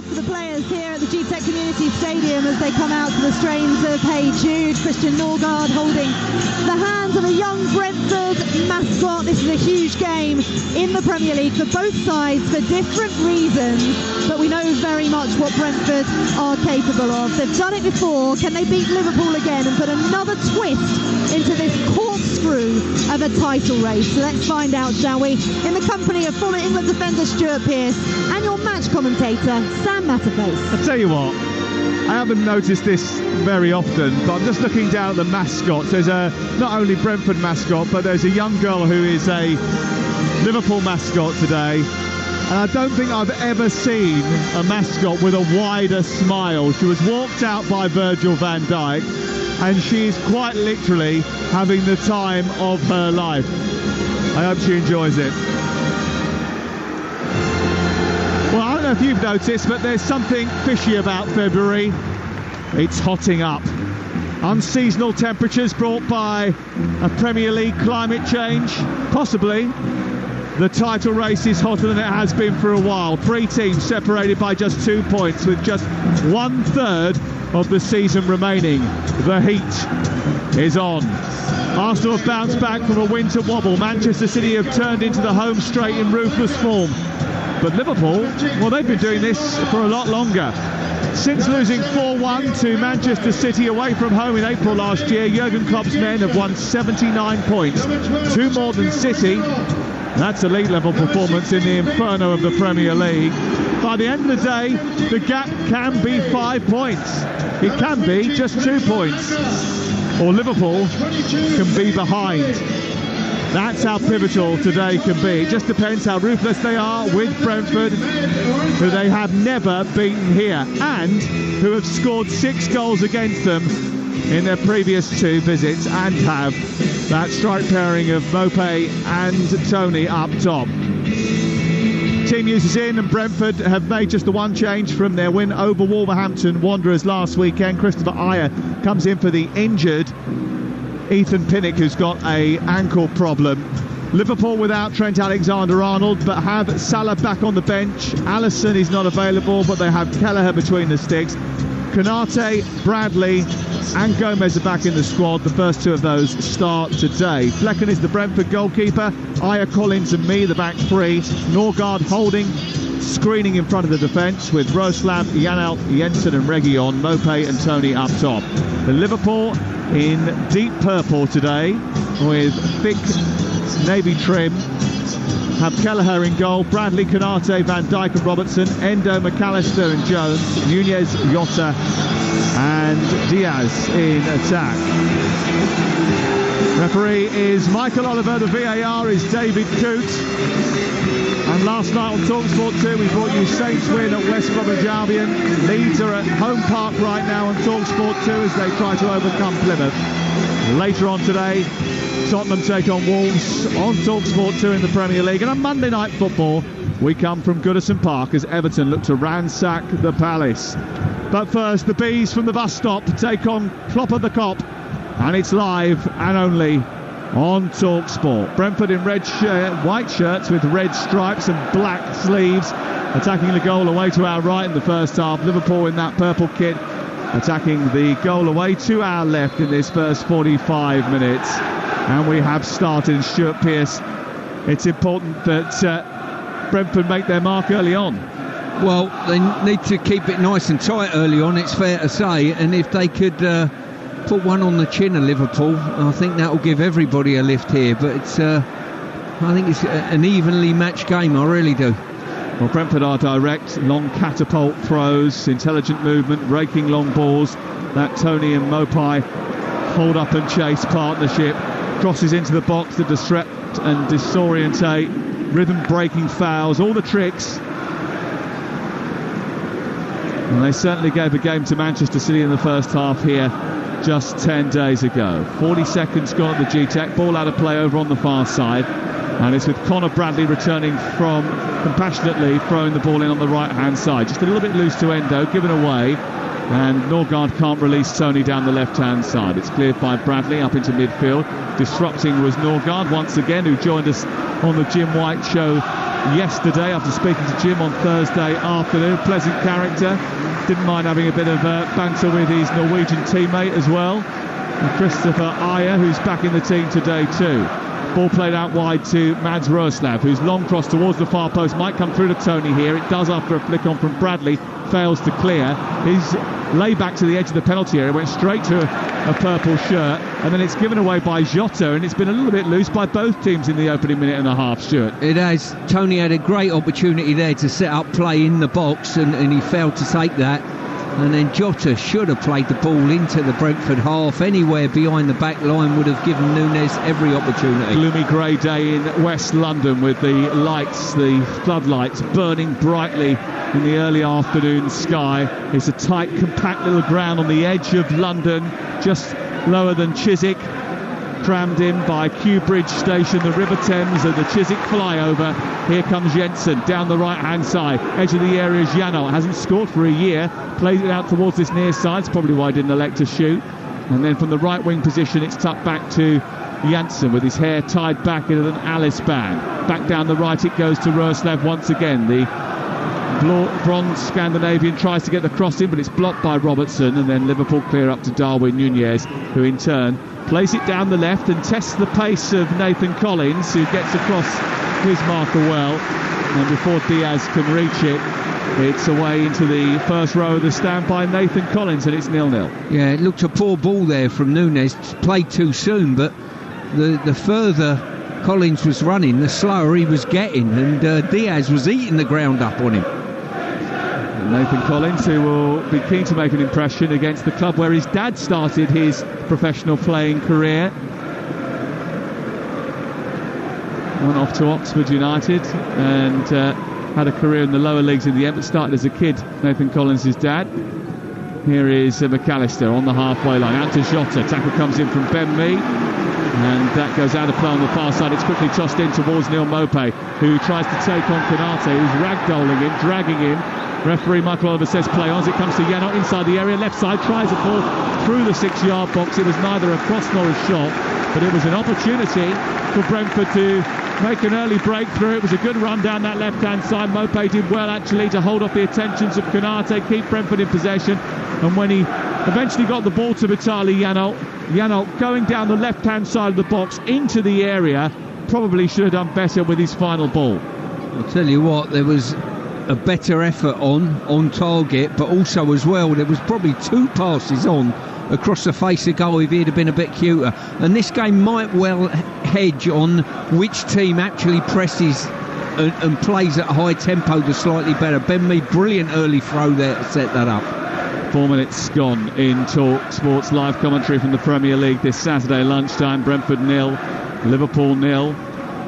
for the players here at the GTEC Community Stadium as they come out to the strains of Hey Jude. Christian Norgard holding the hands of a young Brentford mascot. This is a huge game in the Premier League for both sides for different reasons, but we know very much what Brentford are capable of. They've done it before. Can they beat Liverpool again and put another twist into this corkscrew of a title race? So let's find out, shall we? In the company of former England defender Stuart Pearce and your match commentator Sam Matterface. I'll tell you what, I haven't noticed this very often, but I'm just looking down at the mascots. There's a not only Brentford mascot, but there's a young girl who is a Liverpool mascot today. And I don't think I've ever seen a mascot with a wider smile. She was walked out by Virgil van Dijk, and she is quite literally having the time of her life. I hope she enjoys it. Well, I don't know if you've noticed, but there's something fishy about February. It's hotting up. Unseasonal temperatures brought by a Premier League climate change, possibly. The title race is hotter than it has been for a while. 3 teams separated by just 2 points with just 1/3 of the season remaining. The heat is on. Arsenal have bounced back from a winter wobble. Manchester City have turned into the home straight in ruthless form. But Liverpool, well, they've been doing this for a lot longer. Since losing 4-1 to Manchester City away from home in April last year, Jurgen Klopp's men have won 79 points, 2 more than City. That's a league-level performance in the inferno of the Premier League. By the end of the day, the gap can be 5 points. It can be just 2 points. Or Liverpool can be behind. That's how pivotal today can be. It just depends how ruthless they are with Brentford, who they have never beaten here, and who have scored 6 goals against them in their previous 2 visits, and have that strike pairing of Mopé and Tony up top. Team news is in, and Brentford have made just the one change from their win over Wolverhampton Wanderers last weekend. Christopher Ayer comes in for the injured Ethan Pinnock, who's got an ankle problem. Liverpool without Trent Alexander-Arnold, but have Salah back on the bench. Alisson is not available, but they have Kelleher between the sticks. Konate, Bradley and Gomez are back in the squad. The first 2 of those start today. Flecken is the Brentford goalkeeper. Ayer, Collins and me, the back 3. Norgard holding, screening in front of the defence, with Roslav, Janelt, Jensen and Reguilon, Mopé and Tony up top. The Liverpool in deep purple today with thick navy trim have Kelleher in goal, Bradley, Konate, Van Dijk and Robertson, Endo, McAllister and Jones, Nunez, Jota and Diaz in attack. Referee is Michael Oliver, the VAR is David Coote. And last night on Talksport 2 we brought you Saints win at West Bromwich Albion. Leeds are at home park right now on Talksport 2 as they try to overcome Plymouth. Later on today, Tottenham take on Wolves on Talksport 2 in the Premier League. And on Monday Night Football, we come from Goodison Park as Everton look to ransack the Palace. But first, the Bees from the bus stop take on Klopper the Cop, and it's live and only on Talksport. Brentford in white shirts with red stripes and black sleeves, attacking the goal away to our right in the first half. Liverpool in that purple kit, attacking the goal away to our left in this first 45 minutes. And we have started. Stuart Pearce, it's important that Brentford make their mark early on. Well, they need to keep it nice and tight early on, it's fair to say, and if they could put one on the chin of Liverpool, I think that will give everybody a lift here. But it's I think it's an evenly matched game, I really do. Well, Brentford are direct, long catapult throws, intelligent movement, raking long balls. That Tony and Mopé hold up and chase partnership crosses into the box to disrupt and disorientate, rhythm breaking fouls, all the tricks. And they certainly gave a game to Manchester City in the first half here just 10 days ago. 40 seconds gone at the GTEC, ball out of play over on the far side, and it's with Conor Bradley returning from compassionately throwing the ball in on the right hand side, just a little bit loose to Endo, given away, and Norgard can't release Tony down the left hand side. It's cleared by Bradley up into midfield. Disrupting was Norgard once again, who joined us on the Jim White show yesterday after speaking to Jim on Thursday afternoon. Pleasant character, didn't mind having a bit of banter with his Norwegian teammate as well, and Christopher Ayer, who's back in the team today too. Ball played out wide to Mads Roeslav, whose long cross towards the far post might come through to Tony here. It does after a flick on from Bradley, fails to clear. His lay back to the edge of the penalty area, went straight to a purple shirt, and then it's given away by Jota, and it's been a little bit loose by both teams in the opening minute and a half, Stuart. It has. Tony had a great opportunity there to set up play in the box, and he failed to take that. And then Jota should have played the ball into the Brentford half. Anywhere behind the back line would have given Nunes every opportunity. Gloomy grey day in West London with the lights, the floodlights burning brightly in the early afternoon sky. It's a tight, compact little ground on the edge of London, just lower than Chiswick, crammed in by Kew Bridge Station, the River Thames and the Chiswick flyover. Here comes Jensen down the right hand side, edge of the area is Janot, hasn't scored for a year, plays it out towards this near side, it's probably why he didn't elect to shoot, and then from the right wing position it's tucked back to Jansen with his hair tied back in an Alice band. Back down the right it goes to Roeslav once again. The bronze Scandinavian tries to get the cross in, but it's blocked by Robertson, and then Liverpool clear up to Darwin Nunez, who in turn plays it down the left and tests the pace of Nathan Collins, who gets across his marker well, and before Diaz can reach it, it's away into the first row of the stand by Nathan Collins, and it's 0-0. Yeah, it looked a poor ball there from Nunes, played too soon, but the further Collins was running, the slower he was getting, and Diaz was eating the ground up on him. Nathan Collins, who will be keen to make an impression against the club where his dad started his professional playing career. Went off to Oxford United and had a career in the lower leagues in the end, but started as a kid, Nathan Collins' dad. Here is McAllister on the halfway line, out to Jota, tackle comes in from Ben Mee, and that goes out of play on the far side. It's quickly tossed in towards Neil Maupay, who tries to take on Konate, who's ragdolling him, dragging him. Referee Michael Oliver says play on as it comes to Janot inside the area, left side, tries a ball through the 6-yard box. It was neither a cross nor a shot, but it was an opportunity for Brentford to make an early breakthrough. It was a good run down that left-hand side. Maupay did well actually to hold off the attentions of Konate, keep Brentford in possession, and when he eventually got the ball to Vitaly Janot going down the left-hand side of the box into the area, probably should have done better with his final ball. I'll tell you what, there was a better effort on target, but also as well there was probably two passes on across the face of goal if he'd have been a bit cuter, and this game might well hedge on which team actually presses and plays at high tempo the slightly better. Ben Mee, brilliant early throw there to set that up. 4 minutes gone in Talksport's live commentary from the Premier League this Saturday lunchtime. Brentford 0, Liverpool 0.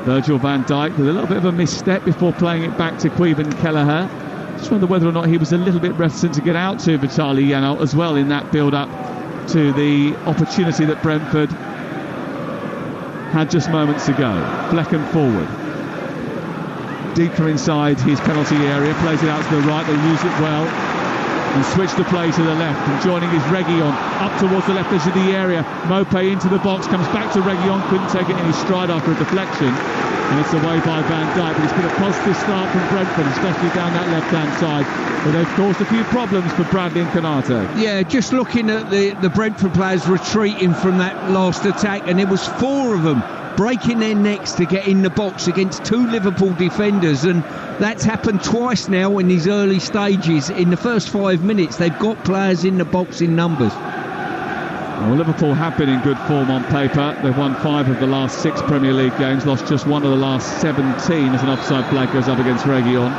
Virgil van Dijk with a little bit of a misstep before playing it back to Queven Kelleher. Just wonder whether or not he was a little bit reticent to get out to Vitaly Janot as well in that build-up to the opportunity that Brentford had just moments ago. Flecken forward, deeper inside his penalty area, plays it out to the right, they use it well and switch the play to the left, and joining is Reguilon up towards the left edge of the area. Maupay into the box, comes back to Reguilon, couldn't take it in his stride after a deflection, and it's away by Van Dijk. But it's been a positive start from Brentford, especially down that left hand side, where they've caused a few problems for Bradley and Konate. Yeah, just looking at the Brentford players retreating from that last attack, and it was 4 of them breaking their necks to get in the box against 2 Liverpool defenders, and that's happened twice now in these early stages. In the first 5 minutes they've got players in the box in numbers. Well, Liverpool have been in good form on paper. They've won 5 of the last 6 Premier League games, lost just 1 of the last 17 as an offside flag goes up against Reguilon.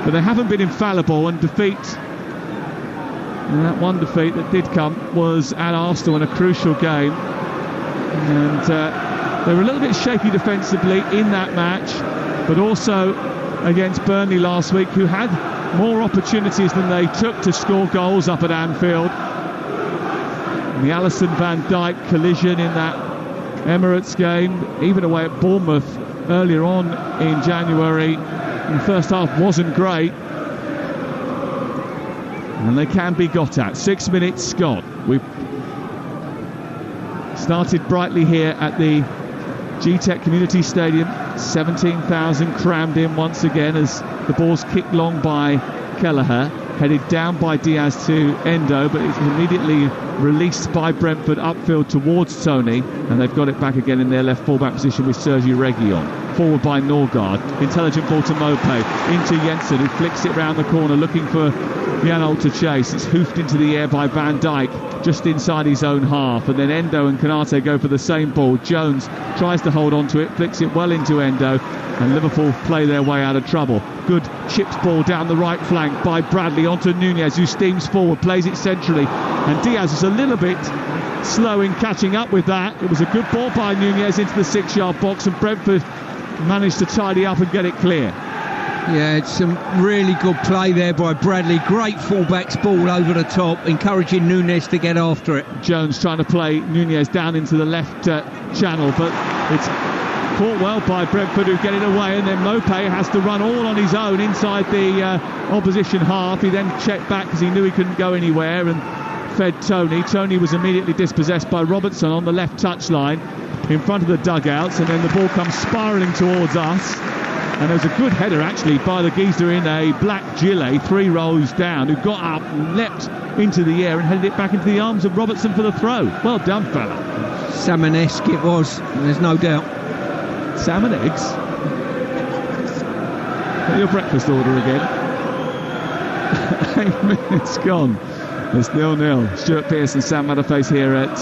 But they haven't been infallible, and that one defeat that did come was at Arsenal in a crucial game, and they were a little bit shaky defensively in that match, but also against Burnley last week, who had more opportunities than they took to score goals up at Anfield. And the Alisson Van Dijk collision in that Emirates game, even away at Bournemouth earlier on in January, in the first half wasn't great, and they can be got at. 6 minutes gone. We've started brightly here at the GTEC Community Stadium 17,000 crammed in once again as the ball's kicked long by Kelleher, headed down by Diaz to Endo, but it's immediately released by Brentford upfield towards Tony, and they've got it back again in their left fullback position with Sergio Reguilon. Forward by Norgard, intelligent ball to Mopé, into Jensen, who flicks it round the corner looking for Janol to chase. It's hoofed into the air by Van Dijk just inside his own half, and then Endo and Konate go for the same ball. Jones tries to hold on to it, flicks it well into Endo, and Liverpool play their way out of trouble. Good chipped ball down the right flank by Bradley onto Nunez, who steams forward, plays it centrally, and Diaz is a little bit slow in catching up with that. It was a good ball by Nunez into the 6-yard box, and Brentford managed to tidy up and get it clear. Yeah, it's some really good play there by Bradley. Great fullback's ball over the top, encouraging Nunez to get after it. Jones trying to play Nunez down into the left channel, but it's caught well by Brentford, who get it away, and then Mopé has to run all on his own inside the opposition half. He then checked back because he knew he couldn't go anywhere and fed Tony. Tony was immediately dispossessed by Robertson on the left touchline in front of the dugouts, and then the ball comes spiralling towards us. And there's a good header actually by the geezer in a black gilet, 3 rows down, who got up and leapt into the air and headed it back into the arms of Robertson for the throw. Well done, fella. Salmon-esque it was, there's no doubt. Salmon eggs? Got your breakfast order again. 8 minutes gone. It's 0-0. Stuart Pearce and Sam Matterface here at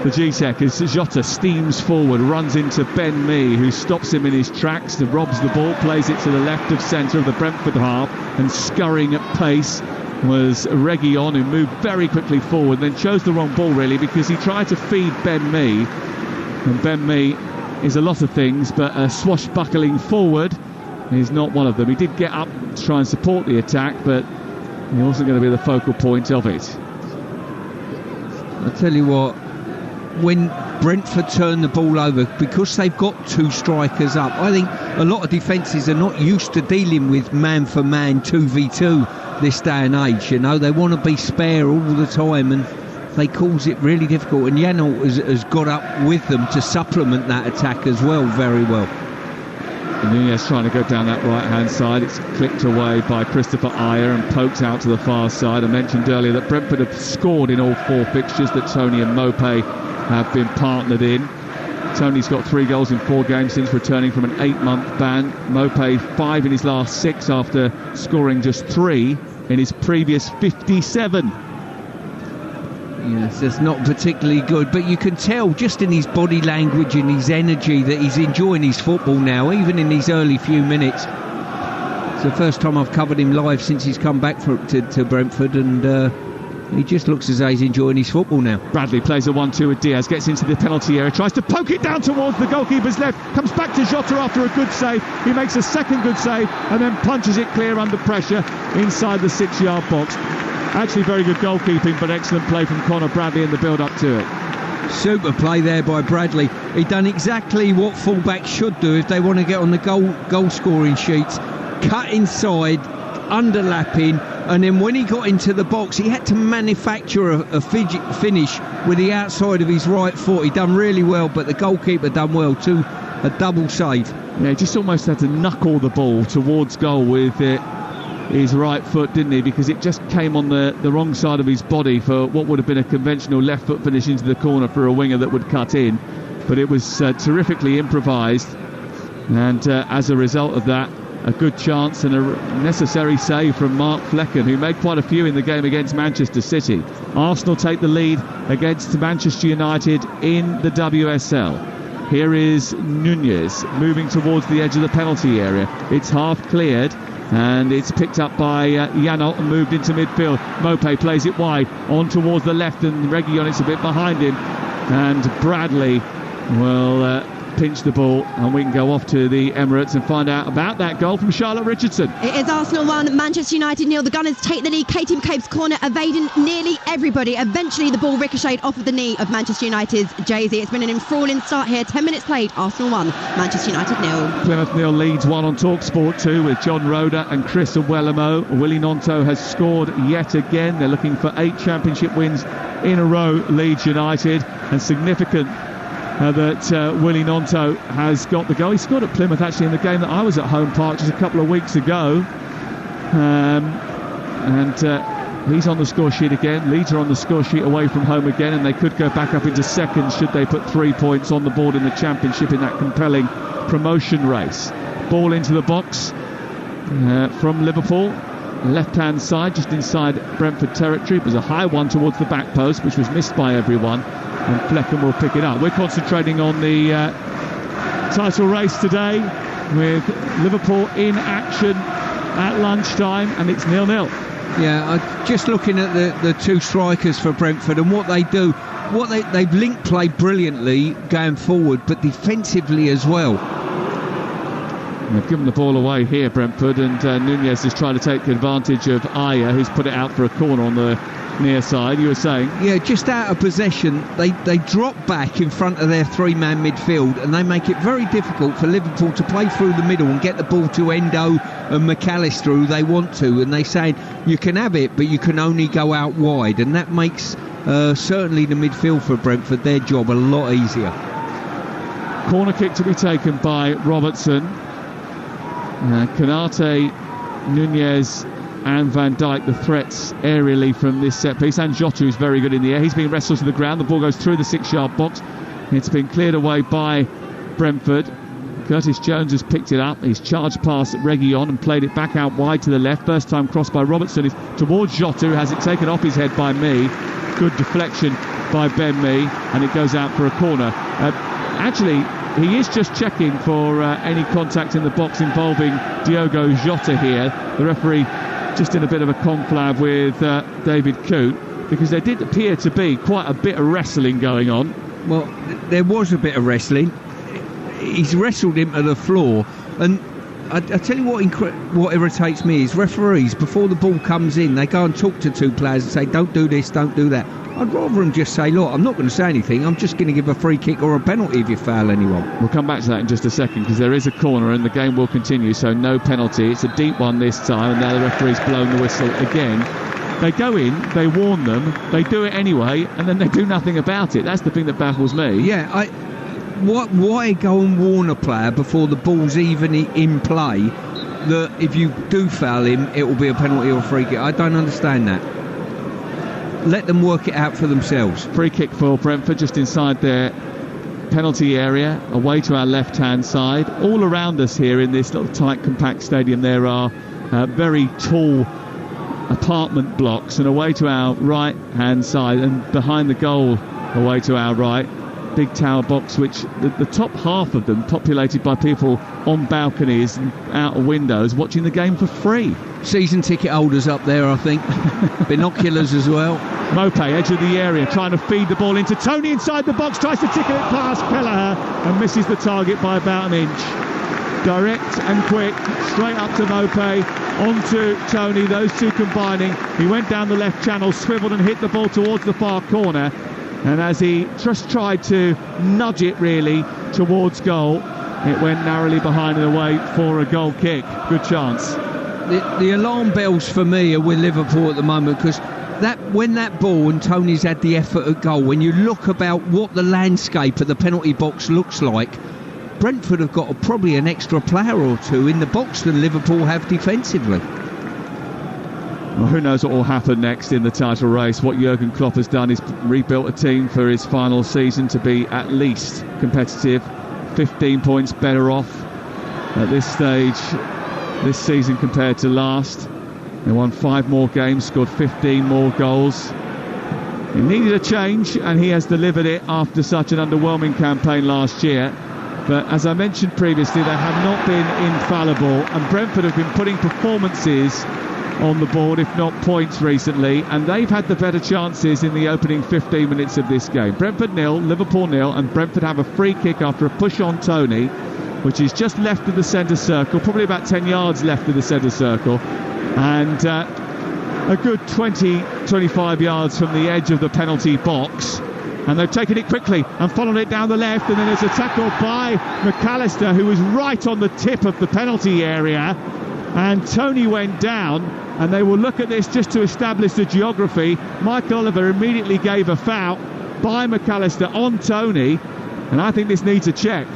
the G-Tech as Jota steams forward, runs into Ben Mee, who stops him in his tracks, robs the ball, plays it to the left of centre of the Brentford half, and scurrying at pace was Reguilon, who moved very quickly forward, then chose the wrong ball really, because he tried to feed Ben Mee, and Ben Mee is a lot of things, but a swashbuckling forward is not one of them. He did get up to try and support the attack, but he wasn't going to be the focal point of it. I tell you what, when Brentford turn the ball over, because they've got 2 strikers up, I think a lot of defences are not used to dealing with man for man 2v2 this day and age. You know, they want to be spare all the time, and they cause it really difficult, and Janol has got up with them to supplement that attack as well, very well. And Nunez trying to go down that right hand side. It's clipped away by Christopher Ayer and poked out to the far side. I mentioned earlier that Brentford have scored in all 4 fixtures that Tony and Mopé have been partnered in. Tony's got 3 goals in 4 games since returning from an 8-month ban. Mopé 5 in his last 6 after scoring just 3 in his previous 57. Yes, that's not particularly good, but you can tell just in his body language and his energy that he's enjoying his football now, even in these early few minutes. It's the first time I've covered him live since he's come back to Brentford, and he just looks as though he's enjoying his football now. Bradley plays a 1-2 with Diaz, gets into the penalty area, tries to poke it down towards the goalkeeper's left, comes back to Jota after a good save. He makes a second good save and then punches it clear under pressure inside the 6-yard box. Actually very good goalkeeping, but excellent play from Conor Bradley in the build-up to it. Super play there by Bradley. He done exactly what fullbacks should do if they want to get on the goal scoring sheets. Cut inside, underlapping, and then when he got into the box, he had to manufacture a finish with the outside of his right foot. He done really well, but the goalkeeper done well too. A double save. Yeah, he just almost had to knuckle the ball towards goal with his right foot, didn't he? Because it just came on the wrong side of his body for what would have been a conventional left foot finish into the corner for a winger that would cut in. But it was terrifically improvised, and as a result of that, a good chance and a necessary save from Mark Flecken, who made quite a few in the game against Manchester City. Arsenal take the lead against Manchester United in the WSL. Here is Nunez moving towards the edge of the penalty area. It's half cleared, and it's picked up by Janol and moved into midfield. Mopé plays it wide on towards the left, and Reguilon is a bit behind him, and Bradley will pinch the ball, and we can go off to the Emirates and find out about that goal from Charlotte Richardson. It is Arsenal 1, Manchester United 0. The Gunners take the lead. Katie McCabe's corner evading nearly everybody. Eventually the ball ricocheted off of the knee of Manchester United's Jay-Z. It's been an enthralling start here. 10 minutes played. Arsenal 1, Manchester United 0. Plymouth 0 leads 1 on Talksport 2 with John Roeder and Chris Awelamo. Willie Nonto has scored yet again. They're looking for 8 championship wins in a row, Leeds United, and significant that Willie Gnonto has got the goal. He scored at Plymouth actually in the game that I was at Home Park just a couple of weeks ago. He's on the score sheet again. Leeds are on the score sheet away from home again, and they could go back up into second should they put 3 points on the board in the Championship in that compelling promotion race. Ball into the box from Liverpool, left-hand side, just inside Brentford territory. It was a high one towards the back post, which was missed by everyone, and Fleckham will pick it up. We're concentrating on the title race today with Liverpool in action at lunchtime, and it's 0-0. Yeah, just looking at the two strikers for Brentford and what they do, they've link play brilliantly going forward, but defensively as well. They've given the ball away here, Brentford, and Nunez is trying to take advantage of Aya, who's put it out for a corner on the near side. You were saying? Yeah, just out of possession, they drop back in front of their three-man midfield, and they make it very difficult for Liverpool to play through the middle and get the ball to Endo and McAllister, who they want to, and they say you can have it, but you can only go out wide, and that makes certainly the midfield for Brentford, their job a lot easier. Corner kick to be taken by Robertson. Konate, Nunez and Van Dijk, the threats aerially from this set piece, and Jota, who's very good in the air. He's being wrestled to the ground. The ball goes through the 6-yard box. It's been cleared away by Brentford. Curtis Jones has picked it up. He's charged past Reguilon and played it back out wide to the left. First time cross by Robertson is towards Jota, who has it taken off his head by Mee. Good deflection by Ben Mee, and it goes out for a corner. Actually, he is just checking for any contact in the box involving Diogo Jota here. The referee just in a bit of a conflab with David Coote, because there did appear to be quite a bit of wrestling going on. Well, there was a bit of wrestling. He's wrestled him to the floor, and I tell you what irritates me is referees, before the ball comes in, they go and talk to two players and say, don't do this, don't do that. I'd rather them just say, look, I'm not going to say anything, I'm just going to give a free kick or a penalty if you foul anyone. We'll come back to that in just a second, because there is a corner and the game will continue, so no penalty. It's a deep one this time, and now the referee's blown the whistle again. They go in, they warn them, they do it anyway, and then they do nothing about it. That's the thing that baffles me. Yeah, why go and warn a player before the ball's even in play that if you do foul him, it will be a penalty or a free kick? I don't understand that. Let them work it out for themselves. Free kick for Brentford just inside their penalty area, away to our left-hand side. All around us here in this little tight, compact stadium, there are very tall apartment blocks, and away to our right-hand side and behind the goal away to our right, big tower box, which the top half of them populated by people on balconies and out of windows watching the game for free. Season ticket holders up there, I think. Binoculars as well. Mope, edge of the area, trying to feed the ball into Tony inside the box, tries to tickle it past Kelleher and misses the target by about an inch. Direct and quick, straight up to Mope, onto Tony, those two combining. He went down the left channel, swiveled and hit the ball towards the far corner, and as he just tried to nudge it really towards goal, it went narrowly behind and away for a goal kick. Good chance. The alarm bells for me are with Liverpool at the moment, because when that ball and Tony's had the effort at goal, when you look about what the landscape of the penalty box looks like, Brentford have got probably an extra player or two in the box than Liverpool have defensively. Well, who knows what will happen next in the title race. What Jurgen Klopp has done is rebuilt a team for his final season to be at least competitive, 15 points better off at this stage this season compared to last. They won 5 more games, scored 15 more goals. He needed a change, and he has delivered it after such an underwhelming campaign last year. But as I mentioned previously, they have not been infallible, and Brentford have been putting performances on the board, if not points, recently, and they've had the better chances in the opening 15 minutes of this game. Brentford 0, Liverpool 0, and Brentford have a free kick after a push on Tony, which is just left of the centre circle, probably about 10 yards left of the centre circle, and a good 20-25 yards from the edge of the penalty box. And they've taken it quickly and followed it down the left, and then there's a tackle by McAllister, who was right on the tip of the penalty area, and Tony went down, and they will look at this just to establish the geography. Michael Oliver immediately gave a foul by McAllister on Tony, And I think this needs a check.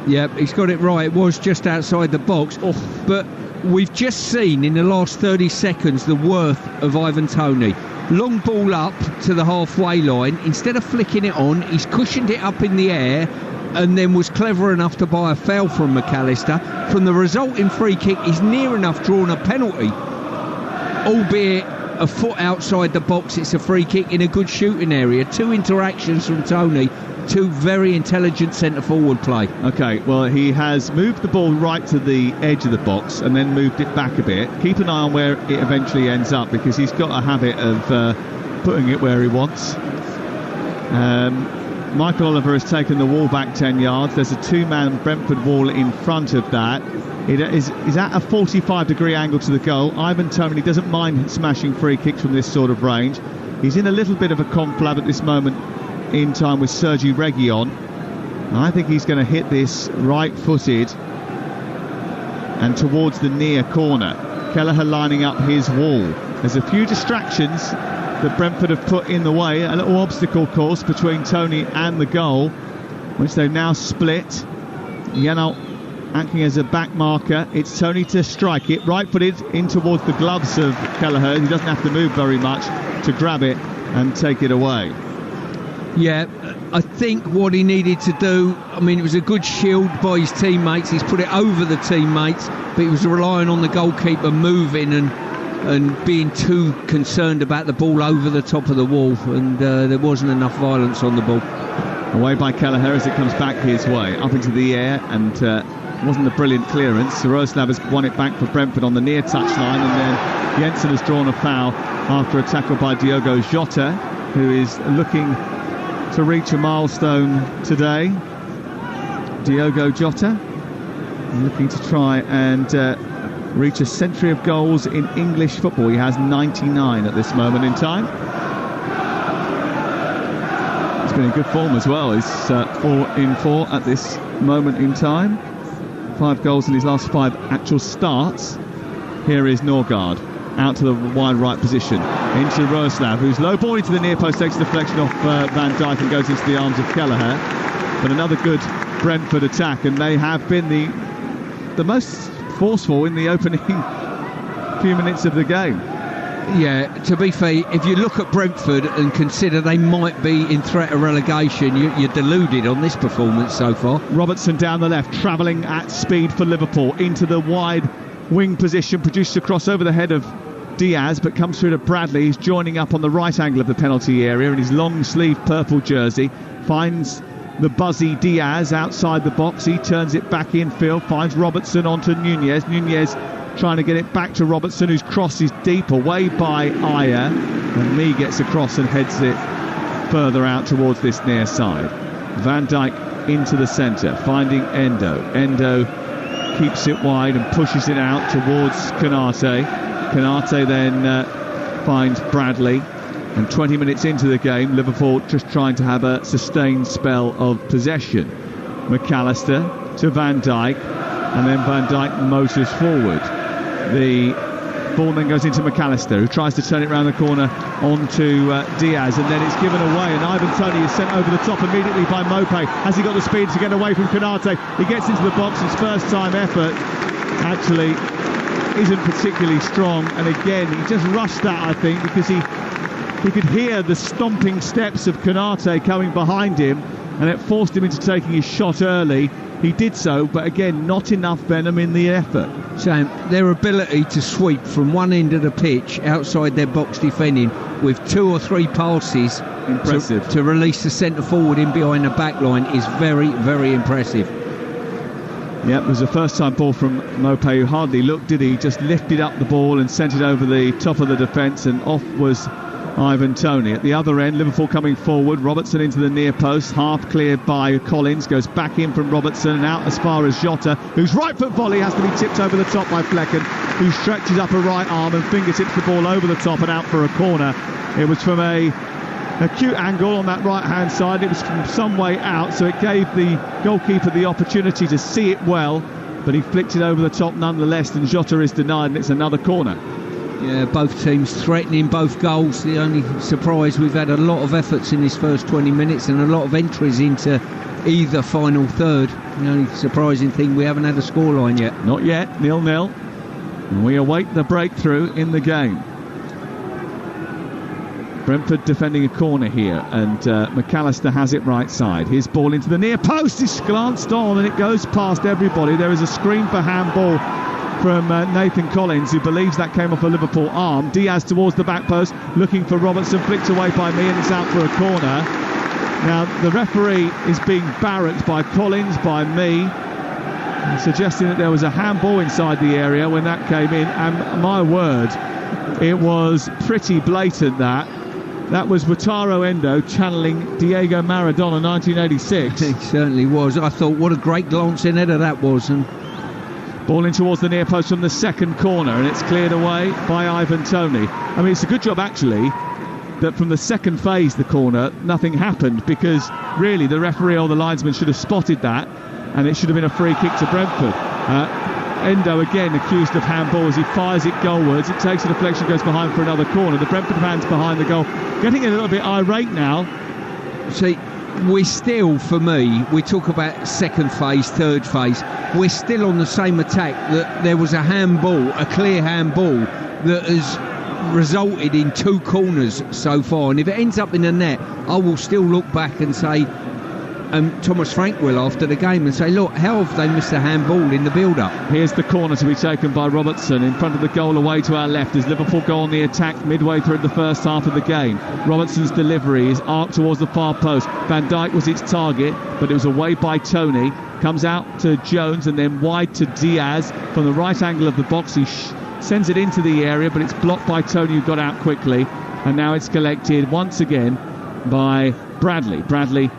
Yeah, he's got it right. It was just outside the box. Oh. But we've just seen in the last 30 seconds the worth of Ivan Toney. Long ball up to the halfway line. Instead of flicking it on, he's cushioned it up in the air and then was clever enough to buy a foul from McAllister. From the resulting free kick, he's near enough drawn a penalty, albeit a foot outside the box. It's a free kick in a good shooting area. 2 interactions from Toney, 2 very intelligent centre-forward play. OK, well, he has moved the ball right to the edge of the box and then moved it back a bit. Keep an eye on where it eventually ends up, because he's got a habit of putting it where he wants. Michael Oliver has taken the wall back 10 yards. There's a 2-man Brentford wall in front of that. It is at a 45-degree angle to the goal. Ivan Toney doesn't mind smashing free kicks from this sort of range. He's in a little bit of a conflab at this moment in time with Sergi Reguilon. I think he's going to hit this right-footed and towards the near corner. Kelleher lining up his wall. There's a few distractions that Brentford have put in the way. A little obstacle course between Toney and the goal, which they've now split. Yanal acting as a back marker. It's Toney to strike it, right-footed in towards the gloves of Kelleher. He doesn't have to move very much to grab it and take it away. Yeah, I think what he needed to do, I mean, it was a good shield by his teammates. He's put it over the teammates, but he was relying on the goalkeeper moving and being too concerned about the ball over the top of the wall, and there wasn't enough violence on the ball. Away by Kelleher as it comes back his way, up into the air, and wasn't a brilliant clearance. Jaroslav has won it back for Brentford on the near touchline, and then Jensen has drawn a foul after a tackle by Diogo Jota, who is looking to reach a milestone today. Diogo Jota looking to try and reach a century of goals in English football. He has 99 at this moment in time. He's been in good form as well. He's 4 in 4 at this moment in time. 5 goals in his last 5 actual starts. Here is Norgard out to the wide right position into Roslav, who's low ball into the near post, takes a deflection off Van Dijk and goes into the arms of Kelleher. But another good Brentford attack, and they have been the most forceful in the opening few minutes of the game. Yeah, to be fair, if you look at Brentford and consider they might be in threat of relegation, you're deluded on this performance so far. Robertson down the left, travelling at speed for Liverpool into the wide wing position, produces a cross over the head of Diaz, but comes through to Bradley. He's joining up on the right angle of the penalty area in his long sleeve purple jersey, finds the buzzy Diaz outside the box. He turns it back infield, finds Robertson onto Nunez. Nunez trying to get it back to Robertson, whose cross is deep, away by Ayer, and Mee gets across and heads it further out towards this near side. Van Dijk into the centre, finding Endo. Endo keeps it wide and pushes it out towards Konate. Konate then finds Bradley, and 20 minutes into the game, Liverpool just trying to have a sustained spell of possession. McAllister to Van Dijk, and then Van Dijk motors forward. The ball then goes into McAllister, who tries to turn it round the corner onto Diaz, and then it's given away, and Ivan Toney is sent over the top immediately by Maupay. Has he got the speed to get away from Konate? He gets into the box. His first time effort actually isn't particularly strong, and again he just rushed that, I think, because he could hear the stomping steps of Konate coming behind him, and it forced him into taking his shot early. He did so, but again, not enough venom in the effort. Sam, their ability to sweep from one end of the pitch outside their box defending with 2 or 3 passes impressive to release the centre forward in behind the back line is very, very impressive. Yep, it was a first time ball from Maupay, who hardly looked, did he? Just lifted up the ball and sent it over the top of the defence, and off was Ivan Toney. At the other end, Liverpool coming forward, Robertson into the near post, half cleared by Collins, goes back in from Robertson and out as far as Jota, whose right foot volley has to be tipped over the top by Flecken, who stretches up a right arm and fingertips the ball over the top and out for a corner. It was from a acute angle on that right hand side. It was from some way out, so it gave the goalkeeper the opportunity to see it well, but he flicked it over the top nonetheless, and Jota is denied, and it's another corner. Yeah, both teams threatening both goals. The only surprise, we've had a lot of efforts in this first 20 minutes and a lot of entries into either final third. The only surprising thing, we haven't had a scoreline yet. Not yet, 0-0. And we await the breakthrough in the game. Brentford defending a corner here, and McAllister has it right side. His ball into the near post is glanced on and it goes past everybody. There is a screen for handball from Nathan Collins, who believes that came off a Liverpool arm. Diaz towards the back post, looking for Robertson, flicked away by me, and it's out for a corner. Now the referee is being barracked by Collins, by me, suggesting that there was a handball inside the area when that came in, and my word, it was pretty blatant. That was Wataru Endo channeling Diego Maradona 1986. It certainly was. I thought, what a great glancing header that was. And ball in towards the near post from the second corner, and it's cleared away by Ivan Toney. I mean, it's a good job actually that from the second phase, the corner, nothing happened, because really the referee or the linesman should have spotted that, and it should have been a free kick to Brentford. Endo again accused of handball as he fires it goalwards. It takes a deflection, goes behind for another corner. The Brentford fans behind the goal getting a little bit irate now. See, we're still, for me, we talk about second phase, third phase, we're still on the same attack, that there was a handball, a clear handball, that has resulted in 2 corners so far, and if it ends up in the net, I will still look back and say, Thomas Frank will after the game, and say, look, how have they missed a handball in the build-up? Here's the corner to be taken by Robertson in front of the goal away to our left as Liverpool go on the attack midway through the first half of the game. Robertson's delivery is arced towards the far post. Van Dijk was its target, but it was away by Toney. Comes out to Jones and then wide to Diaz from the right angle of the box. He sends it into the area, but it's blocked by Toney, who got out quickly, and now it's collected once again by Bradley. Bradley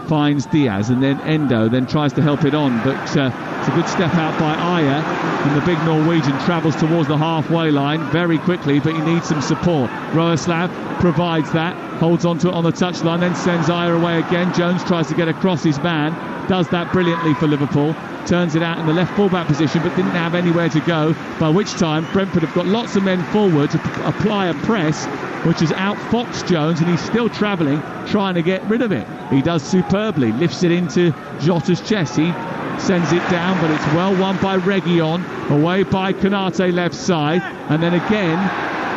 finds Diaz, and then Endo then tries to help it on, but it's a good step out by Ayer, and the big Norwegian travels towards the halfway line very quickly, but he needs some support. Roeslav provides that, holds onto it on the touchline, then sends Ayer away again. Jones tries to get across his man, does that brilliantly for Liverpool, turns it out in the left fullback position, but didn't have anywhere to go, by which time Brentford have got lots of men forward to apply a press which has outfoxed Jones, and he's still travelling, trying to get rid of it. He does superbly, lifts it into Jota's chest. He sends it down, but it's well won by Reguilon, away by Konate left side, and then again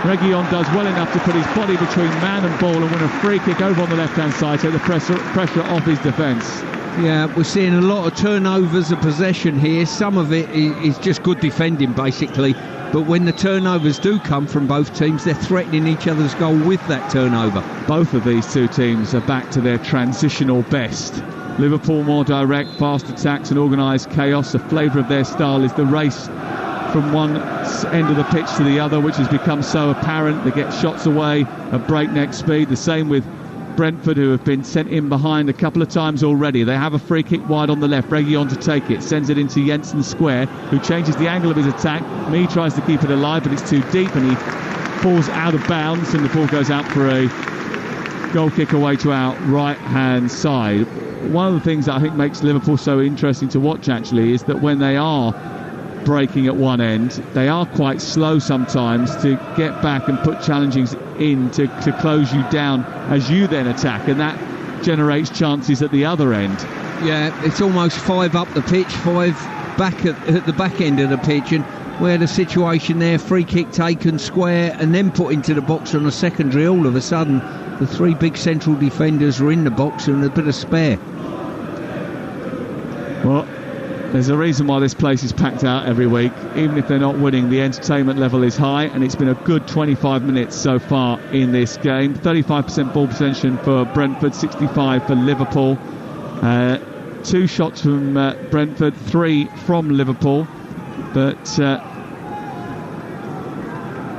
Reguilon does well enough to put his body between man and ball and win a free kick over on the left hand side, take the pressure off his defence. Yeah, we're seeing a lot of turnovers of possession here. Some of it is just good defending basically, but when the turnovers do come from both teams, they're threatening each other's goal with that turnover. Both of these two teams are back to their transitional best. Liverpool more direct, fast attacks and organised chaos. The flavour of their style is the race from one end of the pitch to the other, which has become so apparent. They get shots away at breakneck speed. The same with Brentford, who have been sent in behind a couple of times already. They have a free kick wide on the left. Reguilon to take it, sends it into Jensen Square, who changes the angle of his attack. Mee tries to keep it alive, but it's too deep and he falls out of bounds, and the ball goes out for a goal kick away to our right hand side. One of the things that I think makes Liverpool so interesting to watch actually is that when they are breaking at one end, they are quite slow sometimes to get back and put challenges in to close you down as you then attack, and that generates chances at the other end. Yeah, it's almost 5 up the pitch, 5 back at the back end of the pitch, and we had a situation there, free kick taken square and then put into the box on a secondary. All of a sudden the 3 big central defenders were in the box and a bit of spare. Well, there's a reason why this place is packed out every week. Even if they're not winning, the entertainment level is high, and it's been a good 25 minutes so far in this game. 35% ball possession for Brentford, 65 for Liverpool. 2 shots from Brentford, 3 from Liverpool, but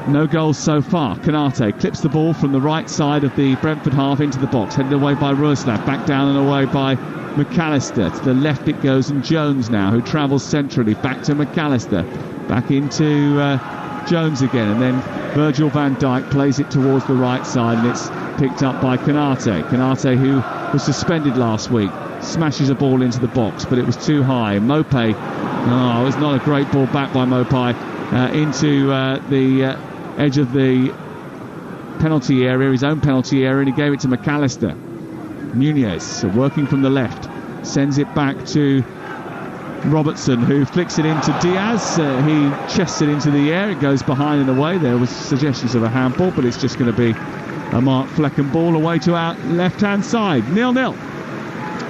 no goals so far. Konate clips the ball from the right side of the Brentford half into the box, headed away by Roeslav, back down and away by McAllister. To the left it goes, and Jones now, who travels centrally, back to McAllister, back into Jones again, and then Virgil van Dijk plays it towards the right side, and it's picked up by Konate. Konate, who was suspended last week, smashes a ball into the box, but it was too high. Mope, it was not a great ball back by Mope into the edge of the penalty area, his own penalty area, and he gave it to McAllister. Nunez working from the left, sends it back to Robertson, who flicks it into Diaz. He chests it into the air, it goes behind and away. There was suggestions of a handball, but it's just going to be a Mark Flecken ball away to our left hand side. 0-0.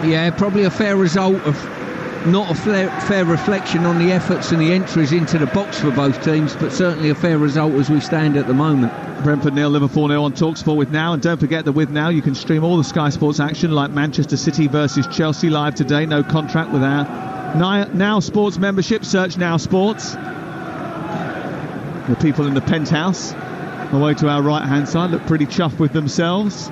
Yeah, probably a fair result of not a fair reflection on the efforts and the entries into the box for both teams, but certainly a fair result as we stand at the moment. Brentford 0, Liverpool 0 on Talksport with Now, and don't forget that with Now you can stream all the Sky Sports action like Manchester City versus Chelsea live today. No contract with our Now Sports membership. Search Now Sports. The people in the penthouse away to our right hand side look pretty chuffed with themselves.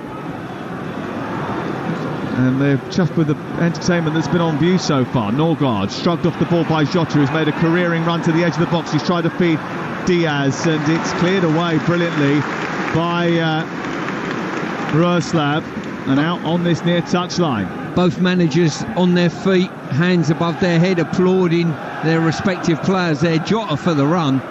And they're chuffed with the entertainment that's been on view so far. Norgard shrugged off the ball by Jota, who's made a careering run to the edge of the box. He's tried to feed Diaz, and it's cleared away brilliantly by Roeslab, and out on this near touchline. Both managers on their feet, hands above their head, applauding their respective players there. Jota for the run,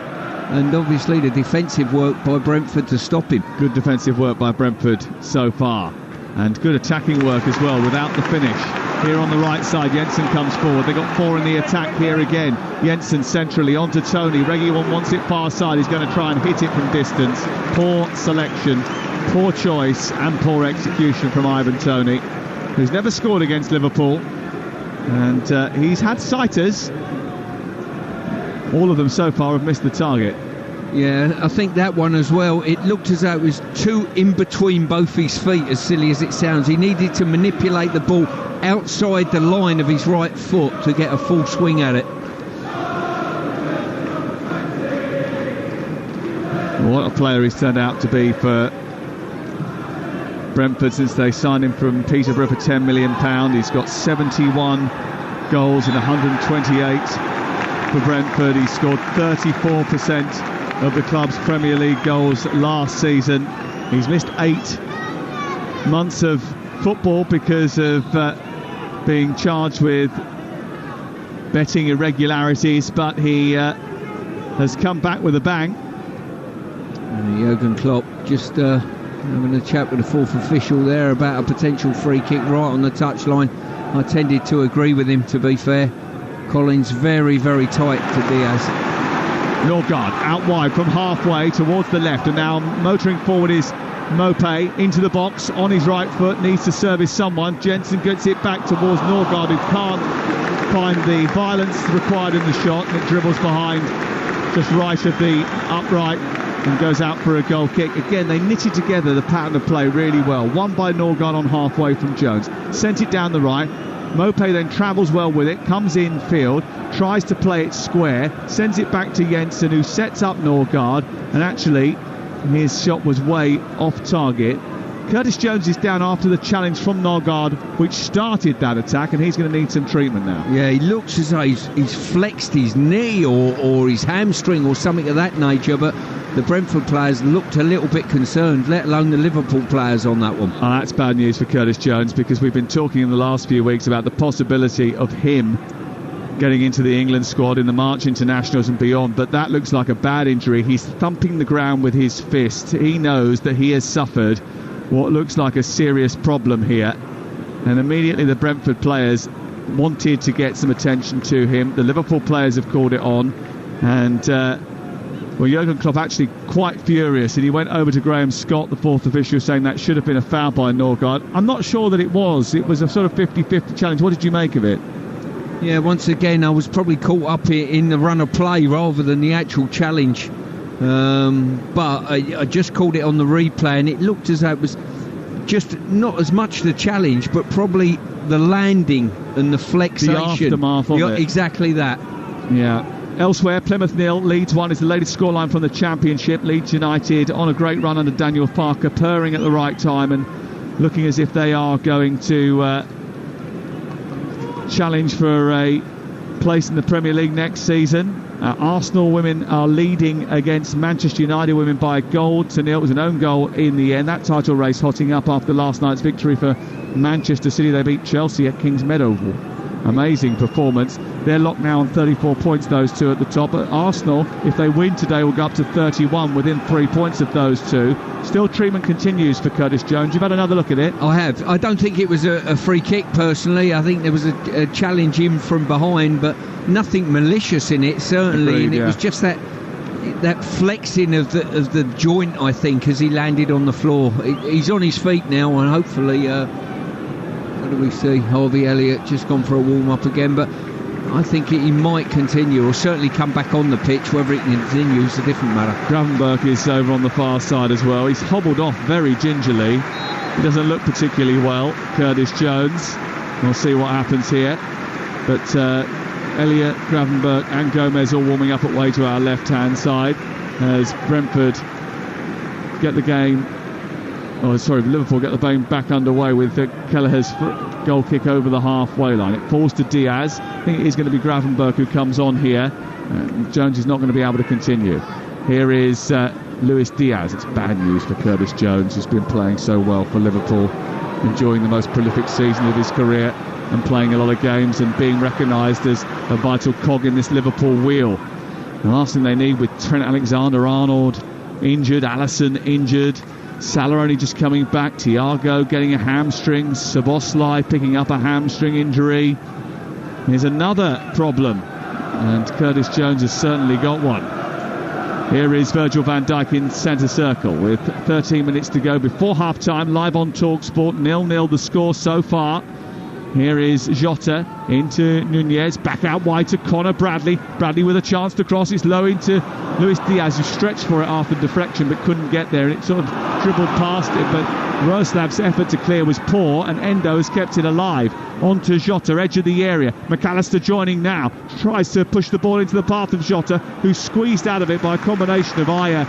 and obviously the defensive work by Brentford to stop him. Good defensive work by Brentford so far, and good attacking work as well without the finish. Here on the right side, Jensen comes forward. They've got 4 in the attack here again. Jensen centrally onto Tony. Reguilon wants it far side. He's going to try and hit it from distance. Poor selection, poor choice and poor execution from Ivan Toney, who's never scored against Liverpool. And he's had sighters. All of them so far have missed the target. Yeah, I think that one as well. It looked as though it was too in between both his feet, as silly as it sounds. He needed to manipulate the ball outside the line of his right foot to get a full swing at it. What a player he's turned out to be for Brentford since they signed him from Peterborough for £10 million. He's got 71 goals in 128 for Brentford. He scored 34% of the club's Premier League goals last season. He's missed 8 months of football because of being charged with betting irregularities, but he has come back with a bang. And Jurgen Klopp just having a chat with the fourth official there about a potential free kick right on the touchline. I tended to agree with him, to be fair. Collins very, very tight to Diaz. Norgard out wide from halfway towards the left, and now motoring forward is Mopé into the box on his right foot, needs to service someone. Jensen gets it back towards Norgard, who can't find the violence required in the shot, and it dribbles behind just right of the upright and goes out for a goal kick. Again, they knitted together the pattern of play really well. One by Norgard on halfway from Jones, sent it down the right. Mopé then travels well with it, comes in field, tries to play it square, sends it back to Jensen, who sets up Norgard, and actually his shot was way off target. Curtis Jones is down after the challenge from Norgard, which started that attack, and he's going to need some treatment now. Yeah, he looks as though he's flexed his knee or his hamstring or something of that nature, but the Brentford players looked a little bit concerned, let alone the Liverpool players on that one. Oh, that's bad news for Curtis Jones, because we've been talking in the last few weeks about the possibility of him getting into the England squad in the March internationals and beyond, but that looks like a bad injury. He's thumping the ground with his fist. He knows that he has suffered what looks like a serious problem here, and immediately the Brentford players wanted to get some attention to him. The Liverpool players have called it on, and Jurgen Klopp actually quite furious, and he went over to Graham Scott, the fourth official, saying that should have been a foul by Norgard. I'm not sure that it was. It was a sort of 50-50 challenge. What did you make of it? Yeah, once again, I was probably caught up in the run of play rather than the actual challenge. But I just called it on the replay, and it looked as though it was just not as much the challenge, but probably the landing and the flexation. The aftermath of it. Exactly that. Yeah. Elsewhere, Plymouth 0, Leeds 1 is the latest scoreline from the Championship. Leeds United on a great run under Daniel Farke, purring at the right time and looking as if they are going to challenge for a place in the Premier League next season. Arsenal women are leading against Manchester United women by a goal to nil. It was an own goal in the end. That title race hotting up after last night's victory for Manchester City. They beat Chelsea at Kings Meadow Amazing performance. They're locked now on 34 points, those two at the top. But Arsenal, if they win today, will go up to 31 within 3 points of those two. Still treatment continues for Curtis Jones. You've had another look at it. I have. I don't think it was a free kick personally. I think there was a challenge in from behind, but nothing malicious in it, certainly. Agreed, and it was just that flexing of the joint, I think, as he landed on the floor. He's on his feet now, and hopefully... what do we see? Harvey Elliott just gone for a warm-up again, but I think he might continue, or certainly come back on the pitch. Whether it continues is a different matter. Gravenberch is over on the far side as well. He's hobbled off very gingerly. He doesn't look particularly well, Curtis Jones. We'll see what happens here. But Elliott, Gravenberch and Gomez all warming up at way to our left-hand side as Brentford get the game... Liverpool get the game back underway with Kelleher's goal kick over the halfway line. It falls to Diaz. I think it is going to be Gravenberch who comes on here. Jones is not going to be able to continue. Here is Luis Diaz. It's bad news for Curtis Jones, who's been playing so well for Liverpool, enjoying the most prolific season of his career and playing a lot of games and being recognised as a vital cog in this Liverpool wheel. The last thing they need with Trent Alexander-Arnold injured, Alisson injured, Salah only just coming back, Thiago getting a hamstring, Szoboszlai picking up a hamstring injury. Here's another problem, and Curtis Jones has certainly got one. Here is Virgil van Dijk in centre circle with 13 minutes to go before half-time, live on Talksport, 0-0 the score so far. Here is Jota into Nunez, back out wide to Conor Bradley. Bradley with a chance to cross. It's low into Luis Diaz, who stretched for it after deflection but couldn't get there, and it sort of dribbled past it. But Roslav's effort to clear was poor, and Endo has kept it alive. On to Jota, edge of the area. McAllister joining now. Tries to push the ball into the path of Jota, who's squeezed out of it by a combination of Ayer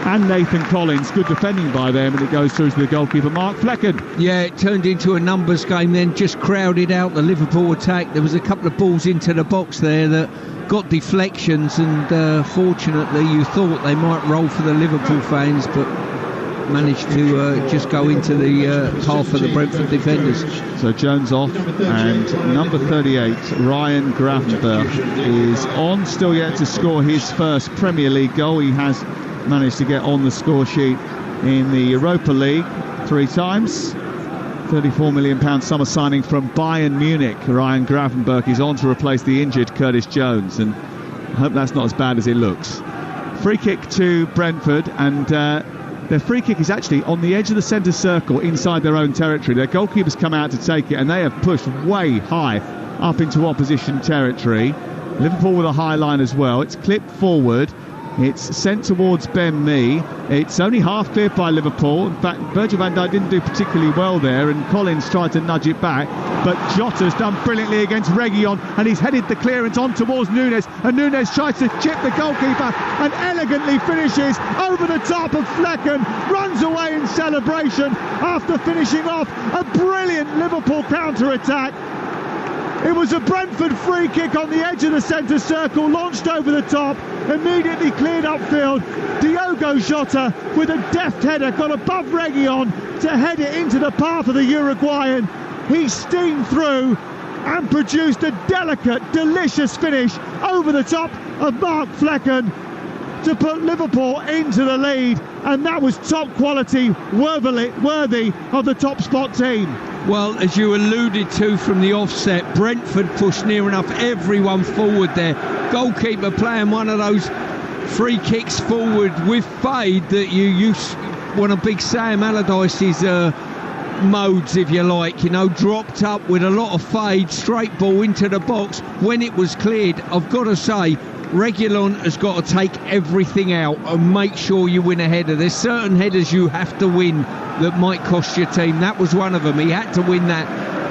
and Nathan Collins. Good defending by them, and it goes through to the goalkeeper Mark Flecken. Yeah, it turned into a numbers game then, just crowded out the Liverpool attack. There was a couple of balls into the box there that got deflections, and fortunately you thought they might roll for the Liverpool fans, but managed to just go into the path of the Brentford defenders. So Jones off, and number 38 Ryan Gravenberch is on, still yet to score his first Premier League goal. He has managed to get on the score sheet in the Europa League 3 times. £34 million summer signing from Bayern Munich. Ryan Gravenberch is on to replace the injured Curtis Jones, and I hope that's not as bad as it looks. Free kick to Brentford, and their free kick is actually on the edge of the centre circle inside their own territory. Their goalkeepers come out to take it, and they have pushed way high up into opposition territory. Liverpool with a high line as well. It's clipped forward. It's sent towards Ben Mee. It's only half cleared by Liverpool. In fact, Virgil van Dijk didn't do particularly well there, and Collins tried to nudge it back. But Jota's done brilliantly against Reguilon, and he's headed the clearance on towards Nunez. And Nunez tries to chip the goalkeeper and elegantly finishes over the top of Flecken. Runs away in celebration after finishing off a brilliant Liverpool counter-attack. It was a Brentford free kick on the edge of the centre circle, launched over the top, immediately cleared upfield. Diogo Jota with a deft header got above Reguilon to head it into the path of the Uruguayan. He steamed through and produced a delicate, delicious finish over the top of Mark Flecken to put Liverpool into the lead, and that was top quality, worthy of the top spot team. Well, as you alluded to from the offset, Brentford pushed near enough everyone forward there. Goalkeeper playing one of those free kicks forward with fade that you use, one of Big Sam Allardyce's modes, if you like, you know, dropped up with a lot of fade, straight ball into the box. When it was cleared, I've got to say, Reguilon has got to take everything out and make sure you win a header. There's certain headers you have to win that might cost your team. That was one of them. He had to win that.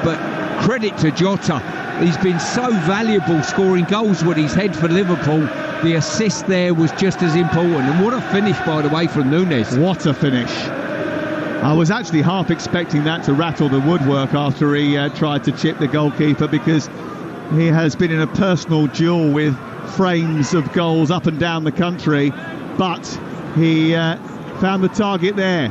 But credit to Jota. He's been so valuable scoring goals with his head for Liverpool. The assist there was just as important. And what a finish, by the way, from Nunez. What a finish. I was actually half expecting that to rattle the woodwork after he tried to chip the goalkeeper, because he has been in a personal duel with frames of goals up and down the country, but he found the target there,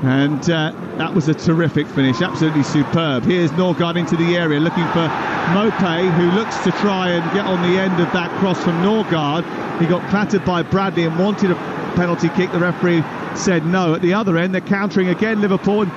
and that was a terrific finish, absolutely superb. Here's Norgard into the area looking for Mopé, who looks to try and get on the end of that cross from Norgard. He got clattered by Bradley and wanted a penalty kick. The referee said no. At the other end, they're countering again, Liverpool, and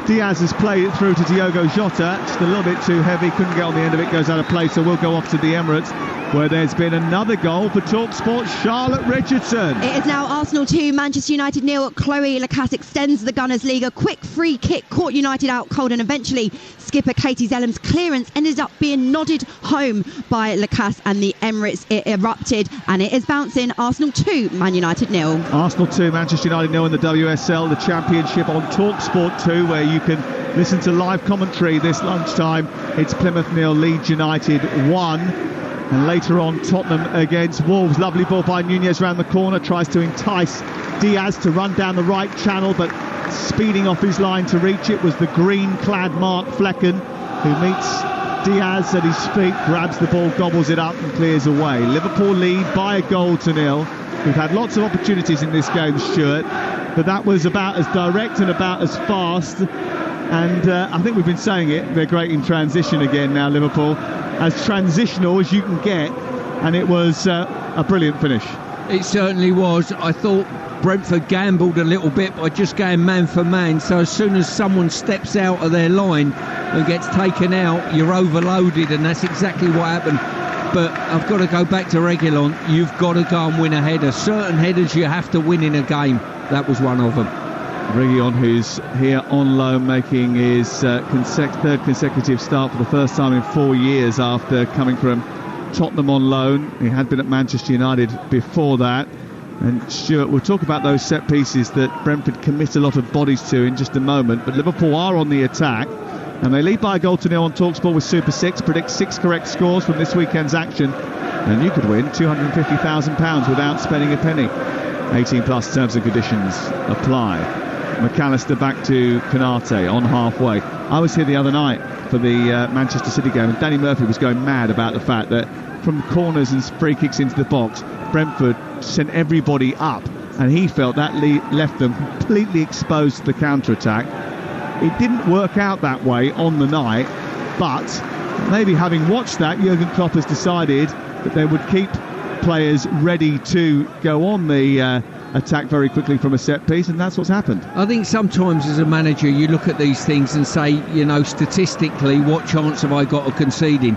Diaz has played it through to Diogo Jota. Just a little bit too heavy, couldn't get on the end of it, goes out of play, so we'll go off to the Emirates, where there's been another goal for Talksport. Charlotte Richardson. It is now Arsenal 2, Manchester United 0. Chloe Lacasse extends the Gunners' lead. A quick free kick caught United out cold, and eventually skipper Katie Zellem's clearance ended up being nodded home by Lacasse, and the Emirates, it erupted, and it is bouncing. Arsenal 2, Man United 0. Arsenal 2, Manchester United 0 in the WSL, the Championship on Talksport 2, where you can listen to live commentary this lunchtime. It's Plymouth 0, Leeds United 1. And later on, Tottenham against Wolves. Lovely ball by Nunez round the corner. Tries to entice Diaz to run down the right channel, but speeding off his line to reach it was the green-clad Mark Flecken, who meets Diaz at his feet, grabs the ball, gobbles it up and clears away. Liverpool lead by a goal to nil. We've had lots of opportunities in this game, Stuart, but that was about as direct and about as fast. And I think we've been saying it, they're great in transition again now, Liverpool. As transitional as you can get, and it was a brilliant finish. It certainly was. I thought Brentford gambled a little bit by just going man for man, so as soon as someone steps out of their line and gets taken out, you're overloaded, and that's exactly what happened. But I've got to go back to Reguilon. You've got to go and win a header. Certain headers you have to win in a game. That was one of them. Reguilon, who's here on loan, making his third consecutive start for the first time in 4 years after coming from Tottenham on loan. He had been at Manchester United before that. And Stuart, we'll talk about those set pieces that Brentford commit a lot of bodies to in just a moment. But Liverpool are on the attack, and they lead by a goal to nil on Talksport with Super 6. Predict 6 correct scores from this weekend's action, and you could win £250,000 without spending a penny. 18 plus terms and conditions apply. McAllister back to Canate on halfway. I was here the other night for the Manchester City game, and Danny Murphy was going mad about the fact that from corners and free kicks into the box, Brentford sent everybody up, and he felt that left them completely exposed to the counter-attack. It didn't work out that way on the night, but maybe having watched that, Jurgen Klopp has decided that they would keep players ready to go on the attack very quickly from a set piece, and that's what's happened. I think sometimes as a manager you look at these things and say, you know, statistically, what chance have I got of conceding?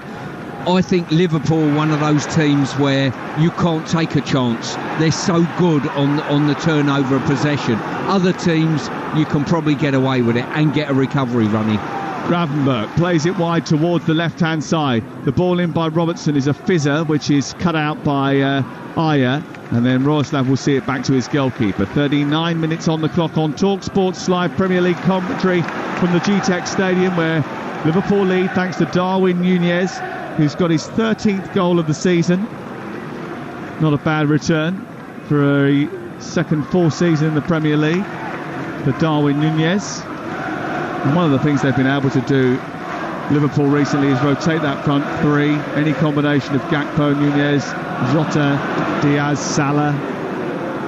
I think Liverpool are one of those teams where you can't take a chance. They're so good on the turnover of possession. Other teams, you can probably get away with it and get a recovery running. Gravenberg plays it wide towards the left-hand side. The ball in by Robertson is a fizzer, which is cut out by Ayer, and then Royslav will see it back to his goalkeeper. 39 minutes on the clock on Talksport's live Premier League commentary from the GTEC Stadium, where Liverpool lead thanks to Darwin Nunez, who's got his 13th goal of the season. Not a bad return for a second full season in the Premier League for Darwin Nunez. And one of the things they've been able to do, Liverpool recently, is rotate that front three. Any combination of Gakpo, Nunez, Jota, Diaz, Salah,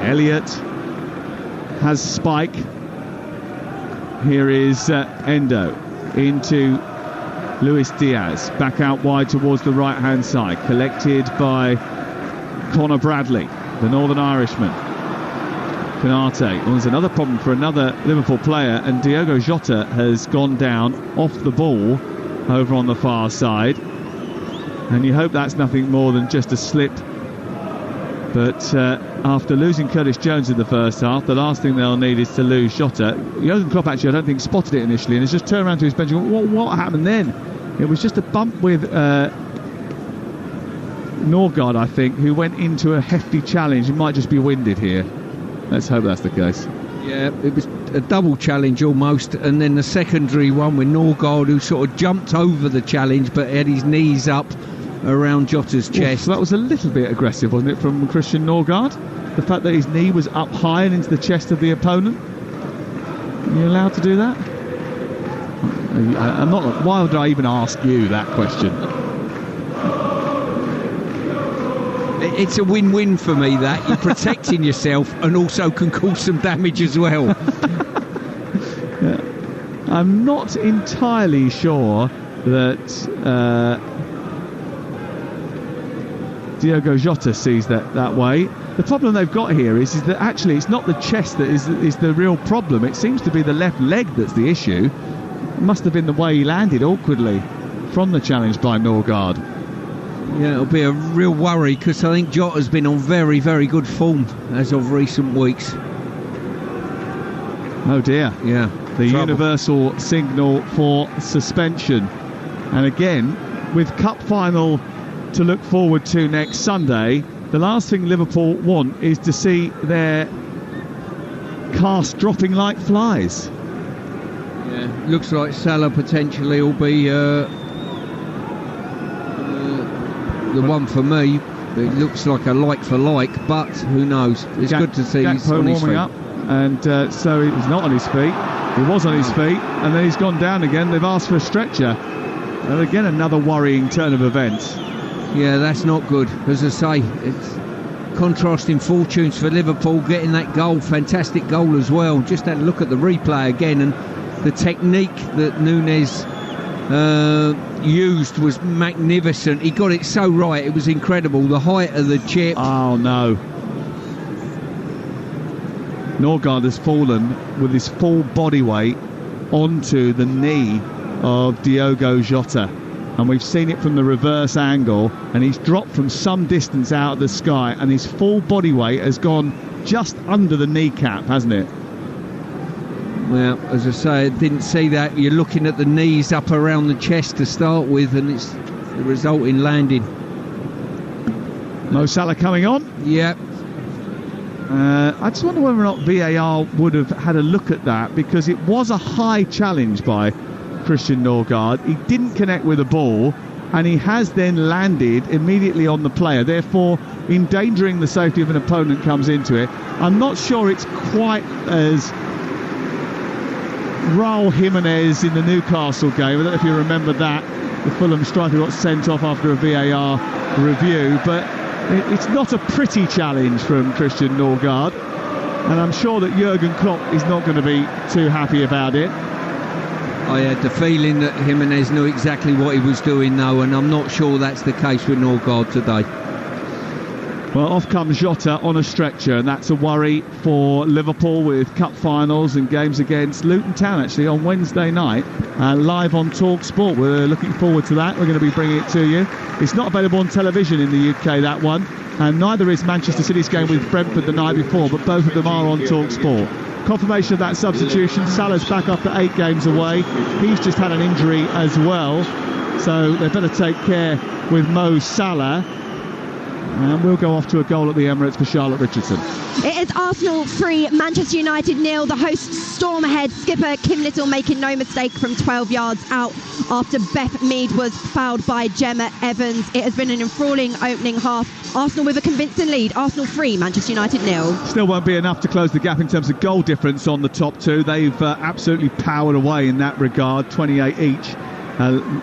Elliott, has Spike. Here is Endo into Luis Diaz, back out wide towards the right-hand side, collected by Conor Bradley, the Northern Irishman. Canate. Well, there's another problem for another Liverpool player, and Diogo Jota has gone down off the ball over on the far side, and you hope that's nothing more than just a slip. But after losing Curtis Jones in the first half, the last thing they'll need is to lose Jota. Jurgen Klopp actually, I don't think, spotted it initially, and has just turned around to his bench and went, what happened then? It was just a bump with Norgard, I think, who went into a hefty challenge. He might just be winded here. Let's hope that's the case. Yeah, it was a double challenge almost, and then the secondary one with Norgard, who sort of jumped over the challenge but had his knees up around Jota's chest. That was a little bit aggressive, wasn't it, from Christian Norgard? The fact that his knee was up high and into the chest of the opponent. Are you allowed to do that? I'm not. Why would I even ask you that question? It's a win-win for me, that you're protecting yourself and also can cause some damage as well. Yeah. I'm not entirely sure that Diogo Jota sees that way. The problem they've got here is that actually it's not the chest that is the real problem. It seems to be the left leg that's the issue. It must have been the way he landed awkwardly from the challenge by Norgard. Yeah, it'll be a real worry because I think Jota's been on very, very good form as of recent weeks. Oh dear. Yeah. The universal signal for suspension. And again, with cup final to look forward to next Sunday, the last thing Liverpool want is to see their cast dropping like flies. Yeah, looks like Salah potentially will be the one for me. It looks like a like for like, but who knows? It's good to see he's on his feet. Up, and so he's not on his feet. He was on his feet, and then he's gone down again. They've asked for a stretcher, and again another worrying turn of events. Yeah, that's not good. As I say, it's contrasting fortunes for Liverpool getting that goal. Fantastic goal as well. Just had a look at the replay again, and the technique that Nunes used was magnificent. He got it so right. It was incredible. The height of the chip. Oh no. Norgard has fallen with his full body weight onto the knee of Diogo Jota, and we've seen it from the reverse angle, and he's dropped from some distance out of the sky, and his full body weight has gone just under the kneecap, hasn't it? Well, as I say, I didn't see that. You're looking at the knees up around the chest to start with, and it's the result in landing. Mo Salah coming on. Yeah. I just wonder whether or not VAR would have had a look at that, because it was a high challenge by Christian Norgard. He didn't connect with the ball, and he has then landed immediately on the player, therefore endangering the safety of an opponent comes into it. I'm not sure it's quite as Raul Jimenez in the Newcastle game. I don't know if you remember that. The Fulham striker got sent off after a VAR review, but it's not a pretty challenge from Christian Norgard, and I'm sure that Jurgen Klopp is not going to be too happy about it. I had the feeling that Jimenez knew exactly what he was doing though, and I'm not sure that's the case with Norgard today. Well, off comes Jota on a stretcher, and that's a worry for Liverpool with cup finals and games against Luton Town actually on Wednesday night, live on Talksport. We're looking forward to that. We're going to be bringing it to you. It's not available on television in the UK, that one, and neither is Manchester City's game with Brentford the night before, but both of them are on Talksport. Confirmation of that substitution. Salah's back after 8 games away. He's just had an injury as well, so they better take care with Mo Salah. And we'll go off to a goal at the Emirates for Charlotte Richardson. It is Arsenal 3, Manchester United 0. The hosts storm ahead. Skipper Kim Little making no mistake from 12 yards out after Beth Mead was fouled by Gemma Evans. It has been an enthralling opening half. Arsenal with a convincing lead. Arsenal 3, Manchester United 0. Still won't be enough to close the gap in terms of goal difference on the top two. They've absolutely powered away in that regard, 28 each.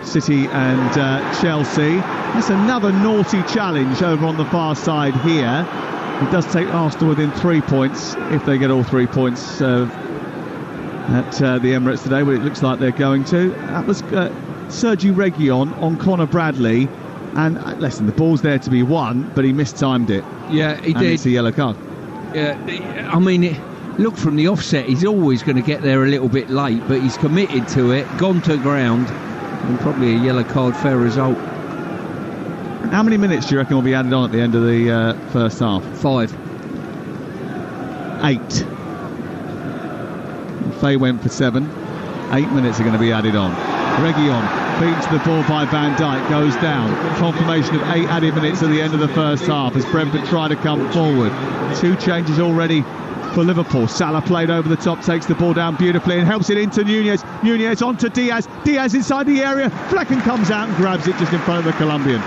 City and Chelsea. That's another naughty challenge over on the far side here. It does take Arsenal within 3 points if they get all 3 points at the Emirates today, but it looks like they're going to. That was Sergi Reguilon on Conor Bradley, and listen, the ball's there to be won, but he mistimed it. Yeah, he did. It's a yellow card. Yeah, I mean, look, from the offset, he's always going to get there a little bit late, but he's committed to it, gone to ground. And probably a yellow card, fair result. How many minutes do you reckon will be added on at the end of the first half? 5. 8. Faye went for 7. 8 minutes are going to be added on. Reguilon beaten to the ball by Van Dijk, goes down. Confirmation of 8 added minutes at the end of the first half as Brentford try to come forward. 2 changes already for Liverpool. Salah played over the top, takes the ball down beautifully and helps it into Nunez. Nunez onto Diaz. Diaz inside the area. Flecken comes out and grabs it just in front of the Colombian.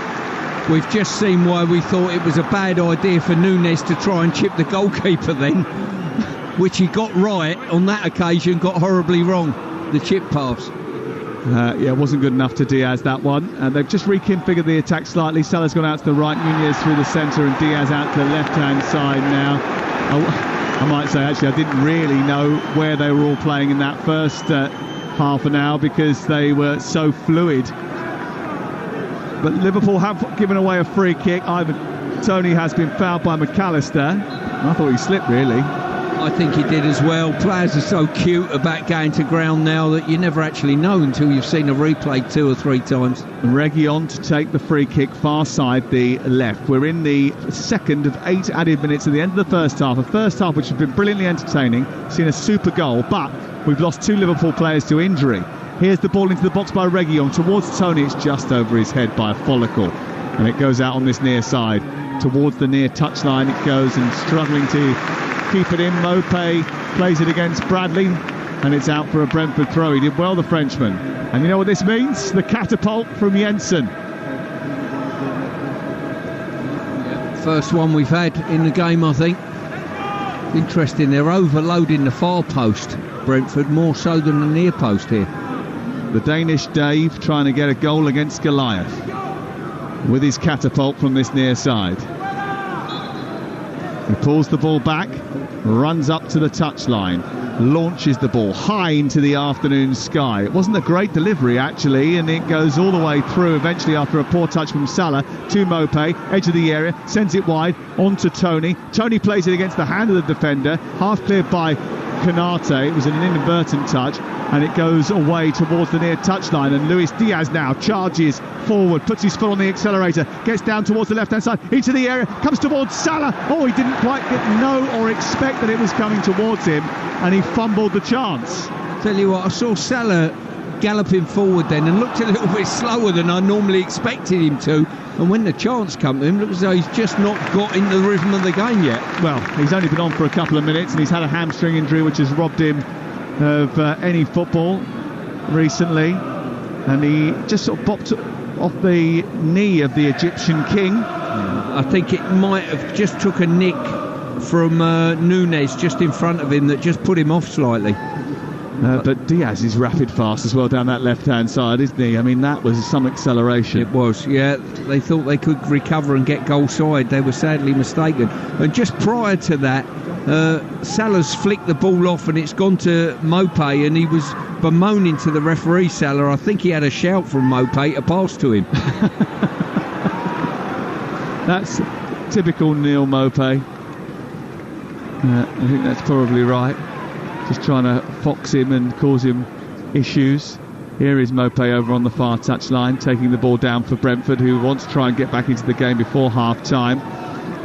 We've just seen why we thought it was a bad idea for Nunez to try and chip the goalkeeper then, which he got right on that occasion, got horribly wrong, the chip pass. Yeah, it wasn't good enough to Diaz, that one. And they've just reconfigured the attack slightly. Salah's gone out to the right, Nunez through the centre, and Diaz out to the left-hand side now. I might say, actually, I didn't really know where they were all playing in that first half an hour because they were so fluid. But Liverpool have given away a free kick. Ivan Toney has been fouled by McAllister. I thought he slipped, really. I think he did as well. Players are so cute about going to ground now that you never actually know until you've seen a replay 2 or 3 times. Reguilón to take the free kick far side the left. We're in the second of 8 added minutes at the end of the first half. A first half which has been brilliantly entertaining. Seen a super goal, but we've lost 2 Liverpool players to injury. Here's the ball into the box by Reguilón towards Toney. It's just over his head by a follicle, and it goes out on this near side towards the near touchline. It goes, and struggling to keep it in. Mopé plays it against Bradley, and it's out for a Brentford throw. He did well, the Frenchman. And you know what this means? The catapult from Jensen. First one we've had in the game, I think. Interesting, they're overloading the far post, Brentford, more so than the near post here. The Danish Dave trying to get a goal against Goliath with his catapult from this near side. He pulls the ball back, runs up to the touchline, launches the ball high into the afternoon sky. It wasn't a great delivery, actually, and it goes all the way through eventually after a poor touch from Salah to Mopé, edge of the area, sends it wide onto Toney. Toney plays it against the hand of the defender, half cleared by Canate. It was an inadvertent touch, and it goes away towards the near touchline, and Luis Diaz now charges forward, puts his foot on the accelerator, gets down towards the left hand side, into the area, comes towards Salah. Oh, he didn't quite know or expect that it was coming towards him, and he fumbled the chance. Tell you what, I saw Salah galloping forward then and looked a little bit slower than I normally expected him to, and when the chance came to him, it looked as though he's just not got in the rhythm of the game yet. Well, he's only been on for a couple of minutes, and he's had a hamstring injury which has robbed him of any football recently, and he just sort of bopped off the knee of the Egyptian king. I think it might have just took a nick from Nunes just in front of him that just put him off slightly. But Diaz is rapid fast as well down that left-hand side, isn't he? I mean, that was some acceleration. It was, yeah. They thought they could recover and get goal side. They were sadly mistaken. And just prior to that, Salah's flicked the ball off and it's gone to Mopé, and he was bemoaning to the referee, Salah. I think he had a shout from Mopé to pass to him. That's typical Neil Mopé. I think that's probably right. Just trying to fox him and cause him issues. Here is Mopé over on the far touchline, taking the ball down for Brentford, who wants to try and get back into the game before half-time.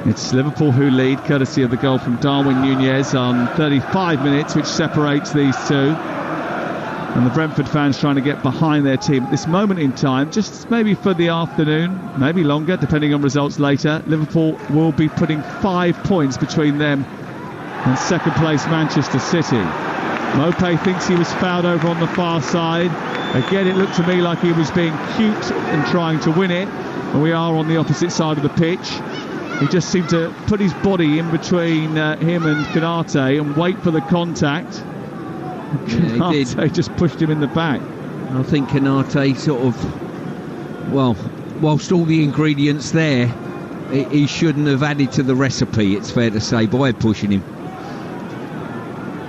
It's Liverpool who lead, courtesy of the goal from Darwin Nunez on 35 minutes, which separates these two. And the Brentford fans trying to get behind their team at this moment in time, just maybe for the afternoon, maybe longer, depending on results later. Liverpool will be putting 5 points between them and second place Manchester City. Mopé thinks he was fouled over on the far side. Again, it looked to me like he was being cute and trying to win it. And we are on the opposite side of the pitch. He just seemed to put his body in between him and Canate and wait for the contact. Yeah, he did. Just pushed him in the back. I think Canate sort of, well, whilst all the ingredients there, he shouldn't have added to the recipe, it's fair to say, by pushing him.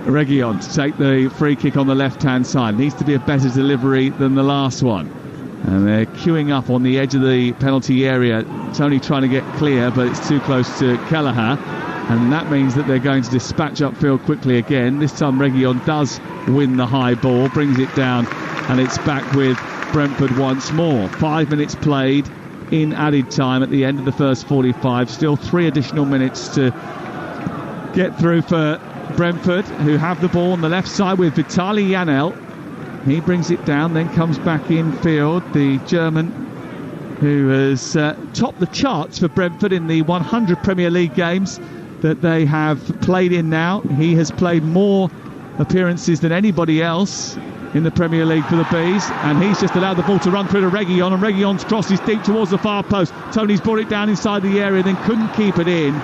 Reguilón to take the free kick on the left-hand side. Needs to be a better delivery than the last one. And they're queuing up on the edge of the penalty area. Toney trying to get clear, but it's too close to Kelleher. And that means that they're going to dispatch upfield quickly again. This time Reguilón does win the high ball, brings it down, and it's back with Brentford once more. 5 minutes played in added time at the end of the first 45. Still 3 additional minutes to get through for Brentford, who have the ball on the left side with Vitaly Janelt. He brings it down, then comes back in field. The German who has topped the charts for Brentford in the 100 Premier League games that they have played in now. He has played more appearances than anybody else in the Premier League for the Bees, and he's just allowed the ball to run through to Reguilón, and Reguilón's cross is deep towards the far post. Tony's brought it down inside the area, then couldn't keep it in.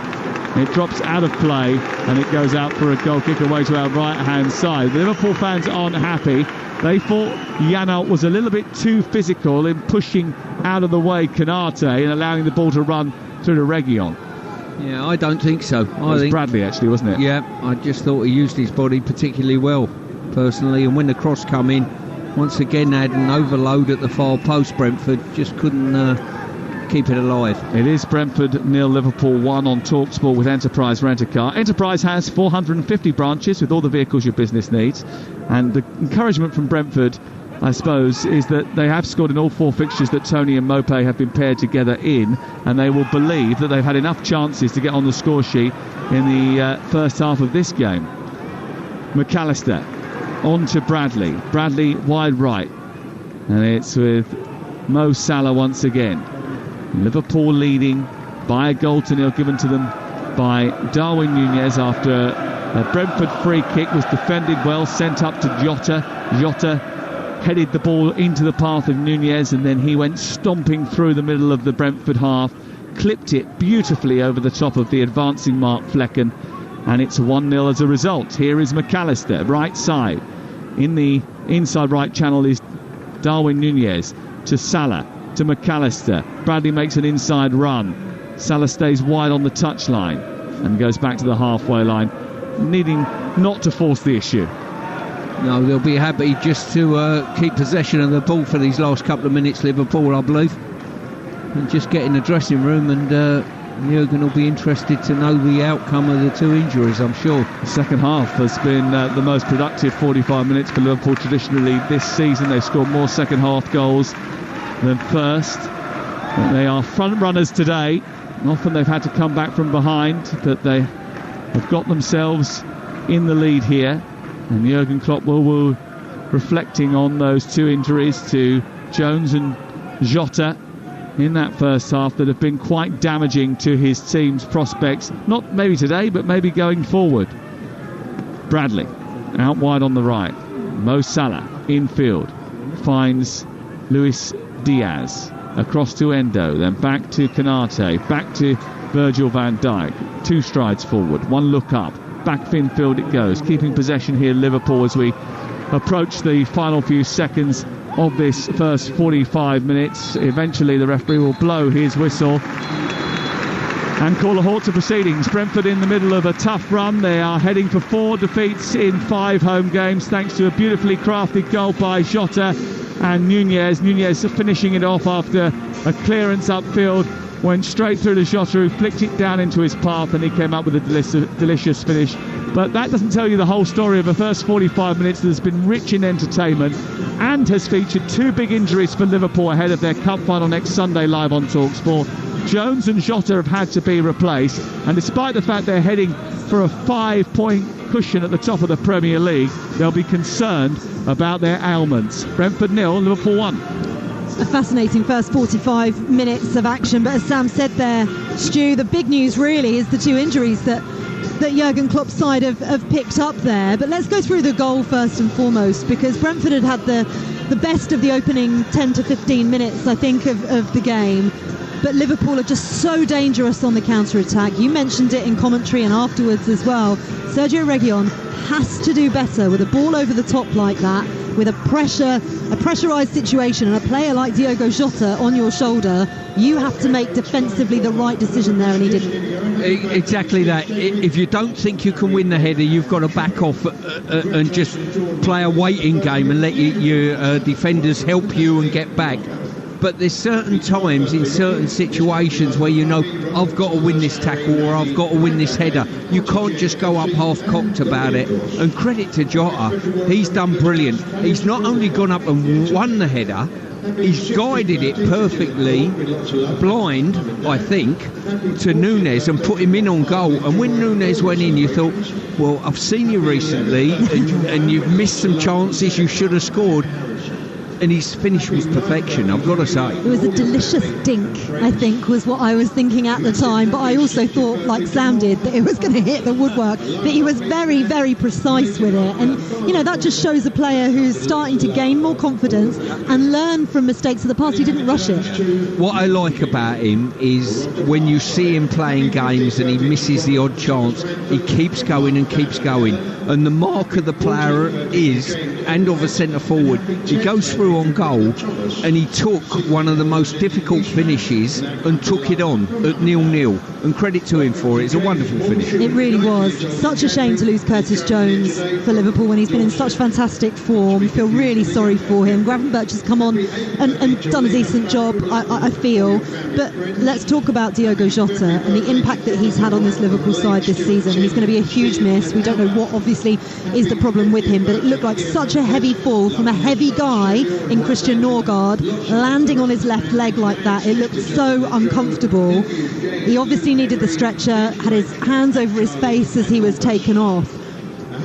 It drops out of play, and it goes out for a goal kick away to our right-hand side. The Liverpool fans aren't happy. They thought Janelt was a little bit too physical in pushing out of the way Canate and allowing the ball to run through to Reguilón. Yeah, I don't think so. It was Bradley, actually, wasn't it? Yeah, I just thought he used his body particularly well, personally, and when the cross come in, once again had an overload at the far post. Brentford just couldn't keep it alive. It is Brentford 0, Liverpool 1 on Talksport with Enterprise Rent-A-Car. Enterprise has 450 branches with all the vehicles your business needs, and the encouragement from Brentford, I suppose, is that they have scored in all 4 fixtures that Tony and Mope have been paired together in, and they will believe that they've had enough chances to get on the score sheet in the first half of this game. McAllister on to Bradley wide right, and it's with Mo Salah once again. Liverpool leading by a goal to 0 given to them by Darwin Núñez after a Brentford free kick was defended well, sent up to Jota. Jota headed the ball into the path of Núñez, and then he went stomping through the middle of the Brentford half, clipped it beautifully over the top of the advancing Mark Flecken, and it's 1-0 as a result. Here is McAllister, right side. In the inside right channel is Darwin Núñez to Salah, to McAllister. Bradley makes an inside run. Salah stays wide on the touchline and goes back to the halfway line, needing not to force the issue. No, they'll be happy just to keep possession of the ball for these last couple of minutes, Liverpool, I believe. And just get in the dressing room, and Jurgen will be interested to know the outcome of the 2 injuries, I'm sure. The second half has been the most productive 45 minutes for Liverpool traditionally this season. They've scored more second half goals than first. But they are front runners today. Often they've had to come back from behind, but they have got themselves in the lead here. And Jurgen Klopp will reflecting on those 2 injuries to Jones and Jota in that first half that have been quite damaging to his team's prospects. Not maybe today, but maybe going forward. Bradley out wide on the right. Mo Salah infield finds Luis Diaz across to Endo, then back to Konate, back to Virgil van Dijk. 2 strides forward, 1 look up, back Finfield it goes, keeping possession here Liverpool as we approach the final few seconds of this first 45 minutes. Eventually the referee will blow his whistle and call a halt to proceedings. Brentford in the middle of a tough run. They are heading for 4 defeats in 5 home games thanks to a beautifully crafted goal by Jota and Núñez. Núñez finishing it off after a clearance upfield, went straight through to Jota, who flicked it down into his path, and he came up with a delicious finish. But that doesn't tell you the whole story of a first 45 minutes that has been rich in entertainment and has featured 2 big injuries for Liverpool ahead of their cup final next Sunday live on Talksport. Jones and Jota have had to be replaced, and despite the fact they're heading for a 5-point cushion at the top of the Premier League, they'll be concerned about their ailments. Brentford 0, Liverpool 1. A fascinating first 45 minutes of action, but as Sam said there, Stu, the big news really is the 2 injuries that Jurgen Klopp's side have picked up there. But let's go through the goal first and foremost, because Brentford had the best of the opening 10 to 15 minutes, I think, of the game. But Liverpool are just so dangerous on the counter-attack. You mentioned it in commentary and afterwards as well. Sergio Reguilon has to do better with a ball over the top like that, with a pressurised situation, and a player like Diogo Jota on your shoulder. You have to make defensively the right decision there, and he didn't. Exactly that. If you don't think you can win the header, you've got to back off and just play a waiting game and let your defenders help you and get back. But there's certain times in certain situations where you know, I've got to win this tackle or I've got to win this header. You can't just go up half-cocked about it. And credit to Jota, he's done brilliant. He's not only gone up and won the header, he's guided it perfectly, blind, I think, to Núñez and put him in on goal. And when Núñez went in, you thought, well, I've seen you recently and you've missed some chances you should have scored. And his finish was perfection, I've got to say. It was a delicious dink, I think, was what I was thinking at the time. But I also thought, like Sam did, that it was going to hit the woodwork. But he was very, very precise with it. And, you know, that just shows a player who's starting to gain more confidence and learn from mistakes of the past. He didn't rush it. What I like about him is when you see him playing games and he misses the odd chance, he keeps going and keeps going. And the mark of the player is, and of a centre forward, he goes through through on goal, and he took one of the most difficult finishes and took it on at 0-0, and credit to him for it. It's a wonderful finish. It really was. Such a shame to lose Curtis Jones for Liverpool when he's been in such fantastic form. Feel really sorry for him. Gravenberch has come on and done a decent job, I feel. But let's talk about Diogo Jota and the impact that he's had on this Liverpool side this season. He's going to be a huge miss. We don't know what obviously is the problem with him, but it looked like such a heavy fall from a heavy guy in Christian Norgard, landing on his left leg like that. It looked so uncomfortable. He obviously needed the stretcher, had his hands over his face as he was taken off.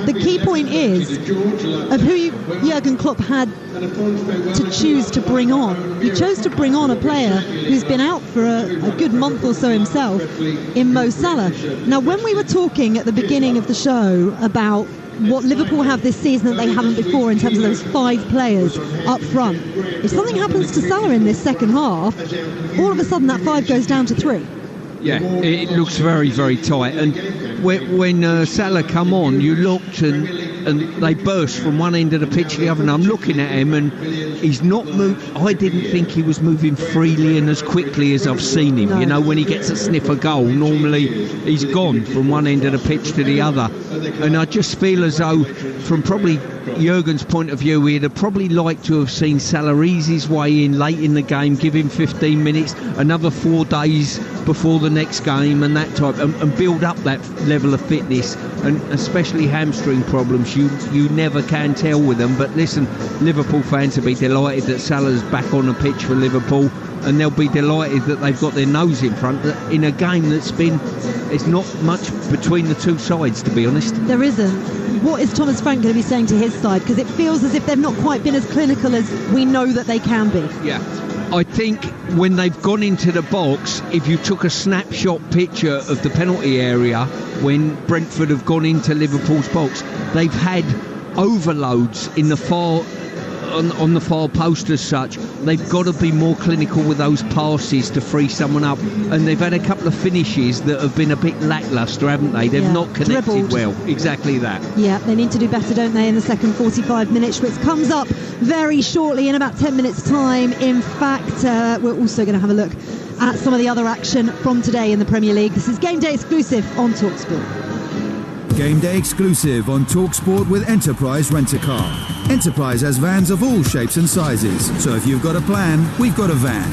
The key point is of who Jurgen Klopp had to choose to bring on. He chose to bring on a player who's been out for a good month or so himself in Mo Salah. Now, when we were talking at the beginning of the show about what Liverpool have this season that they haven't before in terms of those 5 players up front, if something happens to Salah in this second half, all of a sudden that 5 goes down to 3. Yeah, it looks very, very tight. And when Salah come on, you looked and they burst from one end of the pitch to the other. And I'm looking at him, and he's not moved. I didn't think he was moving freely and as quickly as I've seen him. No. You know, when he gets a sniff of goal, normally he's gone from one end of the pitch to the other. And I just feel as though, from probably Jurgen's point of view, he'd have probably liked to have seen Salah ease his way in late in the game, give him 15 minutes, another 4 days before the next game, and that type, and build up that level of fitness. And especially hamstring problems, you never can tell with them. But listen, Liverpool fans will be delighted that Salah's back on the pitch for Liverpool, and they'll be delighted that they've got their nose in front in a game that's been, it's not much between the two sides, to be honest. There isn't. What is Thomas Frank going to be saying to his side? Because it feels as if they've not quite been as clinical as we know that they can be. Yeah. I think when they've gone into the box, if you took a snapshot picture of the penalty area when Brentford have gone into Liverpool's box, they've had overloads in the far on the far post as such. They've got to be more clinical with those passes to free someone up, and they've had a couple of finishes that have been a bit lacklustre, haven't they? They've not connected dribbled well. Exactly that. Yeah, they need to do better, don't they, in the second 45 minutes, which comes up very shortly in about 10 minutes time. In fact, we're also going to have a look at some of the other action from today in the Premier League. This is Game Day exclusive on Talksport. Game Day exclusive on Talksport with Enterprise Rent-A-Car. Enterprise has vans of all shapes and sizes, so if you've got a plan, we've got a van.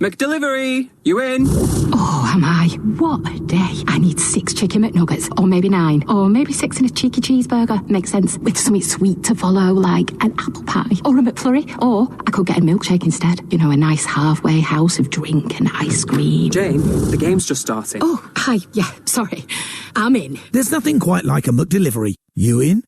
McDelivery, you in? Oh, am I? What a day. I need 6 chicken McNuggets, or maybe 9, or maybe 6 and a cheeky cheeseburger. Makes sense. With something sweet to follow, like an apple pie, or a McFlurry, or I could get a milkshake instead. You know, a nice halfway house of drink and ice cream. Jane, the game's just starting. Oh, hi. Yeah, sorry. I'm in. There's nothing quite like a McDelivery. You in?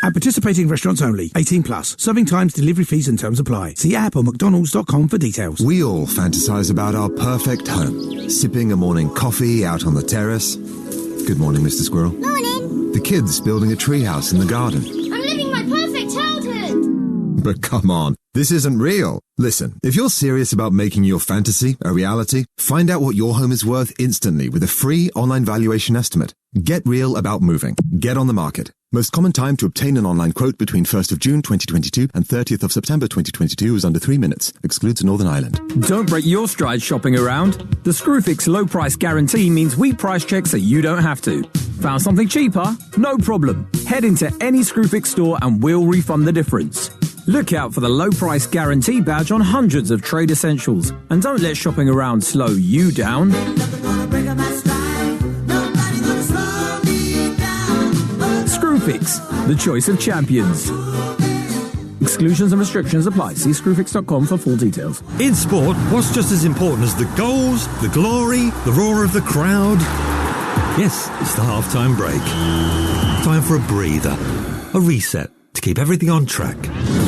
At participating restaurants only. 18 plus. Serving times, delivery fees and terms apply. See app or mcdonalds.com for details. We all fantasize about our perfect home. Sipping a morning coffee out on the terrace. Good morning, Mr. Squirrel. Morning. The kids building a treehouse in the garden. I'm living my perfect childhood. But come on, this isn't real. Listen, if you're serious about making your fantasy a reality, find out what your home is worth instantly with a free online valuation estimate. Get real about moving. Get on the market. Most common time to obtain an online quote between 1st of June 2022 and 30th of September 2022 is under 3 minutes. Excludes Northern Ireland. Don't break your stride shopping around. The Screwfix low price guarantee means we price check so you don't have to. Found something cheaper? No problem. Head into any Screwfix store and we'll refund the difference. Look out for the low price guarantee badge on hundreds of trade essentials. And don't let shopping around slow you down. Screwfix, the choice of champions. Exclusions and restrictions apply. See screwfix.com for full details. In sport, what's just as important as the goals, the glory, the roar of the crowd? Yes, it's the half-time break. Time for a breather, a reset, to keep everything on track.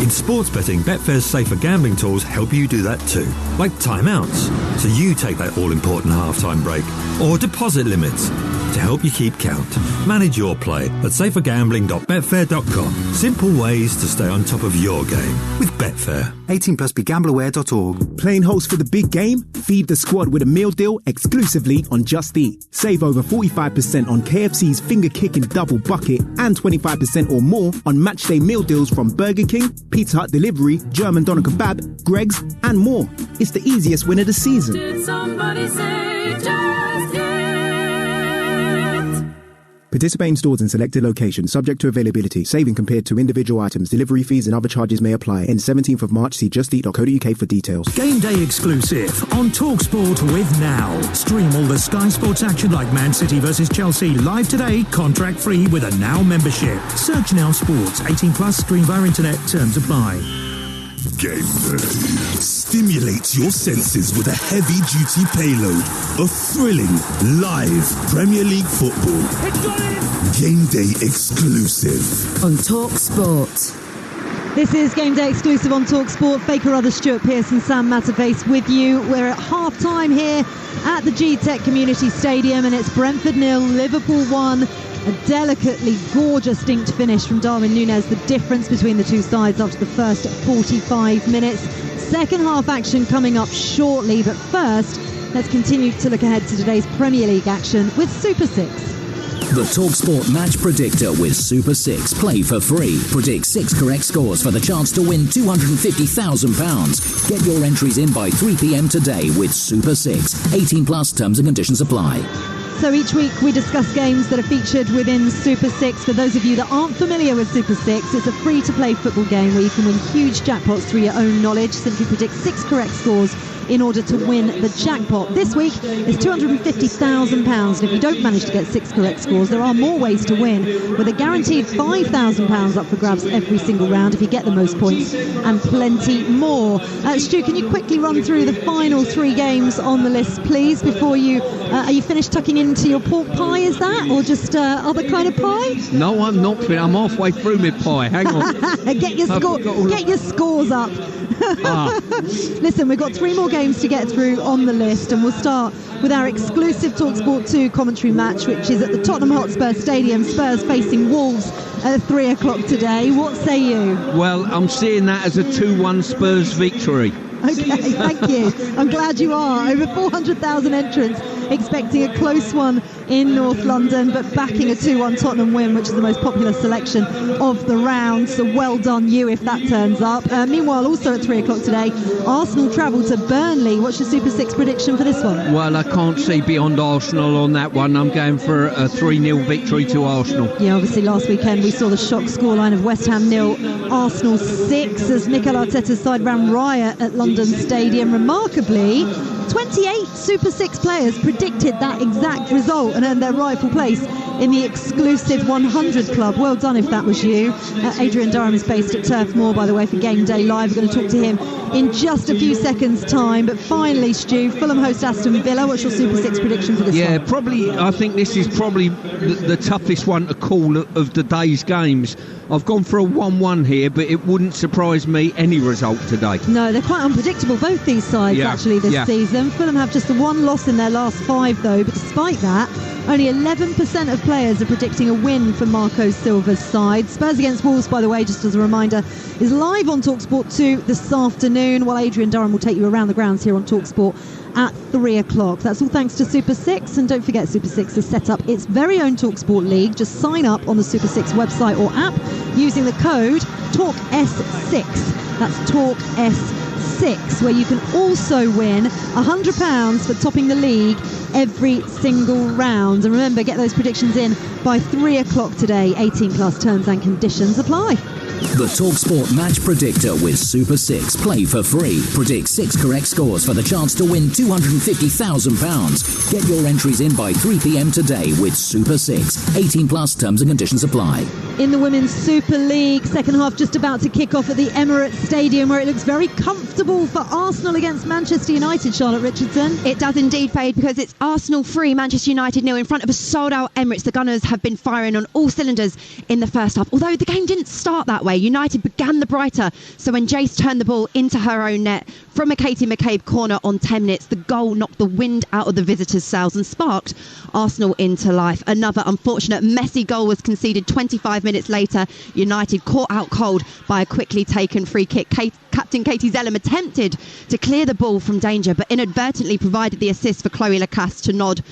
In sports betting, Betfair's safer gambling tools help you do that too. Like timeouts, so you take that all-important half-time break. Or deposit limits. to help you keep count. Manage your play at safergambling.betfair.com. Simple ways to stay on top of your game with Betfair. 18+ begambleaware.org. Playing host for the big game? Feed the squad with a meal deal exclusively on Just Eat. Save over 45% on KFC's finger kicking double bucket and 25% or more on matchday meal deals from Burger King, Pizza Hut Delivery, German Doner Kebab, Greg's and more. It's the easiest win of the season. Did somebody say Just Eat? Participating stores in selected locations subject to availability. Saving compared to individual items. Delivery fees and other charges may apply. End 17th of March. See justeat.co.uk for details. Game day exclusive on Talksport with Now. Stream all the Sky Sports action like Man City versus Chelsea live today, contract free with a Now membership. Search Now Sports. 18+. Stream via internet. Terms apply. Game day. Stimulate your senses with a heavy-duty payload of thrilling, live Premier League football. Game day exclusive on Talksport. This is Game Day exclusive on Talksport. Faker Rother, Stuart, Pearce and Sam Matterface with you. We're at half-time here at the G-Tech Community Stadium, and it's Brentford 0, Liverpool 1. A delicately gorgeous dinked finish from Darwin Núñez. The difference between the two sides after the first 45 minutes. Second half action coming up shortly, but first, let's continue to look ahead to today's Premier League action with Super 6. The Talksport Match Predictor with Super 6. Play for free. Predict 6 correct scores for the chance to win £250,000. Get your entries in by 3 p.m. today with Super 6. 18+, terms and conditions apply. So each week we discuss games that are featured within Super 6. For those of you that aren't familiar with Super 6, it's a free-to-play football game where you can win huge jackpots through your own knowledge. Simply predict 6 correct scores in order to win the jackpot. This week is £250,000, and if you don't manage to get 6 correct scores, there are more ways to win, with a guaranteed £5,000 up for grabs every single round if you get the most points, and plenty more. Stu, can you quickly run through the final 3 games on the list, please, before you... are you finished tucking into your pork pie, is that? Or just other kind of pie? No, I'm not finished. I'm halfway through my pie. Hang on. Get your scores up. Listen, we've got 3 more games to get through on the list, and we'll start with our exclusive Talksport 2 commentary match, which is at the Tottenham Hotspur Stadium. Spurs facing Wolves at 3 o'clock today. What say you? Well, I'm seeing that as a 2-1 Spurs victory. Okay, thank you. I'm glad you are. Over 400,000 entrants expecting a close one in North London, but backing a 2-1 Tottenham win, which is the most popular selection of the round. So well done you if that turns up. Meanwhile, also at 3 o'clock today, Arsenal travel to Burnley. What's your Super 6 prediction for this one? Well, I can't see beyond Arsenal on that one. I'm going for a 3-0 victory to Arsenal. Yeah, obviously last weekend we saw the shock scoreline of West Ham 0, Arsenal 6, as Mikel Arteta's side ran riot at London Stadium. Remarkably, 28 Super 6 players predicted that exact result and earned their rightful place in the exclusive 100 club. Well done if that was you. Adrian Durham is based at Turf Moor, by the way, for Game Day Live. We're going to talk to him in just a few seconds' time. But finally, Stu, Fulham host Aston Villa. What's your Super 6 prediction for this one? Yeah, probably, I think this is probably the toughest one to call of the day's games. I've gone for a 1-1 here, but it wouldn't surprise me any result today. No, they're quite unpredictable, both these sides, actually, this season. Fulham have just the 1 loss in their last 5, though, but despite that, only 11% of players are predicting a win for Marco Silva's side. Spurs against Wolves, by the way, just as a reminder, is live on Talksport 2 this afternoon, while Adrian Durham will take you around the grounds here on Talksport at 3 o'clock. That's all thanks to Super 6, and don't forget Super 6 has set up its very own Talksport League. Just sign up on the Super 6 website or app using the code TALKS6. That's TALKS6, where you can also win £100 for topping the league every single round. And remember, get those predictions in by 3 o'clock today. 18+ terms and conditions apply. The Talksport Match Predictor with Super 6. Play for free. Predict 6 correct scores for the chance to win £250,000. Get your entries in by 3 p.m. today with Super 6. 18+ terms and conditions apply. In the Women's Super League, second half just about to kick off at the Emirates Stadium, where it looks very comfortable comfortable for Arsenal against Manchester United, Charlotte Richardson. It does indeed, Fade, because it's Arsenal 3, Manchester United 0 in front of a sold-out Emirates. The Gunners have been firing on all cylinders in the first half, although the game didn't start that way. United began the brighter, so when Jace turned the ball into her own net from a Katie McCabe corner on 10 minutes, the goal knocked the wind out of the visitors' sails and sparked Arsenal into life. Another unfortunate messy goal was conceded 25 minutes later. United caught out cold by a quickly taken free kick. Captain Katie Zellum attempted to clear the ball from danger, but inadvertently provided the assist for Chloe Lacasse to nod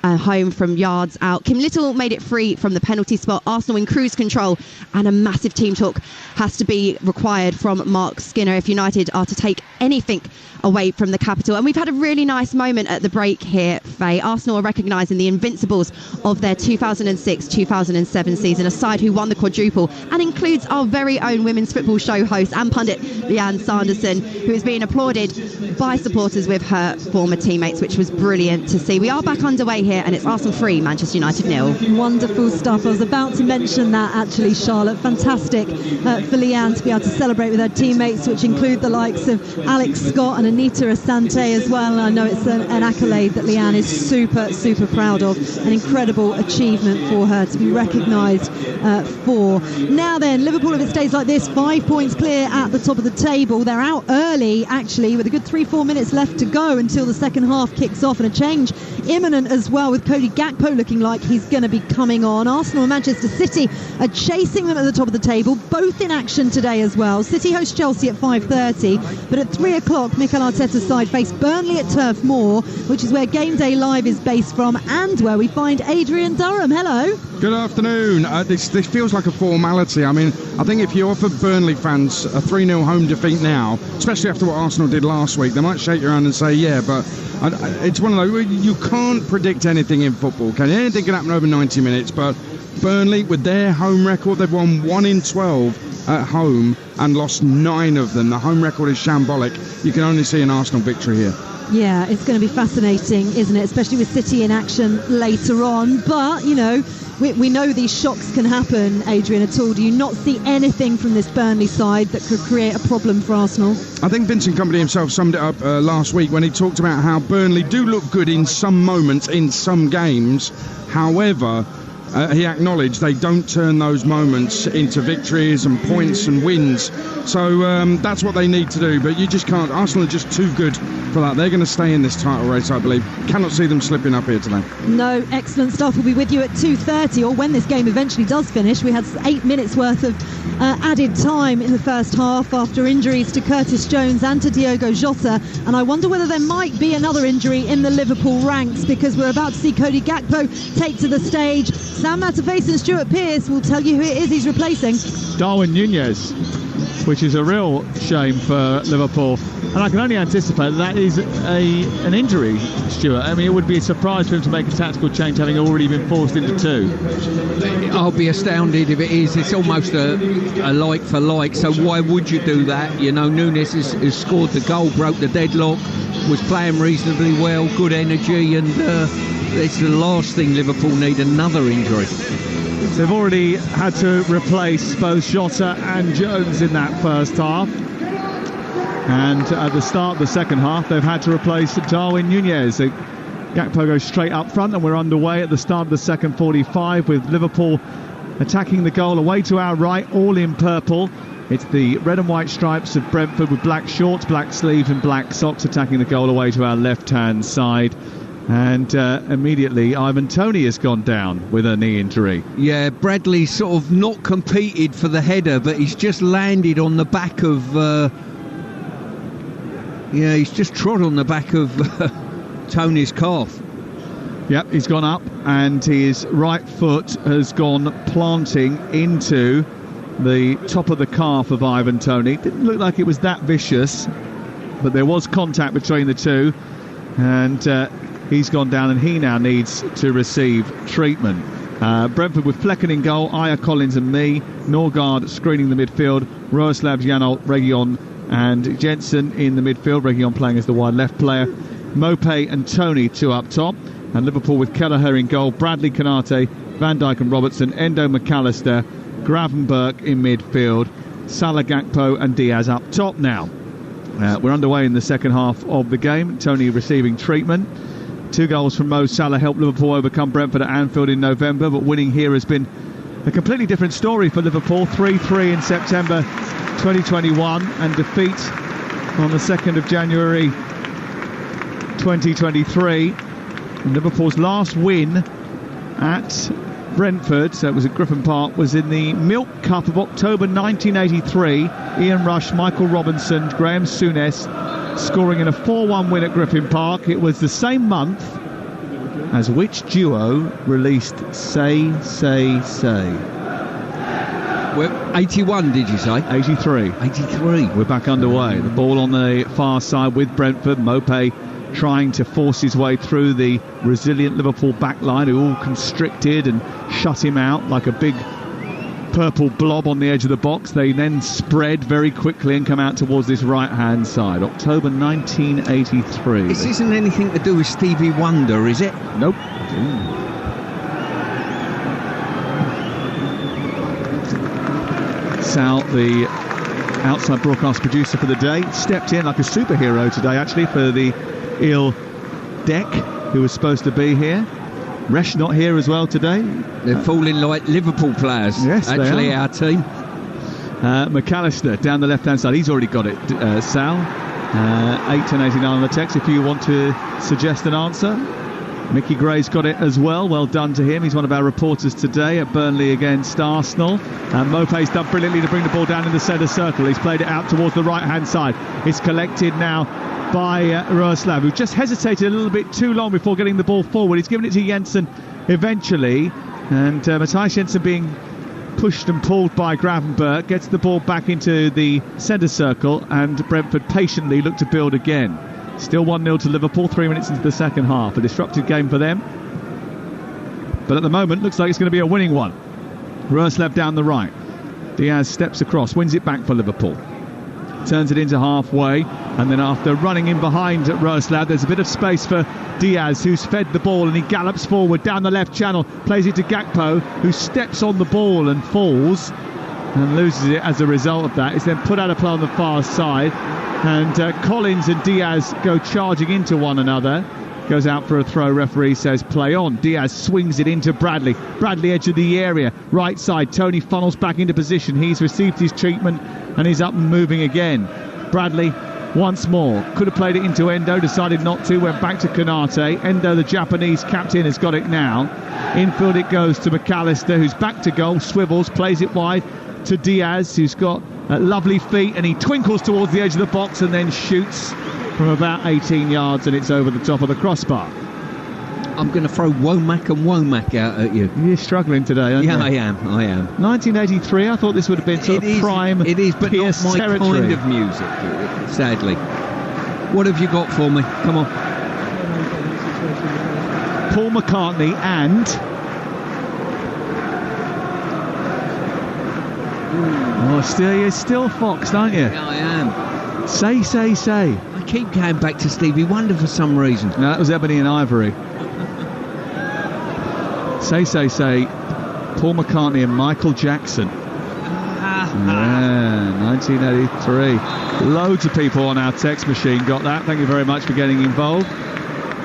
home from yards out. Kim Little made it free from the penalty spot. Arsenal in cruise control, and a massive team talk has to be required from Mark Skinner if United are to take anything away from the capital. And we've had a really nice moment at the break here, Faye. Arsenal are recognising the invincibles of their 2006-2007 season, a side who won the quadruple, and includes our very own women's football show host and pundit Leanne Sanderson, who is being applauded by supporters with her former teammates, which was brilliant to see. We are back underway here, and it's Arsenal 3, Manchester United 0. Wonderful stuff. I was about to mention that actually, Charlotte. Fantastic for Leanne to be able to celebrate with her teammates, which include the likes of Alex Scott and Anita Asante as well. I know it's an accolade that Leanne is super proud of. An incredible achievement for her to be recognised for. Now then, Liverpool, if it stays like this, 5 points clear at the top of the table. They're out early, actually, with a good 3-4 minutes left to go until the second half kicks off, and a change imminent as well, with Cody Gakpo looking like he's going to be coming on. Arsenal and Manchester City are chasing them at the top of the table, both in action today as well. City host Chelsea at 5:30, but at 3 o'clock Mikel Arteta's side face Burnley at Turf Moor, which is where Game Day Live is based from, and where we find Adrian Durham. Hello. Good afternoon. This feels like a formality. I mean, I think if you offer Burnley fans a 3-0 home defeat now, especially after what Arsenal did last week, they might shake your hand and say, yeah, but it's one of those, you can't predict anything in football, can you? Anything can happen over 90 minutes, but Burnley, with their home record, they've won 1 in 12 at home and lost 9 of them. The home record is shambolic. You can only see an Arsenal victory here. Yeah, it's going to be fascinating, isn't it? Especially with City in action later on. But, you know, we know these shocks can happen, Adrian, at all. Do you not see anything from this Burnley side that could create a problem for Arsenal? I think Vincent Kompany himself summed it up last week when he talked about how Burnley do look good in some moments, in some games. However, he acknowledged they don't turn those moments into victories and points and wins. So that's what they need to do. But you just can't. Arsenal are just too good for that. They're going to stay in this title race, I believe. Cannot see them slipping up here today. No, excellent stuff. We'll be with you at 2:30, or when this game eventually does finish. We had 8 minutes worth of added time in the first half after injuries to Curtis Jones and to Diogo Jota. And I wonder whether there might be another injury in the Liverpool ranks, because we're about to see Cody Gakpo take to the stage. Sam Matterface and Stuart Pearce will tell you who it is he's replacing. Darwin Nunez, which is a real shame for Liverpool. And I can only anticipate that is an injury, Stuart. I mean, it would be a surprise for him to make a tactical change, having already been forced into 2. I'll be astounded if it is. It's almost a like for like, so why would you do that? You know, Nunez has scored the goal, broke the deadlock, was playing reasonably well, good energy, and it's the last thing Liverpool need, another injury. They've already had to replace both Jota and Jones in that first half. And at the start of the second half, they've had to replace Darwin Nunez. Gakpo goes straight up front, and we're underway at the start of the second 45 with Liverpool attacking the goal away to our right, all in purple. It's the red and white stripes of Brentford with black shorts, black sleeves and black socks attacking the goal away to our left-hand side. And immediately Ivan Toney has gone down with a knee injury. Yeah, Bradley sort of not competed for the header, but he's just landed on the back of... he's just trod on the back of Toney's calf. Yep, he's gone up, and his right foot has gone planting into the top of the calf of Ivan Toney. Didn't look like it was that vicious, but there was contact between the two, and he's gone down, and he now needs to receive treatment. Brentford with Flecken in goal, Aya Collins and me, Norgard screening the midfield, Roeslav Janol, Region and Jensen in the midfield, Region playing as the wide left player, Mopé and Toney two up top, and Liverpool with Kelleher in goal, Bradley, Konate, Van Dijk and Robertson, Endo, McAllister, Gravenberch in midfield, Salah, Gakpo and Diaz up top now. We're underway in the second half of the game. Tony receiving treatment. 2 goals from Mo Salah helped Liverpool overcome Brentford at Anfield in November, but winning here has been a completely different story for Liverpool. 3-3 in September 2021 and defeat on the 2nd of January 2023. And Liverpool's last win at Brentford, so it was at Griffin Park, was in the Milk Cup of October 1983. Ian Rush, Michael Robinson, Graham Souness scoring in a 4-1 win at Griffin Park. It was the same month as which duo released Say, Say, Say? Well, 81, did you say? 83. 83. We're back underway. The ball on the far side with Brentford. Mopé trying to force his way through the resilient Liverpool backline, who all constricted and shut him out like a big purple blob on the edge of the box. They then spread very quickly and come out towards this right-hand side. October 1983. This isn't anything to do with Stevie Wonder, is it? Nope. Sal, the outside broadcast producer for the day, stepped in like a superhero today, actually, for the Il Deck, who was supposed to be here. Resh not here as well today. They're falling like Liverpool players. Yes, actually, our team. McAllister down the left-hand side. He's already got it, Sal. 81089 on the text if you want to suggest an answer. Mickey Gray's got it as well. Well done to him. He's one of our reporters today at Burnley against Arsenal. And Mopé's done brilliantly to bring the ball down in the centre circle. He's played it out towards the right-hand side. It's collected now by Roeslav, who just hesitated a little bit too long before getting the ball forward. He's given it to Jensen eventually, and Matthias Jensen being pushed and pulled by Gravenberg gets the ball back into the centre circle, and Brentford patiently look to build again. Still 1-0 to Liverpool, 3 minutes into the second half. A disrupted game for them, but at the moment looks like it's going to be a winning one. Roeslav down the right. Diaz steps across, wins it back for Liverpool. Turns it into halfway, and then after running in behind Roeslav, there's a bit of space for Diaz, who's fed the ball, and he gallops forward down the left channel, plays it to Gakpo, who steps on the ball and falls and loses it as a result of that. It's then put out of play on the far side, and Collins and Diaz go charging into one another. Goes out for a throw, referee says play on. Diaz swings it into Bradley. Bradley edge of the area, right side. Tony funnels back into position. He's received his treatment and he's up and moving again. Bradley once more. Could have played it into Endo, decided not to, went back to Konate. Endo, the Japanese captain, has got it now. Infield it goes to McAllister, who's back to goal, swivels, plays it wide to Diaz, who's got lovely feet, and he twinkles towards the edge of the box and then shoots from about 18 yards, and it's over the top of the crossbar. I'm going to throw Womack and Womack out at you. You're struggling today, aren't you? Yeah, I am. 1983, I thought this would have been sort of prime It is, but Pearce not my territory. kind of music, sadly. What have you got for me? Come on. Paul McCartney and... you're still foxed, aren't you? Yeah, I am. Say, say, say. I keep going back to Stevie Wonder for some reason. No, that was Ebony and Ivory. Say, say, say. Paul McCartney and Michael Jackson. Yeah, 1983. Loads of people on our text machine got that. Thank you very much for getting involved.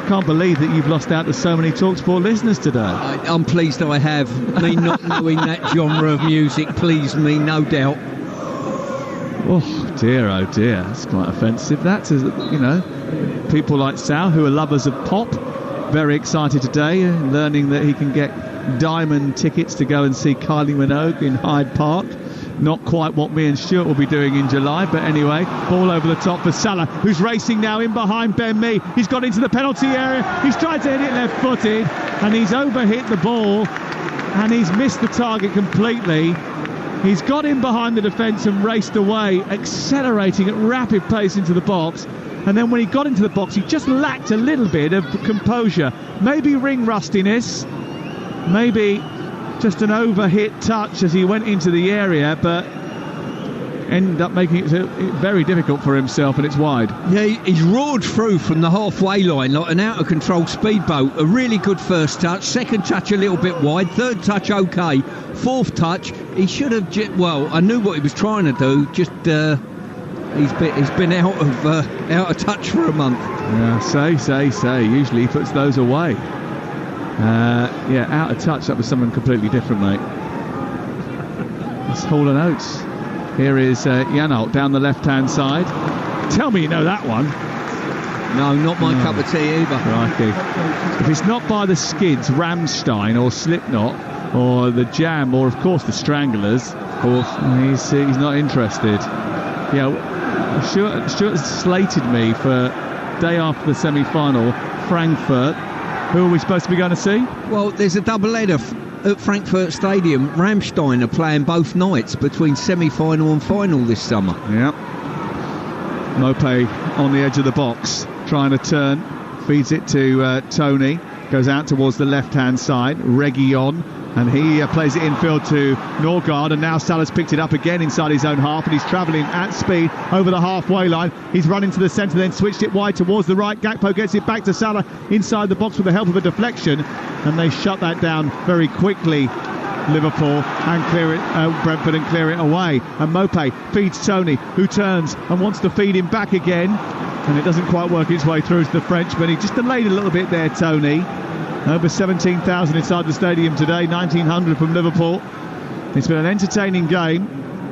Can't believe that you've lost out to so many Talksport listeners today. I'm pleased I have. Me not knowing that genre of music pleased me, no doubt. Oh dear, that's quite offensive. That's, people like Sal, who are lovers of pop, very excited today, learning that he can get diamond tickets to go and see Kylie Minogue in Hyde Park. Not quite what me and Stuart will be doing in July, but anyway, ball over the top for Salah, who's racing now in behind Ben Mee. He's got into the penalty area, he's tried to hit it left-footed, and he's overhit the ball, and he's missed the target completely. He's got in behind the defence and raced away, accelerating at rapid pace into the box, and then when he got into the box, he just lacked a little bit of composure. Maybe ring rustiness, maybe just an overhit touch as he went into the area, but ended up making it very difficult for himself, and it's wide. Yeah, he's roared through from the halfway line like an out-of-control speedboat. A really good first touch, second touch a little bit wide, third touch okay, fourth touch he should have I knew what he was trying to do, just He's been out of touch for a month. Yeah, say. Usually he puts those away. Out of touch. That was something completely different, mate. It's Hall & Oates. Here is Janelt down the left-hand side. Tell me you know that one. No, not my cup of tea either. Crikey. If it's not by the Skids, Rammstein or Slipknot or the Jam or, of course, the Stranglers, of course, he's not interested. Stuart slated me for day after the semi-final, Frankfurt. Who are we supposed to be going to see? Well, there's a double-header at Frankfurt Stadium. Rammstein are playing both nights between semi-final and final this summer. Yep. Mopé on the edge of the box, trying to turn, feeds it to Tony, goes out towards the left-hand side, Reguilon, and he plays it infield to Norgard, and now Salah's picked it up again inside his own half, and he's travelling at speed over the halfway line. He's running to the centre, then switched it wide towards the right. Gakpo gets it back to Salah inside the box with the help of a deflection, and they shut that down very quickly, Liverpool, and clear it, Brentford, and clear it away. And Mopé feeds Tony, who turns and wants to feed him back again, and it doesn't quite work its way through to the Frenchman. He just delayed a little bit there, Tony. Over 17,000 inside the stadium today, 1,900 from Liverpool. It's been an entertaining game.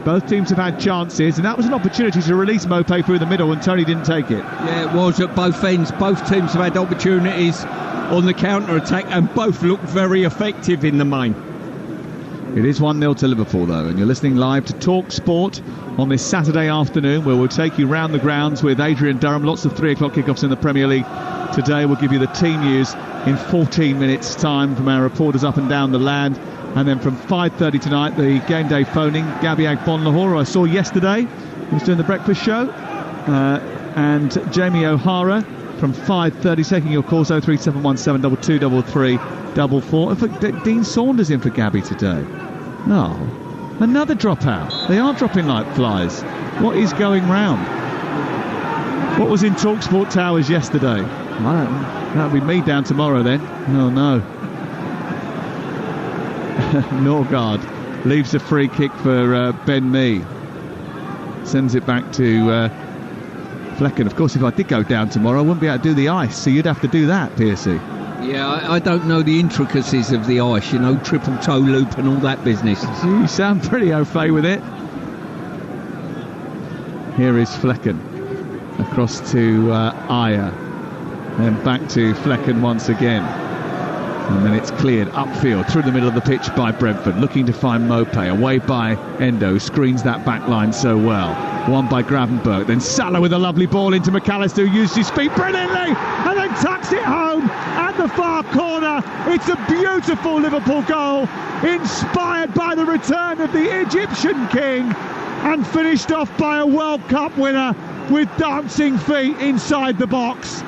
Both teams have had chances, and that was an opportunity to release Mopé through the middle, and Tony didn't take it. Yeah, it was at both ends. Both teams have had opportunities on the counter-attack, and both looked very effective in the main. It is 1-0 to Liverpool, though, and you're listening live to Talksport on this Saturday afternoon, where we'll take you round the grounds with Adrian Durham. Lots of 3 o'clock kickoffs in the Premier League today. We'll give you the team news in 14 minutes' time from our reporters up and down the land. And then from 5:30 tonight, the game day phoning, Gabby Agbonlahor, who I saw yesterday. He was doing the breakfast show. And Jamie O'Hara from 5:30, taking your calls, 03717 2233 44. In fact, Dean Saunders in for Gabby today. No, another dropout. They are dropping like flies. What is going round? What was in Talksport Towers yesterday? That'll be me down tomorrow then. Oh no. Norgard leaves a free kick for Ben Mee. Sends it back to Flecken. Of course, if I did go down tomorrow, I wouldn't be able to do the ice, so you'd have to do that, Pearcey. Yeah, I don't know the intricacies of the ice, triple toe loop and all that business. You sound pretty au fait with it. Here is Flecken. Across to Ayer. Then back to Flecken once again. And then it's cleared upfield through the middle of the pitch by Brentford, looking to find Mopé, away by Endo, screens that back line so well. One by Gravenberg, then Salah with a lovely ball into McAllister, who used his feet brilliantly and then tucks it home at the far corner. It's a beautiful Liverpool goal, inspired by the return of the Egyptian king, and finished off by a World Cup winner with dancing feet inside the box.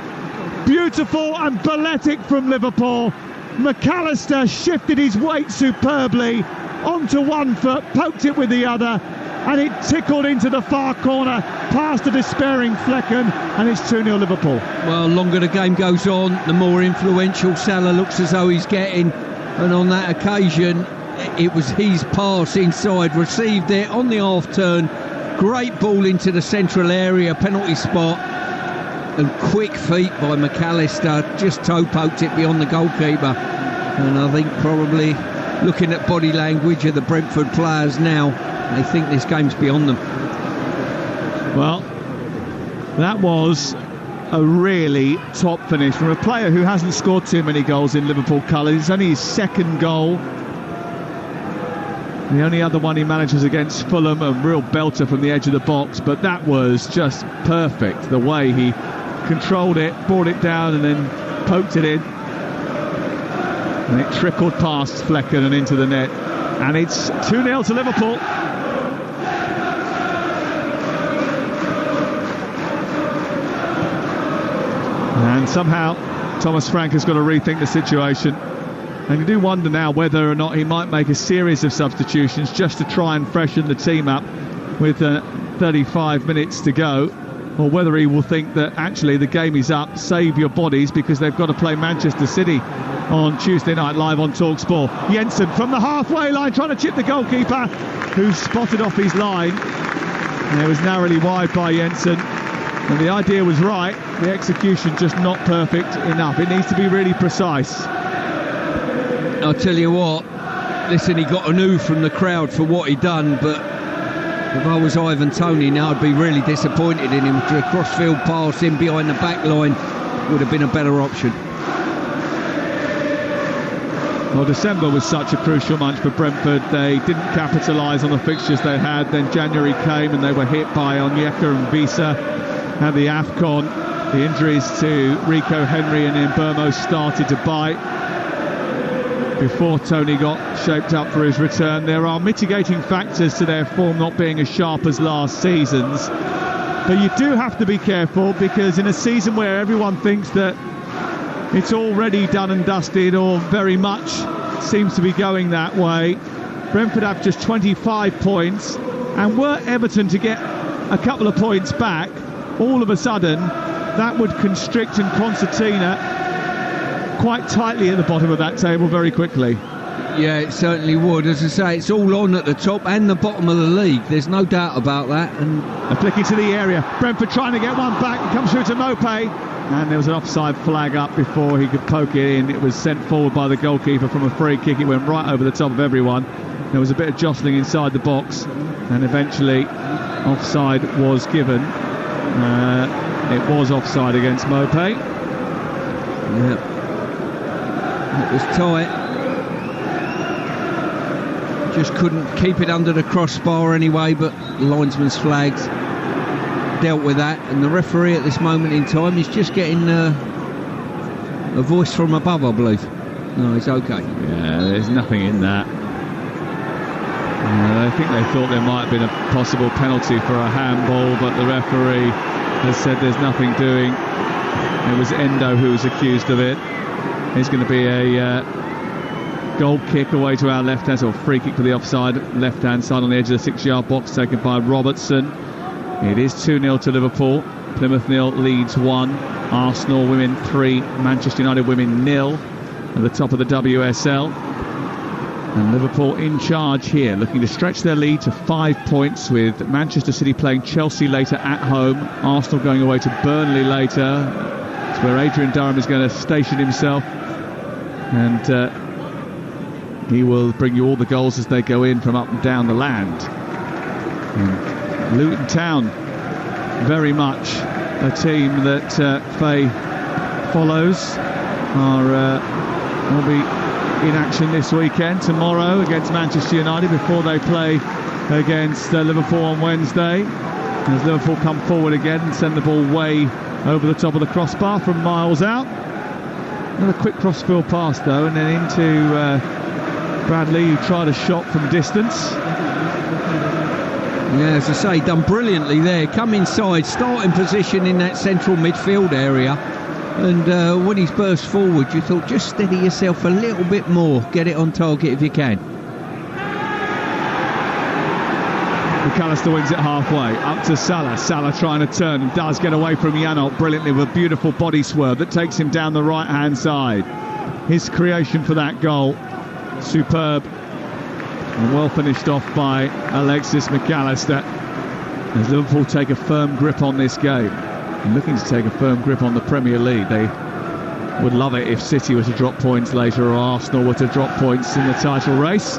Beautiful and balletic from Liverpool. McAllister shifted his weight superbly onto one foot, poked it with the other, and it tickled into the far corner past the despairing Flecken, and it's 2-0 Liverpool. Well, longer the game goes on, the more influential Salah looks as though he's getting, and on that occasion it was his pass inside, received it on the half turn, great ball into the central area, penalty spot, and quick feet by McAllister, just toe poked it beyond the goalkeeper. And I think probably looking at body language of the Brentford players now, they think this game's beyond them. Well, that was a really top finish from a player who hasn't scored too many goals in Liverpool colours. It's only his second goal. The only other one he manages against Fulham, a real belter from the edge of the box, but that was just perfect, the way he controlled it, brought it down and then poked it in, and it trickled past Flecken and into the net, and it's 2-0 to Liverpool. And somehow Thomas Frank has got to rethink the situation, and you do wonder now whether or not he might make a series of substitutions just to try and freshen the team up with 35 minutes to go, or whether he will think that actually the game is up, save your bodies, because they've got to play Manchester City on Tuesday night live on Talksport. Jensen from the halfway line trying to chip the goalkeeper, who's spotted off his line. And it was narrowly wide by Jensen. And the idea was right, the execution just not perfect enough. It needs to be really precise. I'll tell you what, listen, he got an ooh from the crowd for what he done, but if I was Ivan Toney now, I'd be really disappointed in him. To a crossfield pass in behind the back line would have been a better option. Well, December was such a crucial month for Brentford. They didn't capitalise on the fixtures they had. Then January came and they were hit by Onyeka and Visa. Had the AFCON, the injuries to Rico Henry and Mbeumo started to bite before Tony got shaped up for his return. There are mitigating factors to their form not being as sharp as last season's, but you do have to be careful, because in a season where everyone thinks that it's already done and dusted, or very much seems to be going that way, Brentford have just 25 points, and were Everton to get a couple of points back, all of a sudden that would constrict and concertina quite tightly at the bottom of that table very quickly. Yeah, it certainly would. As I say, it's all on at the top and the bottom of the league. There's no doubt about that. And a flick into the area. Brentford trying to get one back. It comes through to Mopé. And there was an offside flag up before he could poke it in. It was sent forward by the goalkeeper from a free kick. It went right over the top of everyone. There was a bit of jostling inside the box. And eventually offside was given. It was offside against Mopé. Yeah. It was tight. Just couldn't keep it under the crossbar anyway, but linesman's flags dealt with that, and the referee at this moment in time is just getting a voice from above, I believe. No, it's okay. Yeah, there's nothing in that. I think they thought there might have been a possible penalty for a handball, but the referee has said there's nothing doing. It was Endo who was accused of it. It's going to be a goal kick away to our left hand, or free kick for the offside left hand side on the edge of the 6-yard box, taken by Robertson. It is 2-0 to Liverpool. Plymouth 0, Leeds 1, Arsenal women 3, Manchester United women 0 at the top of the WSL. And Liverpool in charge here, looking to stretch their lead to 5 points, with Manchester City playing Chelsea later at home, Arsenal going away to Burnley later. It's where Adrian Durham is going to station himself, and he will bring you all the goals as they go in from up and down the land. And Luton Town, very much a team that Faye follows, will be in action this weekend, tomorrow against Manchester United, before they play against Liverpool on Wednesday, as Liverpool come forward again and send the ball way over the top of the crossbar from miles out. Another quick crossfield pass though, and then into Bradley, who tried a shot from distance. Yeah, as I say, done brilliantly there. Come inside, starting position in that central midfield area. And when he's burst forward, you thought, just steady yourself a little bit more. Get it on target if you can. McAllister wins it halfway. Up to Salah. Salah trying to turn and does get away from Janot brilliantly with a beautiful body swerve that takes him down the right-hand side. His creation for that goal, superb. And well finished off by Alexis McAllister, as Liverpool take a firm grip on this game, and looking to take a firm grip on the Premier League. They would love it if City were to drop points later, or Arsenal were to drop points in the title race.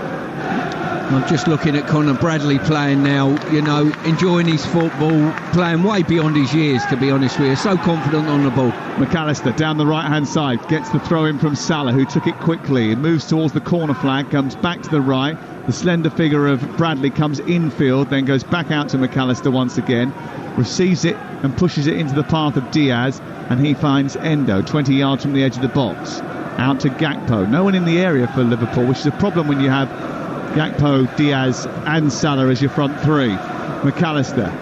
I'm just looking at Conor Bradley playing now, you know, enjoying his football, playing way beyond his years, to be honest with you. So confident on the ball. McAllister down the right-hand side, gets the throw in from Salah, who took it quickly. It moves towards the corner flag, comes back to the right. The slender figure of Bradley comes infield, then goes back out to McAllister once again, receives it and pushes it into the path of Diaz, and he finds Endo 20 yards from the edge of the box. Out to Gakpo. No one in the area for Liverpool, which is a problem when you have Gakpo, Diaz and Salah as your front three. McAllister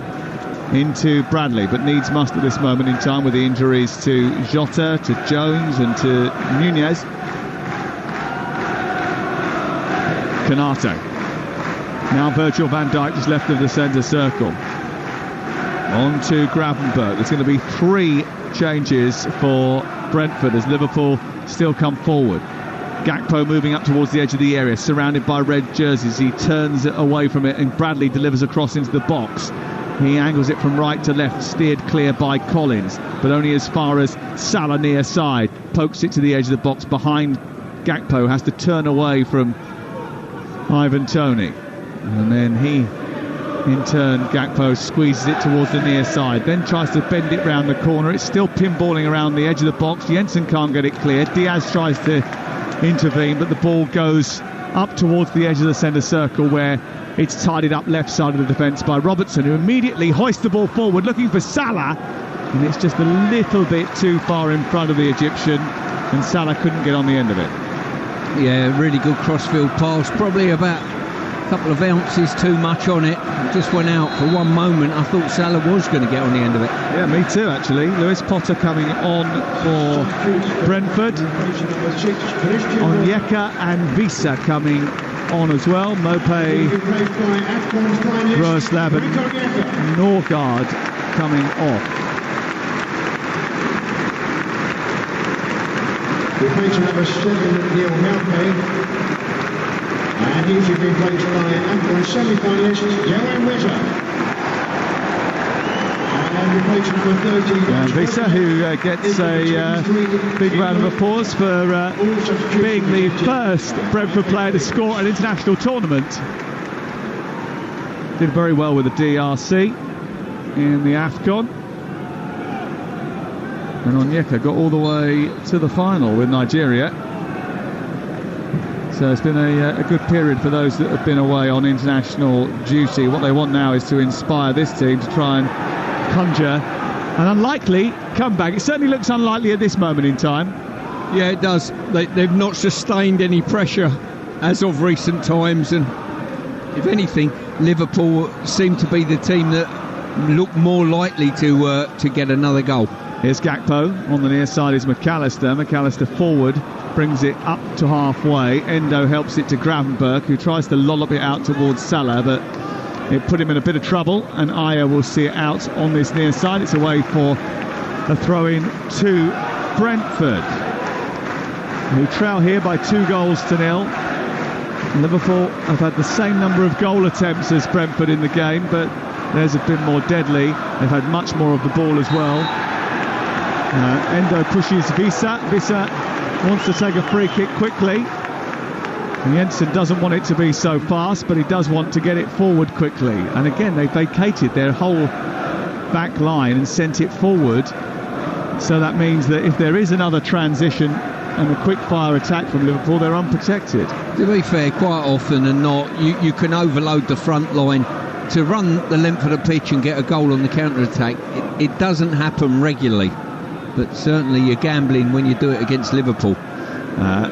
into Bradley, but needs must at this moment in time with the injuries to Jota, to Jones and to Nunez. Canate. Now Virgil van Dijk just left of the centre circle. On to Gravenberg. There's going to be 3 changes for Brentford as Liverpool still come forward. Gakpo moving up towards the edge of the area, surrounded by red jerseys. He turns away from it and Bradley delivers across into the box. He angles it from right to left, steered clear by Collins, but only as far as Salah near side. Pokes it to the edge of the box behind Gakpo, has to turn away from Ivan Toney. And then he, in turn, Gakpo squeezes it towards the near side, then tries to bend it round the corner. It's still pinballing around the edge of the box. Jensen can't get it clear. Diaz tries to intervene, but the ball goes up towards the edge of the centre circle, where it's tidied up left side of the defence by Robertson, who immediately hoists the ball forward looking for Salah, and it's just a little bit too far in front of the Egyptian, and Salah couldn't get on the end of it. Yeah, really good crossfield pass, probably about a couple of ounces too much on it. Just went out for one moment. I thought Salah was going to get on the end of it. Yeah, me too, actually. Lewis Potter coming on for Brentford. Onyeka and Visa coming on as well. Mope, Roeslav and Norgard coming off. Replacement number 7, Neil Mope. And he's been replaced by Afghan semi-finalist, Johan Wezza. And replacement number 13. Visa, who gets a big round of applause for being the first Brentford player to score an international tournament. Did very well with the DRC in the AFCON. And Onyeka got all the way to the final with Nigeria. So it's been a good period for those that have been away on international duty. What they want now is to inspire this team to try and conjure an unlikely comeback. It certainly looks unlikely at this moment in time. Yeah, it does. They've not sustained any pressure as of recent times, and if anything, Liverpool seem to be the team that look more likely to get another goal. Here's Gakpo. On the near side is McAllister. McAllister forward, brings it up to halfway. Endo helps it to Gravenberg, who tries to lollop it out towards Salah, but it put him in a bit of trouble, and Aya will see it out on this near side. It's away for a throw-in to Brentford, who trail here by 2-0. Liverpool have had the same number of goal attempts as Brentford in the game, but theirs have been more deadly. They've had much more of the ball as well. Endo pushes Visa. Visa wants to take a free kick quickly. Jensen doesn't want it to be so fast, but he does want to get it forward quickly. And again, they vacated their whole back line and sent it forward. So that means that if there is another transition and a quick-fire attack from Liverpool, they're unprotected. To be fair, quite often and not, you can overload the front line to run the length of the pitch and get a goal on the counter-attack. It doesn't happen regularly, but certainly you're gambling when you do it against Liverpool.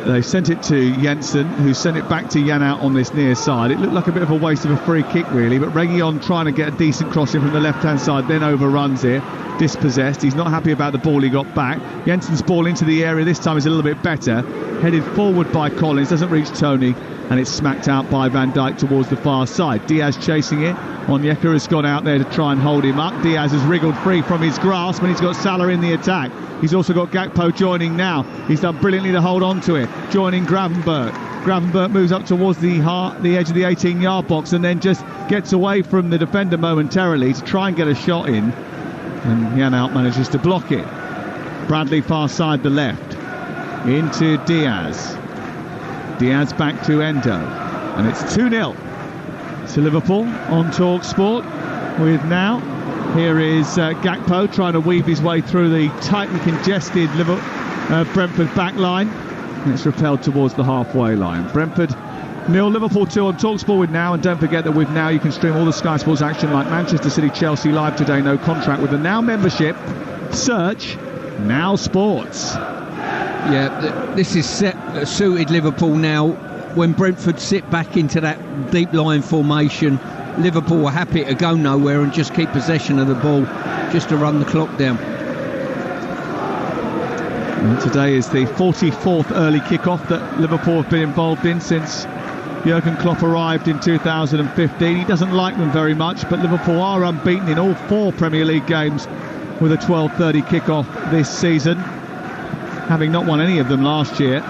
They sent it to Jensen, who sent it back to Janout on this near side. It looked like a bit of a waste of a free kick, really, but Reguilon trying to get a decent cross in from the left-hand side, then overruns it, dispossessed. He's not happy about the ball he got back. Jensen's ball into the area this time is a little bit better. Headed forward by Collins, doesn't reach Toney, and it's smacked out by Van Dijk towards the far side. Diaz chasing it. Onyeka has gone out there to try and hold him up. Diaz has wriggled free from his grasp, and he's got Salah in the attack. He's also got Gakpo joining now. He's done brilliantly to hold on to it, joining Gravenberg. Gravenberg moves up towards the edge of the 18-yard box and then just gets away from the defender momentarily to try and get a shot in. And Janelt manages to block it. Bradley far side the left. Into Diaz. Diaz back to Endo. And it's 2-0 to Liverpool on Talksport with now. Here is Gakpo trying to weave his way through the tightly congested Brentford back line. And it's repelled towards the halfway line. Brentford 0, Liverpool 2 on Talksport with Now. And don't forget that with Now you can stream all the Sky Sports action like Manchester City, Chelsea live today, no contract. With the Now membership, search Now Sports. Yeah, this is suited Liverpool now. When Brentford sit back into that deep line formation, Liverpool are happy to go nowhere and just keep possession of the ball, just to run the clock down. And today is the 44th early kick-off that Liverpool have been involved in since Jurgen Klopp arrived in 2015. He doesn't like them very much, but Liverpool are unbeaten in all 4 Premier League games with a 12:30 kick-off this season, having not won any of them last year.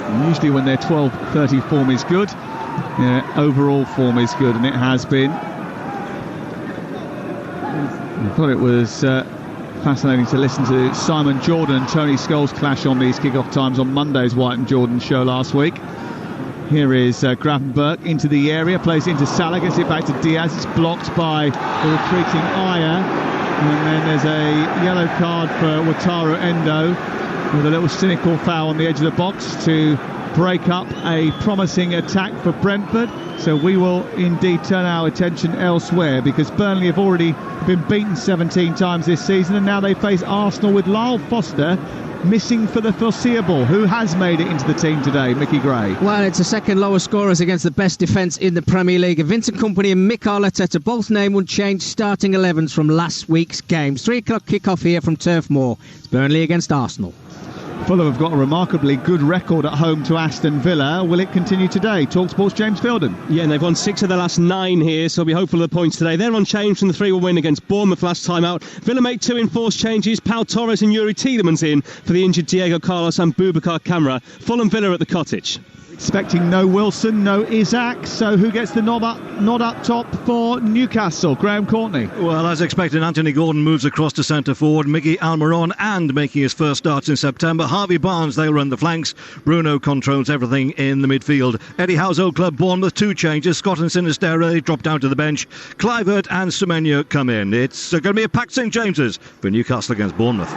And usually when their 12:30 form is good, overall form is good, and it has been. I thought it was fascinating to listen to Simon Jordan and Tony Scholes clash on these kick-off times on Monday's White and Jordan show last week. Here is Gravenberch into the area, plays into Salah, gets it back to Diaz. It's blocked by the retreating Aya. And then there's a yellow card for Wataru Endo with a little cynical foul on the edge of the box to break up a promising attack for Brentford. So we will indeed turn our attention elsewhere, because Burnley have already been beaten 17 times this season, and now they face Arsenal with Lyle Foster missing for the foreseeable. Who has made it into the team today? Mickey Gray. Well, it's the second lowest scorers against the best defence in the Premier League. Vincent Kompany and Mikel Arteta both named unchanged starting 11s from last week's games. 3 o'clock kick-off here from Turf Moor. It's Burnley against Arsenal. Fulham have got a remarkably good record at home to Aston Villa. Will it continue today? Talksport's James Fielden. Yeah, and they've won 6 of their last 9 here, so we'll be hopeful of the points today. They're unchanged from the 3-1 win against Bournemouth last time out. Villa made 2 enforced changes. Pau Torres and Yuri Tielemans in for the injured Diego Carlos and Boubacar Kamara. Fulham Villa at the Cottage. Expecting no Wilson, no Isaac, so who gets the nod up top for Newcastle? Graham Courtney. Well, as expected, Anthony Gordon moves across to centre forward. Miggy Almiron, and making his first starts in September, Harvey Barnes, they'll run the flanks. Bruno controls everything in the midfield. Eddie Howe's old club Bournemouth, 2 changes. Scott and Sinisterra, they drop down to the bench. Clivert and Semenyo come in. It's going to be a packed St James's for Newcastle against Bournemouth.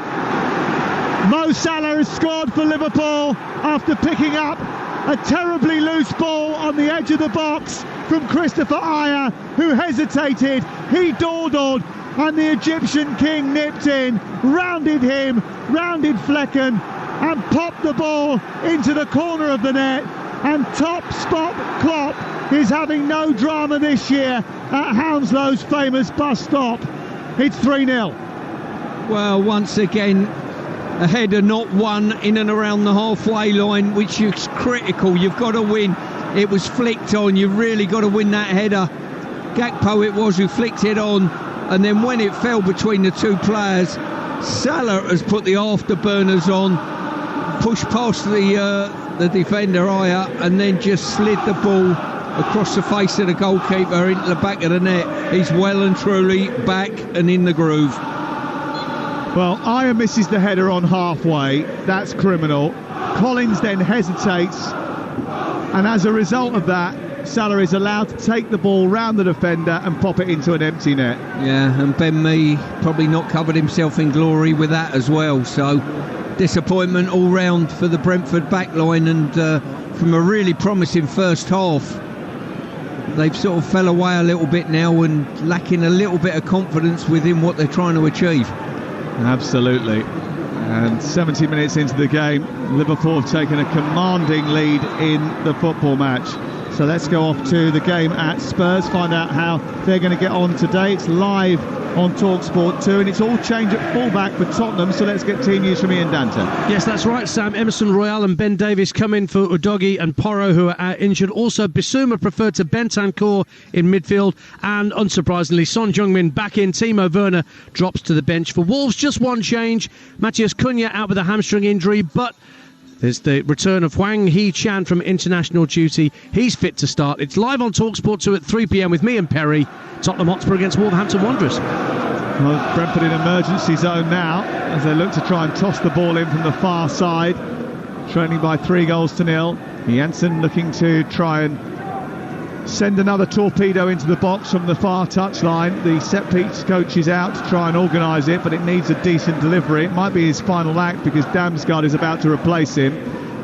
Mo Salah has scored for Liverpool after picking up a terribly loose ball on the edge of the box from Christopher Aya, who hesitated. He dawdled, and the Egyptian king nipped in, rounded him, rounded Flecken, and popped the ball into the corner of the net. And top spot Klopp is having no drama this year at Hounslow's famous bus stop. It's 3-0. Well, once again, a header not won in and around the halfway line, which is critical. You've got to win. It was flicked on. You've really got to win that header. Gakpo it was who flicked it on, and then when it fell between the 2 players, Salah has put the afterburners on, pushed past the defender Aya, and then just slid the ball across the face of the goalkeeper into the back of the net. He's well and truly back and in the groove. Well, Aya misses the header on halfway. That's criminal. Collins then hesitates, and as a result of that, Salah is allowed to take the ball round the defender and pop it into an empty net. Yeah, and Ben Mee probably not covered himself in glory with that as well. So disappointment all round for the Brentford backline, and from a really promising first half, they've sort of fell away a little bit now and lacking a little bit of confidence within what they're trying to achieve. Absolutely. And 70 minutes into the game, Liverpool have taken a commanding lead in the football match. So let's go off to the game at Spurs, find out how they're going to get on today. It's live on Talksport 2, and it's all change at fullback for Tottenham. So let's get team news from Ian Dante. Yes, that's right, Sam. Emerson Royal and Ben Davies come in for Udogie and Porro, who are injured. Also, Bissouma preferred to Bentancur in midfield, and unsurprisingly, Son Heung-min back in. Timo Werner drops to the bench. For Wolves, just one change. Matthias Cunha out with a hamstring injury, but there's the return of Hwang Hee-chan from international duty. He's fit to start. It's live on Talksport 2 at 3 p.m. with me and Perry. Tottenham Hotspur against Wolverhampton Wanderers. Well, Brentford in emergency zone now as they look to try and toss the ball in from the far side. Trailing by 3-0. Janssen looking to try and send another torpedo into the box from the far touchline. The set-piece coach is out to try and organise it, but it needs a decent delivery. It might be his final act because Damsgaard is about to replace him.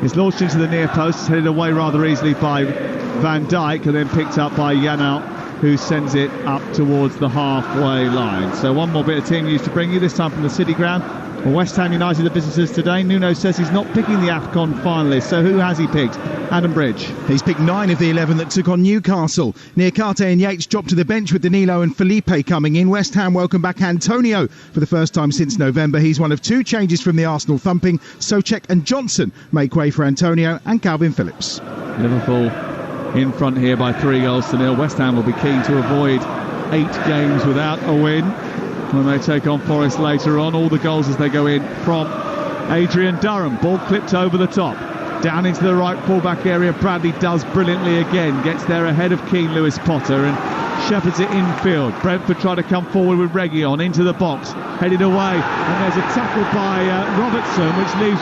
It's launched into the near post, it's headed away rather easily by Van Dijk, and then picked up by Janelt, who sends it up towards the halfway line. So one more bit of team news to bring you, this time from the City Ground. Well, West Ham United, the visitors today. Nuno says he's not picking the AFCON finalists. So who has he picked? Adam Bridge. He's picked 9 of the 11 that took on Newcastle. Niakate and Yates dropped to the bench with Danilo and Felipe coming in. West Ham welcome back Antonio for the first time since November. He's one of 2 changes from the Arsenal thumping. Souček and Johnson make way for Antonio and Calvin Phillips. Liverpool in front here by 3-0. West Ham will be keen to avoid 8 games without a win when they take on Forest later on. All the goals as they go in from Adrian Durham. Ball clipped over the top. Down into the right fullback area. Bradley does brilliantly again. Gets there ahead of Keane Lewis Potter. And shepherds it infield. Brentford try to come forward with Reguilon into the box, headed away, and there's a tackle by Robertson, which leaves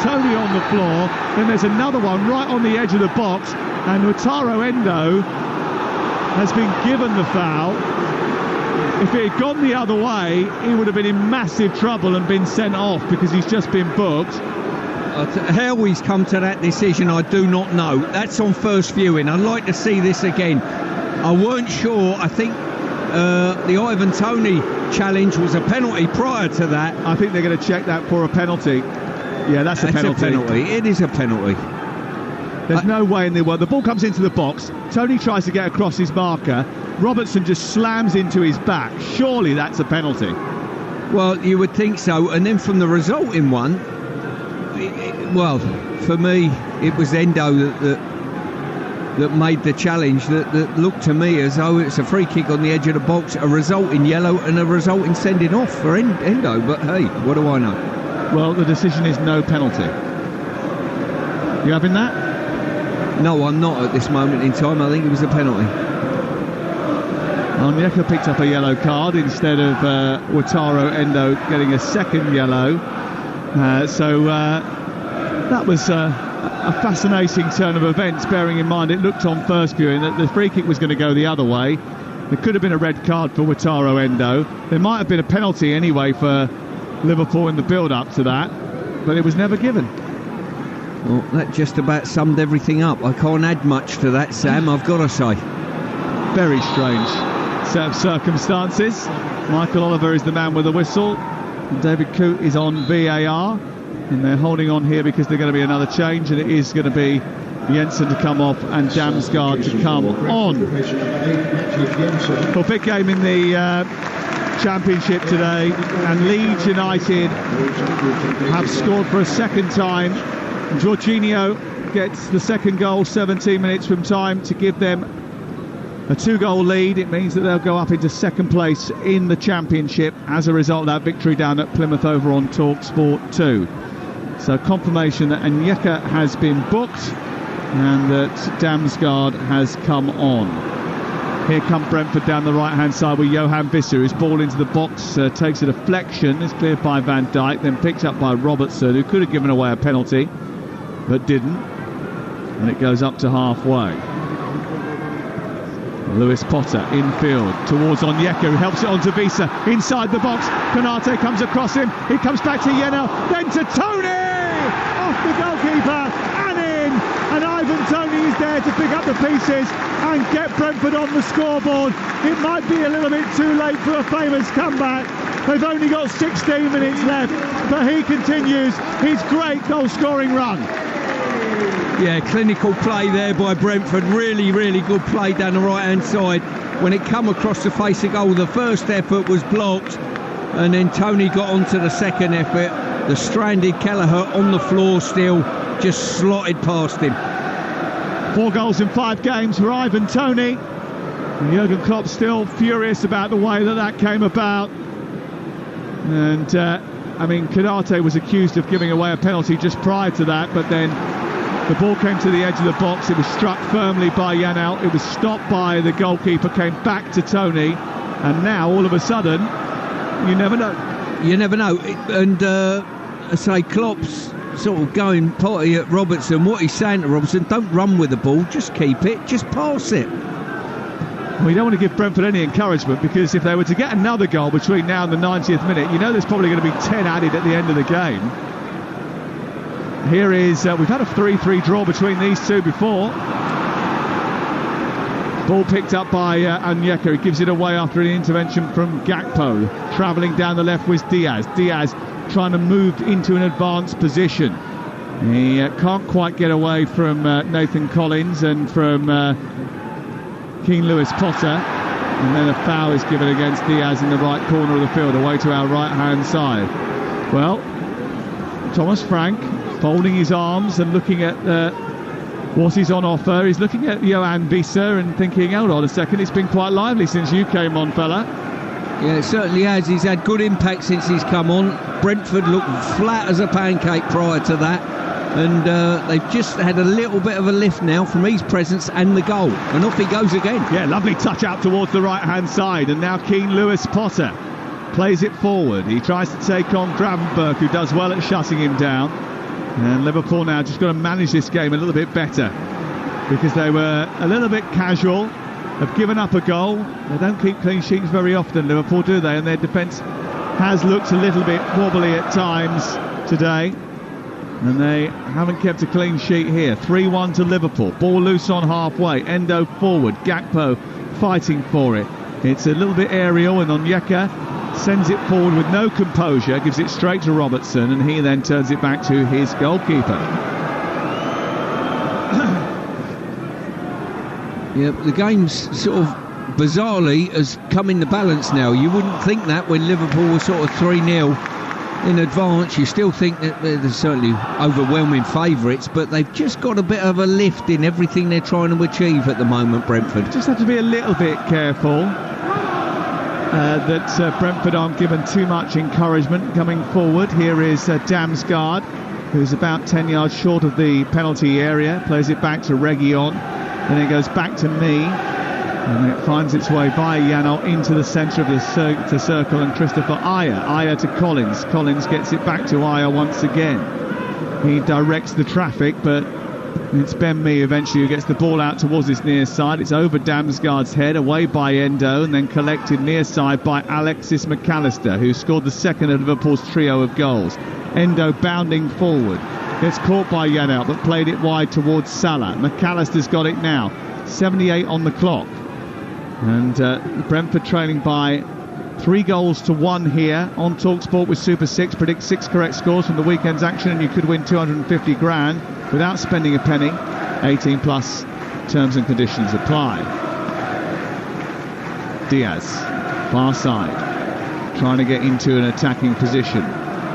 Tony on the floor. Then there's another one right on the edge of the box, and Wataru Endo has been given the foul. If it had gone the other way, he would have been in massive trouble and been sent off, because he's just been booked. How he's come to that decision, I do not know. That's on first viewing. I'd like to see this again. I weren't sure. I think the Ivan Toney challenge was a penalty prior to that. I think they're going to check that for a penalty. Yeah, that's a penalty. It is a penalty. There's no way in the world. The ball comes into the box. Toney tries to get across his marker. Robertson just slams into his back. Surely that's a penalty. Well, you would think so. And then from the resulting one, well, for me, it was Endo that made the challenge that looked to me as though it's a free kick on the edge of the box, a result in yellow and a result in sending off for Endo. But hey, what do I know? Well, the decision is no penalty. You having that? No, I'm not at this moment in time. I think it was a penalty. Onyeka picked up a yellow card instead of Wataru Endo getting a second yellow. So that was a fascinating turn of events, bearing in mind it looked on first viewing that the free kick was going to go the other way. There could have been a red card for Wataru Endo. There might have been a penalty anyway for Liverpool in the build-up to that, but it was never given. Well, that just about summed everything up. I can't add much to that, Sam, I've got to say. Very strange set of circumstances. Michael Oliver is the man with the whistle. David Coote is on VAR, and they're holding on here because there's going to be another change, and it is going to be Jensen to come off and Damsgaard to come on. Well, big game in the Championship today, and Leeds United have scored for a second time. Jorginho gets the second goal 17 minutes from time to give them a 2-goal lead. It means that they'll go up into second place in the Championship as a result of that victory down at Plymouth over on Talksport 2. So confirmation that Onyeka has been booked and that Damsgaard has come on. Here come Brentford down the right-hand side with Johan Visser, who's ball into the box, takes a deflection, is cleared by Van Dijk, then picked up by Robertson, who could have given away a penalty, but didn't. And it goes up to halfway. Lewis Potter infield towards Onyeka, who helps it on to Visser inside the box. Konate comes across him. He comes back to Yenel, then to Toney! Off the goalkeeper and in. And Ivan Toney is there to pick up the pieces and get Brentford on the scoreboard. It might be a little bit too late for a famous comeback. They've only got 16 minutes left, but he continues his great goal-scoring run. Yeah, clinical play there by Brentford. Really, really good play down the right-hand side. When it come across the face of goal, the first effort was blocked, and then Toney got onto the second effort. The stranded Kelleher on the floor still, just slotted past him. 4 goals in 5 games for Ivan Toney. And Jurgen Klopp still furious about the way that came about. And, I mean, Konate was accused of giving away a penalty just prior to that, but then the ball came to the edge of the box. It was struck firmly by Janelt. It was stopped by the goalkeeper, came back to Toney, and now all of a sudden, you never know. You never know. And I say Klopp's sort of going potty at Robertson. What he's saying to Robertson, don't run with the ball, just keep it, just pass it. Well, you don't want to give Brentford any encouragement, because if they were to get another goal between now and the 90th minute, you know there's probably going to be 10 added at the end of the game. Here is, we've had a 3-3 draw between these two before. Ball picked up by Onyeka. He gives it away after an intervention from Gakpo. Travelling down the left was Diaz. Diaz trying to move into an advanced position. He can't quite get away from Nathan Collins and from Keane Lewis Potter. And then a foul is given against Diaz in the right corner of the field, away to our right-hand side. Well, Thomas Frank folding his arms and looking at what is on offer. He's looking at Johan Visser and thinking, hold on a second, it's been quite lively since you came on, fella. Yeah, it certainly has. He's had good impact since he's come on. Brentford looked flat as a pancake prior to that. and they've just had a little bit of a lift now from his presence and the goal, and off he goes again. Yeah, lovely touch out towards the right-hand side, and now Keane Lewis Potter plays it forward. He tries to take on Gravenberg, who does well at shutting him down, and Liverpool now just got to manage this game a little bit better, because they were a little bit casual, have given up a goal. They don't keep clean sheets very often, Liverpool, do they? And their defence has looked a little bit wobbly at times today, and they haven't kept a clean sheet here. 3-1 to Liverpool. Ball loose on halfway. Endo forward. Gakpo fighting for it. It's a little bit aerial, and Onyeka sends it forward with no composure, gives it straight to Robertson, and he then turns it back to his goalkeeper. Yeah, the game's sort of bizarrely has come into balance now. You wouldn't think that when Liverpool were sort of 3-0 in advance. You still think that they're certainly overwhelming favourites, but they've just got a bit of a lift in everything they're trying to achieve at the moment, Brentford. Just have to be a little bit careful that Brentford aren't given too much encouragement coming forward. Here is Damsgaard, who's about 10 yards short of the penalty area, plays it back to Reguilon, then it goes back to me, and it finds its way by Janot into the centre of the circle, and Christopher Ayer to Collins. Collins gets it back to Ayer once again. He directs the traffic, but it's Ben Mee eventually who gets the ball out towards his near side. It's over Damsgaard's head, away by Endo, and then collected near side by Alexis McAllister, who scored the second of Liverpool's trio of goals. Endo bounding forward, gets caught by Janot, but played it wide towards Salah. McAllister's got it now, 78 on the clock. And Brentford trailing by 3-1 here on Talksport with Super 6. Predict 6 correct scores from the weekend's action, and you could win 250 grand without spending a penny. 18 plus terms and conditions apply. Diaz, far side, trying to get into an attacking position.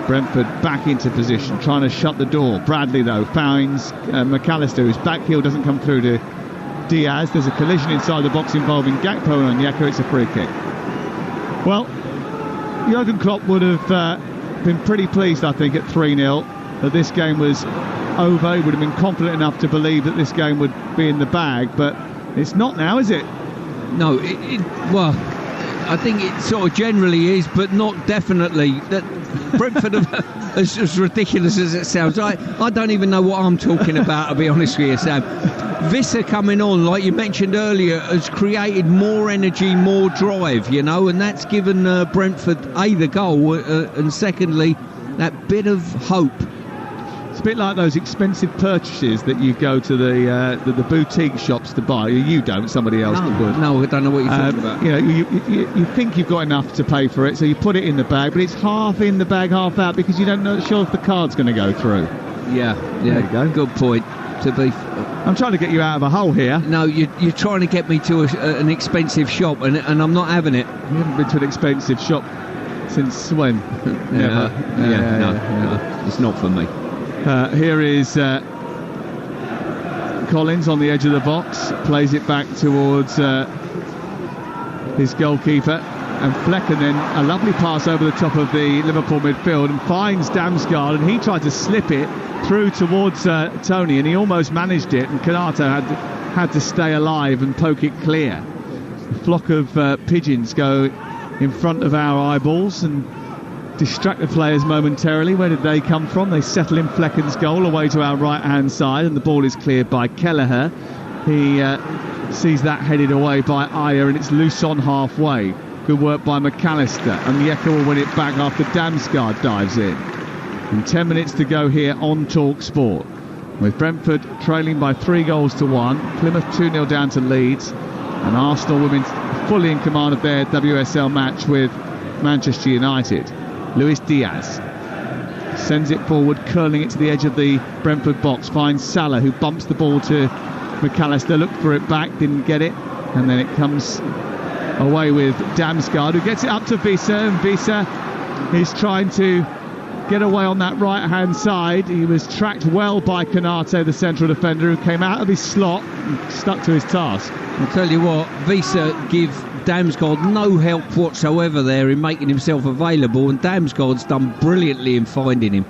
Brentford back into position, trying to shut the door. Bradley, though, finds McAllister, whose back heel doesn't come through to Diaz. There's a collision inside the box involving Gakpo and Onyeka. It's a free kick. Well, Jurgen Klopp would have been pretty pleased, I think, at 3-0 that this game was over. He would have been confident enough to believe that this game would be in the bag, but it's not now, is it? No, well, I think it sort of generally is, but not definitely. That Brentford, as ridiculous as it sounds, I don't even know what I'm talking about, to be honest with you, Sam. Visser coming on, like you mentioned earlier, has created more energy, more drive, you know, and that's given Brentford the goal, and secondly, that bit of hope. It's a bit like those expensive purchases that you go to the boutique shops to buy. You don't, somebody else would. No, I don't know what you're talking about. You know, you think you've got enough to pay for it, so you put it in the bag, but it's half in the bag, half out, because you don't know sure if the card's going to go through. Yeah, there you go. Good point. I'm trying to get you out of a hole here. No, you're trying to get me to an expensive shop, and I'm not having it. You haven't been to an expensive shop since when? Never. No, it's not for me. Here is Collins on the edge of the box, plays it back towards his goalkeeper, and Flecken then a lovely pass over the top of the Liverpool midfield and finds Damsgaard, and he tried to slip it through towards Tony, and he almost managed it, and Konato had to stay alive and poke it clear. A flock of pigeons go in front of our eyeballs and distract the players momentarily. Where did they come from? They settle in Flecken's goal away to our right hand side, and the ball is cleared by Kelleher. He sees that headed away by Ayer, and it's loose on halfway. Good work by McAllister, and Onyeka will win it back after Damsgaard dives in. And 10 minutes to go here on Talksport, with Brentford trailing by 3-1. Plymouth 2-0 down to Leeds, and Arsenal women fully in command of their WSL match with Manchester United. Luis Diaz sends it forward, curling it to the edge of the Brentford box, finds Salah, who bumps the ball to McAllister, looked for it back, didn't get it, and then it comes away with Damsgaard, who gets it up to Visser, and Visser is trying to get away on that right hand side. He was tracked well by Konato, the central defender, who came out of his slot and stuck to his task. I'll tell you what, Visser give Damsgaard no help whatsoever there in making himself available, and Damsgaard's done brilliantly in finding him.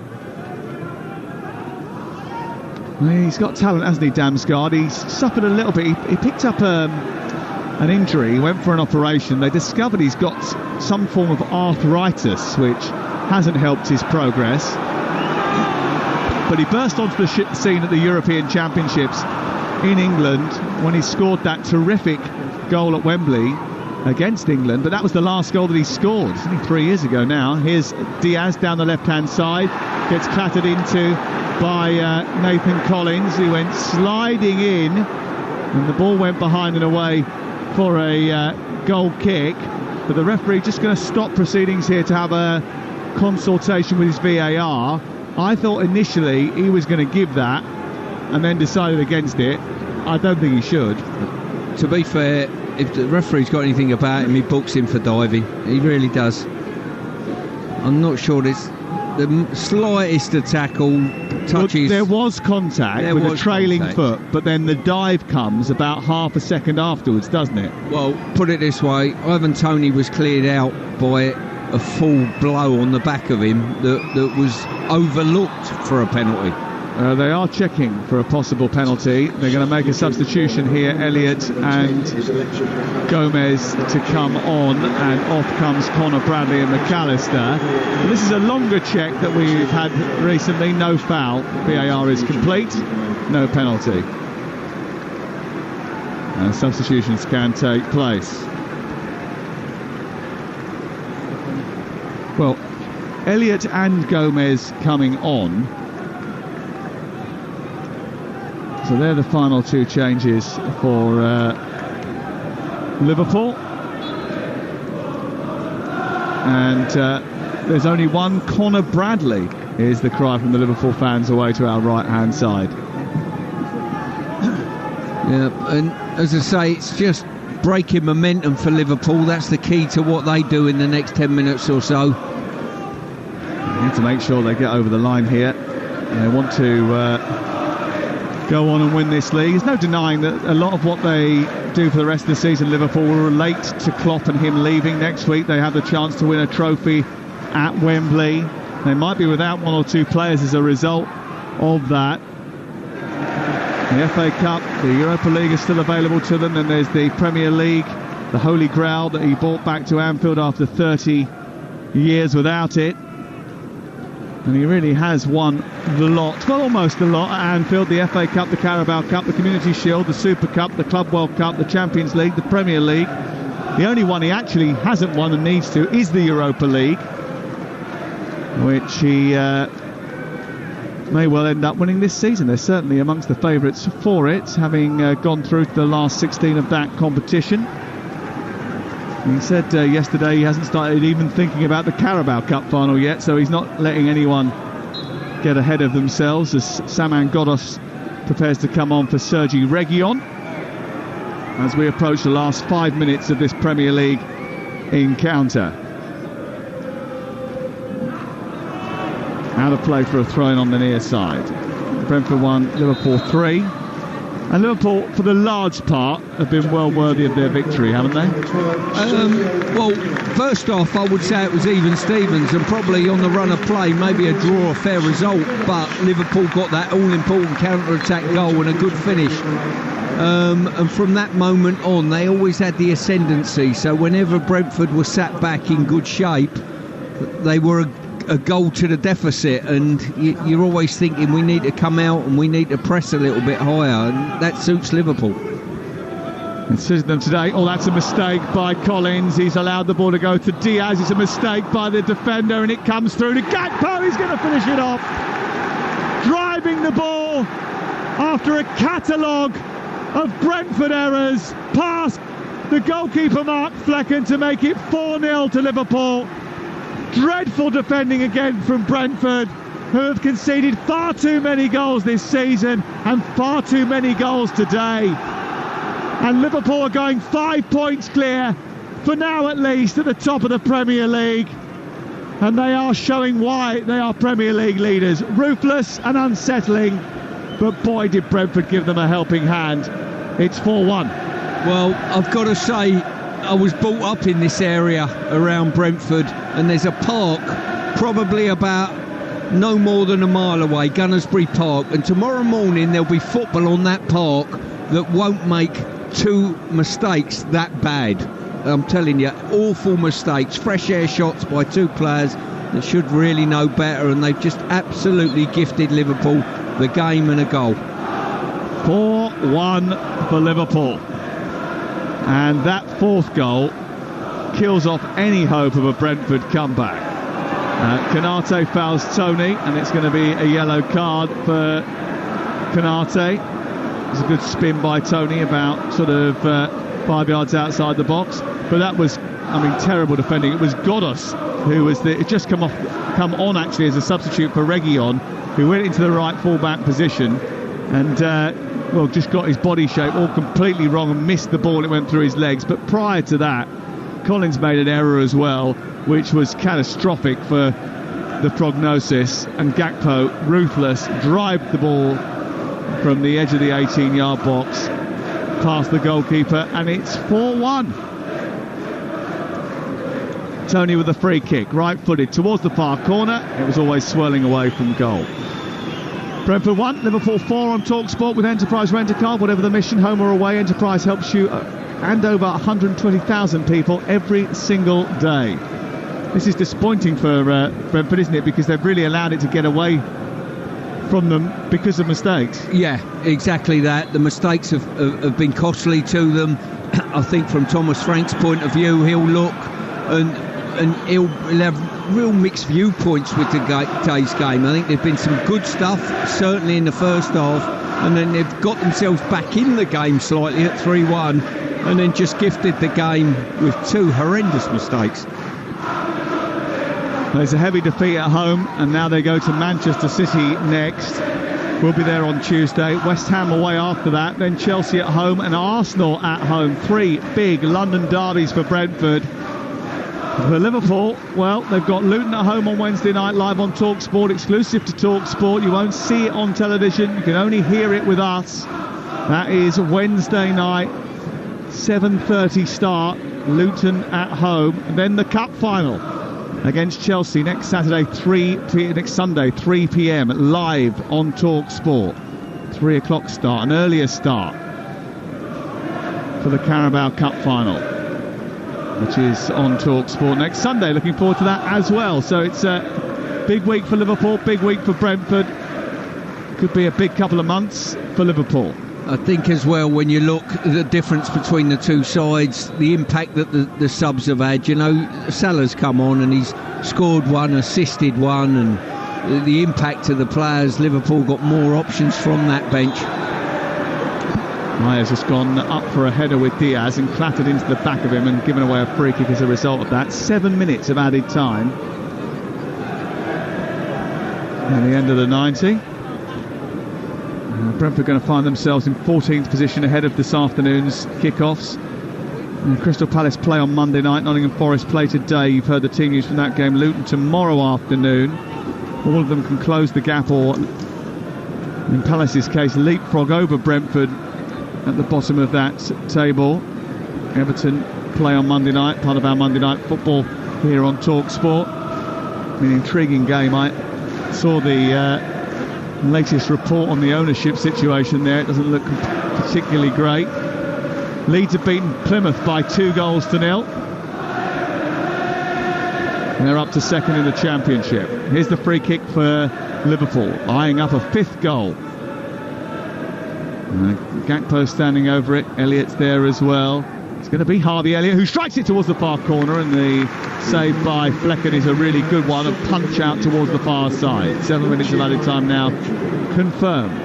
He's got talent, hasn't he, Damsgaard? He's suffered a little bit. He picked up an injury. He went for an operation. They discovered he's got some form of arthritis, which hasn't helped his progress. But he burst onto the scene at the European Championships in England when he scored that terrific goal at Wembley against England. But that was the last goal that he scored. It's only 3 years ago now. Here's Diaz down the left-hand side. Gets clattered into by Nathan Collins. He went sliding in, and the ball went behind and away for a goal kick. But the referee just going to stop proceedings here to have a consultation with his VAR. I thought initially he was going to give that and then decided against it. I don't think he should. To be fair, if the referee's got anything about him, he books him for diving. He really does. I'm not sure there's the slightest of tackle touches. Well, there was contact with a trailing foot, but then the dive comes about half a second afterwards, doesn't it? Well, put it this way, Ivan Toney was cleared out by a full blow on the back of him that was overlooked for a penalty. They are checking for a possible penalty. They're going to make a substitution here. Elliott and Gomez to come on, and off comes Connor Bradley and McAllister. This is a longer check that we've had recently. No foul. VAR is complete. No penalty. And substitutions can take place. Well, Elliott and Gomez coming on. So they're the final two changes for Liverpool. And there's only one. Connor Bradley is the cry from the Liverpool fans away to our right-hand side. Yeah, and as I say, it's just breaking momentum for Liverpool. That's the key to what they do in the next 10 minutes or so. They need to make sure they get over the line here. They want to go on and win this league. There's no denying that a lot of what they do for the rest of the season, Liverpool, will relate to Klopp and him leaving next week. They have the chance to win a trophy at Wembley. They might be without one or two players as a result of that. The FA Cup, the Europa League is still available to them, and there's the Premier League, the Holy Grail that he brought back to Anfield after 30 years without it. And he really has won the lot, well, almost the lot at Anfield. The FA Cup, the Carabao Cup, the Community Shield, the Super Cup, the Club World Cup, the Champions League, the Premier League. The only one he actually hasn't won and needs to is the Europa League, which he may well end up winning this season. They're certainly amongst the favourites for it, having gone through to the last 16 of that competition. He said yesterday he hasn't started even thinking about the Carabao Cup final yet, so he's not letting anyone get ahead of themselves as Saman Ghoddos prepares to come on for Sergi Reguilon as we approach the last 5 minutes of this Premier League encounter. Out of play for a throw-in on the near side. Brentford 1, Liverpool 3. And Liverpool, for the large part, have been well worthy of their victory, haven't they? Well, first off, I would say it was even Stevens, and probably on the run of play, maybe a draw, a fair result. But Liverpool got that all-important counter-attack goal and a good finish. And from that moment on, they always had the ascendancy. So whenever Brentford was sat back in good shape, they were a goal to the deficit, and you're always thinking we need to come out and we need to press a little bit higher, and that suits Liverpool. It suited them today. Oh, that's a mistake by Collins. He's allowed the ball to go to Diaz. It's a mistake by the defender, and it comes through to Gakpo. He's going to finish it off. Driving the ball after a catalogue of Brentford errors past the goalkeeper Mark Flecken to make it 4-0 to Liverpool. Dreadful defending again from Brentford, who have conceded far too many goals this season and far too many goals today. And Liverpool are going 5 points clear, for now at least, at the top of the Premier League. And they are showing why they are Premier League leaders. Ruthless and unsettling, but boy did Brentford give them a helping hand. It's 4-1. Well, I've got to say, I was brought up in this area around Brentford, and there's a park probably about no more than a mile away, Gunnersbury Park, and tomorrow morning there'll be football on that park that won't make two mistakes that bad. I'm telling you, awful mistakes, fresh air shots by two players that should really know better, and they've just absolutely gifted Liverpool the game and a goal. 4-1 for Liverpool, and that fourth goal kills off any hope of a Brentford comeback. Konate fouls Tony, and it's going to be a yellow card for Konate. It's a good spin by Tony, about sort of 5 yards outside the box, but that was, terrible defending. It was Godos who was it just come on actually as a substitute for Reguilon, who went into the right full-back position and just got his body shape all completely wrong and missed the ball. It went through his legs. But prior to that, Collins made an error as well, which was catastrophic for the prognosis, and Gakpo, ruthless, drived the ball from the edge of the 18-yard box past the goalkeeper, and it's 4-1. Tony with a free kick, right-footed towards the far corner. It was always swirling away from goal. Brentford 1, Liverpool 4 on Talksport with Enterprise Rent-A-Car. Whatever the mission, home or away, Enterprise helps you and over 120,000 people every single day. This is disappointing for Brentford, isn't it? Because they've really allowed it to get away from them because of mistakes. Yeah, exactly that. The mistakes have been costly to them. I think from Thomas Frank's point of view, he'll look and he'll have real mixed viewpoints with today's game. I think there's been some good stuff, certainly in the first half, and then they've got themselves back in the game slightly at 3-1, and then just gifted the game with two horrendous mistakes. There's a heavy defeat at home, and now they go to Manchester City next. We'll be there on Tuesday. West Ham away after that, then Chelsea at home and Arsenal at home. 3 big London derbies for Brentford. For Liverpool, well, they've got Luton at home on Wednesday night, live on Talksport, exclusive to Talksport. You won't see it on television, you can only hear it with us. That is Wednesday night, 7:30 start, Luton at home. And then the cup final against Chelsea next Sunday, 3 p.m, live on Talksport. 3 o'clock start, an earlier start for the Carabao Cup final, which is on Talksport next Sunday. Looking forward to that as well. So it's a big week for Liverpool, big week for Brentford. Could be a big couple of months for Liverpool. I think as well, when you look at the difference between the two sides, the impact that the subs have had. Salah's come on and he's scored one, assisted one, and the impact of the players. Liverpool got more options from that bench. Myers has gone up for a header with Diaz and clattered into the back of him and given away a free kick as a result of that. 7 minutes of added time at the end of the 90. Brentford going to find themselves in 14th position ahead of this afternoon's kickoffs. Crystal Palace play on Monday night, Nottingham Forest play today. You've heard the team news from that game. Luton tomorrow afternoon. All of them can close the gap, or in Palace's case leapfrog over Brentford at the bottom of that table. Everton play on Monday night, part of our Monday night football here on Talksport. An intriguing game. I saw the latest report on the ownership situation there. It doesn't look particularly great. Leeds have beaten Plymouth by 2-0. They're up to second in the Championship. Here's the free kick for Liverpool, eyeing up a 5th goal. Gakpo standing over it. Elliott's there as well. It's going to be Harvey Elliott, who strikes it towards the far corner, and the save by Flecken is a really good one, a punch out towards the far side. 7 minutes of added time now confirmed.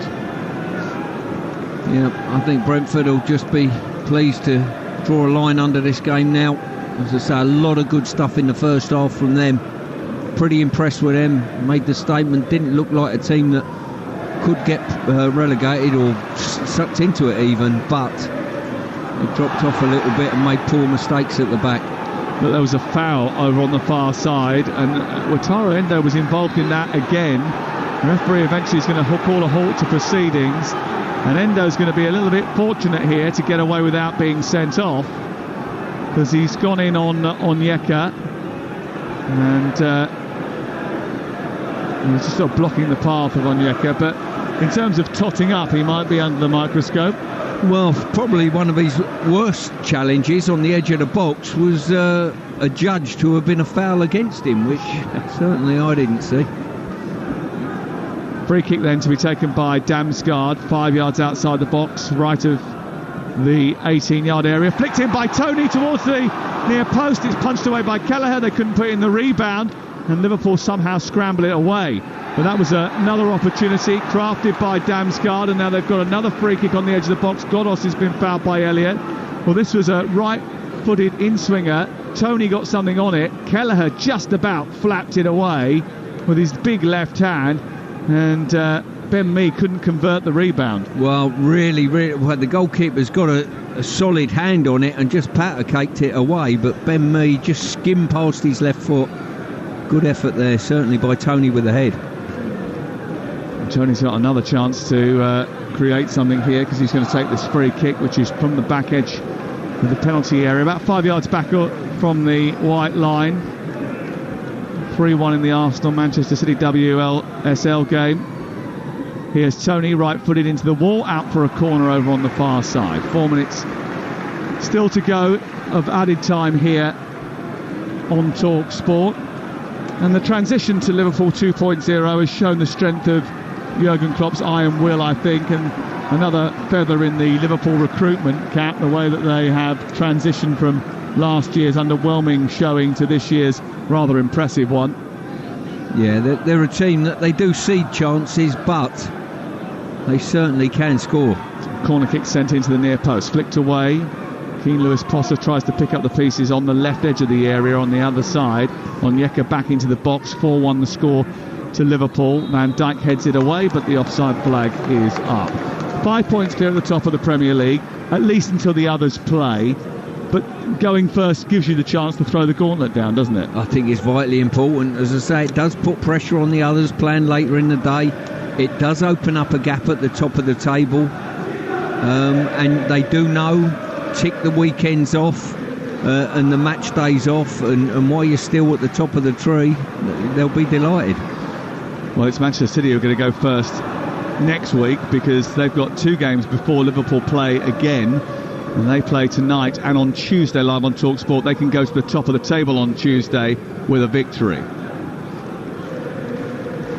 Yeah, I think Brentford will just be pleased to draw a line under this game now. As I say, a lot of good stuff in the first half from them. Pretty impressed with them. Made the statement, didn't look like a team that could get relegated or sucked into it even, but it dropped off a little bit and made poor mistakes at the back. But there was a foul over on the far side, and Wataru Endo was involved in that again. The referee eventually is going to call a halt to proceedings, and Endo's going to be a little bit fortunate here to get away without being sent off, because he's gone in on Onyeka, and He's just sort of blocking the path of Onyeka, but in terms of totting up, he might be under the microscope. Well, probably one of his worst challenges on the edge of the box was adjudged to have been a foul against him, which certainly I didn't see. Free kick then to be taken by Damsgaard, 5 yards outside the box, right of the 18-yard area. Flicked in by Tony towards the near post. It's punched away by Kelleher. They couldn't put in the rebound, and Liverpool somehow scramble it away. But that was another opportunity crafted by Damsgaard, and now they've got another free kick on the edge of the box. Godos has been fouled by Elliott. Well, this was a right-footed in-swinger. Tony got something on it. Kelleher just about flapped it away with his big left hand, and Ben Mee couldn't convert the rebound. Well, really, well, the goalkeeper's got a solid hand on it and just patter-caked it away, but Ben Mee just skimmed past his left foot. Good effort there, certainly by Tony with the head. Tony's got another chance to create something here, because he's going to take this free kick, which is from the back edge of the penalty area, about 5 yards back up from the white line. 3-1 in the Arsenal-Manchester City WSL game. Here's Tony, right-footed into the wall, out for a corner over on the far side. 4 minutes still to go of added time here on Talksport. And the transition to Liverpool 2.0 has shown the strength of Jurgen Klopp's iron will, I think, and another feather in the Liverpool recruitment cap, the way that they have transitioned from last year's underwhelming showing to this year's rather impressive one. Yeah, they're a team that they do cede chances, but they certainly can score. Corner kick sent into the near post, flicked away. Keane Lewis Potter tries to pick up the pieces on the left edge of the area on the other side. Onyeka back into the box, 4-1 the score to Liverpool. Van Dijk heads it away, but the offside flag is up. 5 points clear at the top of the Premier League, at least until the others play. But going first gives you the chance to throw the gauntlet down, doesn't it? I think it's vitally important. As I say, it does put pressure on the others playing later in the day. It does open up a gap at the top of the table. And they do know, tick the weekends off and the match days off, and while you're still at the top of the tree, they'll be delighted. Well, it's Manchester City who are going to go first next week, because they've got 2 games before Liverpool play again, and they play tonight and on Tuesday live on Talksport. They can go to the top of the table on Tuesday with a victory.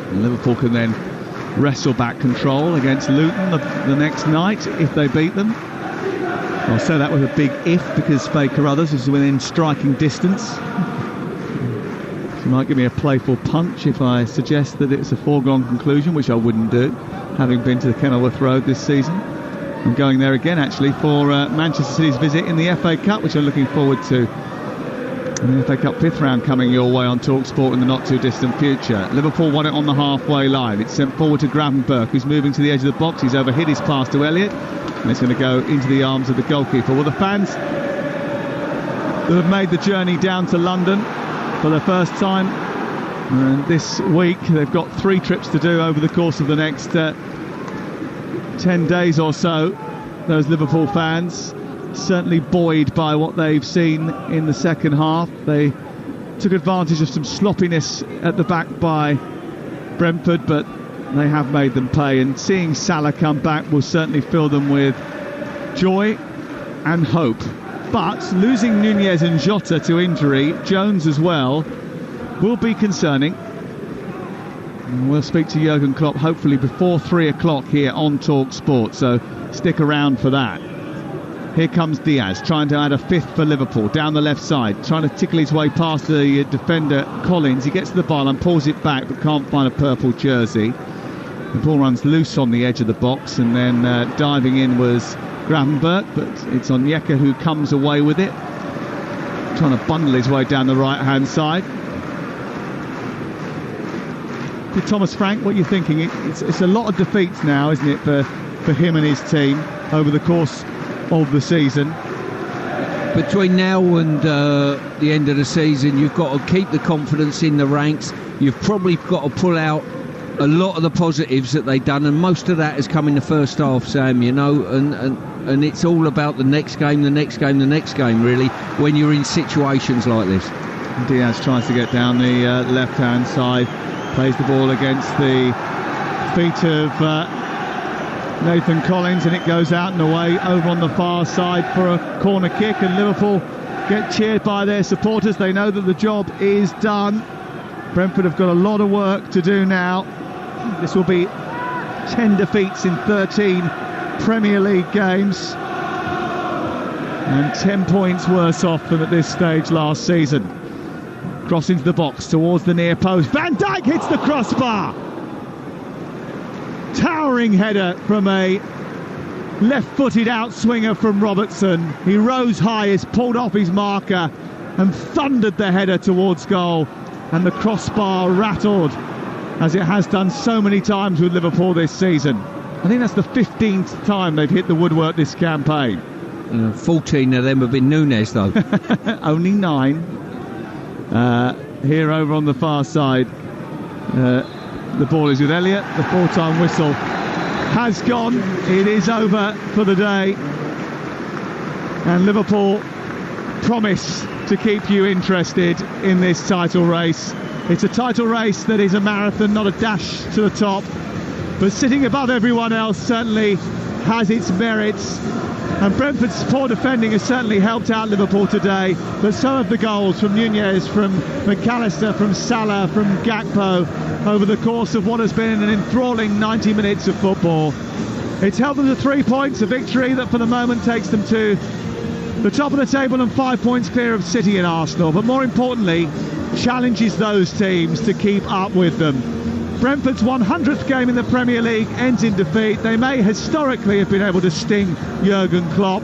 And Liverpool can then wrestle back control against Luton the next night if they beat them. I'll say that with a big if, because Faye Carruthers is within striking distance. You might give me a playful punch if I suggest that it's a foregone conclusion, which I wouldn't do, having been to the Kenilworth Road this season. I'm going there again, actually, for Manchester City's visit in the FA Cup, which I'm looking forward to. And the FA Cup 5th round coming your way on Talksport in the not-too-distant future. Liverpool won it on the halfway line. It's sent forward to Gravenberch, who's moving to the edge of the box. He's overhit his pass to Elliott, and it's going to go into the arms of the goalkeeper. Well, the fans that have made the journey down to London for the first time, and this week they've got 3 trips to do over the course of the next 10 days or so. Those Liverpool fans certainly buoyed by what they've seen in the second half. They took advantage of some sloppiness at the back by Brentford, but they have made them pay, and seeing Salah come back will certainly fill them with joy and hope. But losing Nunez and Jota to injury, Jones as well, will be concerning. And we'll speak to Jurgen Klopp hopefully before 3 o'clock here on Talksport, so stick around for that. Here comes Diaz, trying to add a 5th for Liverpool, down the left side, trying to tickle his way past the defender Collins. He gets to the ball and pulls it back, but can't find a purple jersey. The ball runs loose on the edge of the box, and then diving in was Gravenberch, but it's Onyeka who comes away with it, trying to bundle his way down the right-hand side. With Thomas Frank, what are you thinking? It's a lot of defeats now, isn't it, for him and his team over the course of the season. Between now and the end of the season, you've got to keep the confidence in the ranks. You've probably got to pull out a lot of the positives that they've done, and most of that has come in the first half, Sam, you know, and it's all about the next game, really, when you're in situations like this. Diaz tries to get down the left-hand side Plays the ball against the feet of Nathan Collins, and it goes out and away over on the far side for a corner kick, and Liverpool get cheered by their supporters. They know that the job is done. Brentford have got a lot of work to do now. This will be 10 defeats in 13 Premier League games and 10 points worse off than at this stage last season. Cross into the box towards the near post. Van Dijk hits the crossbar. Towering header from a left-footed outswinger from Robertson. He rose high, has pulled off his marker and thundered the header towards goal, and the crossbar rattled as it has done so many times with Liverpool this season. I think that's the 15th time they've hit the woodwork this campaign. 14 of them have been Nunes, though. Only 9. Here over on the far side, the ball is with Elliott. The full-time whistle has gone. It is over for the day. And Liverpool promise to keep you interested in this title race. It's a title race that is a marathon, not a dash to the top. But sitting above everyone else certainly has its merits. And Brentford's poor defending has certainly helped out Liverpool today. But so have the goals from Nunez, from McAllister, from Salah, from Gakpo over the course of what has been an enthralling 90 minutes of football. It's helped them to 3 points, a victory that for the moment takes them to the top of the table and 5 points clear of City and Arsenal. But more importantly, challenges those teams to keep up with them. Brentford's 100th game in the Premier League ends in defeat. They may historically have been able to sting Jurgen Klopp,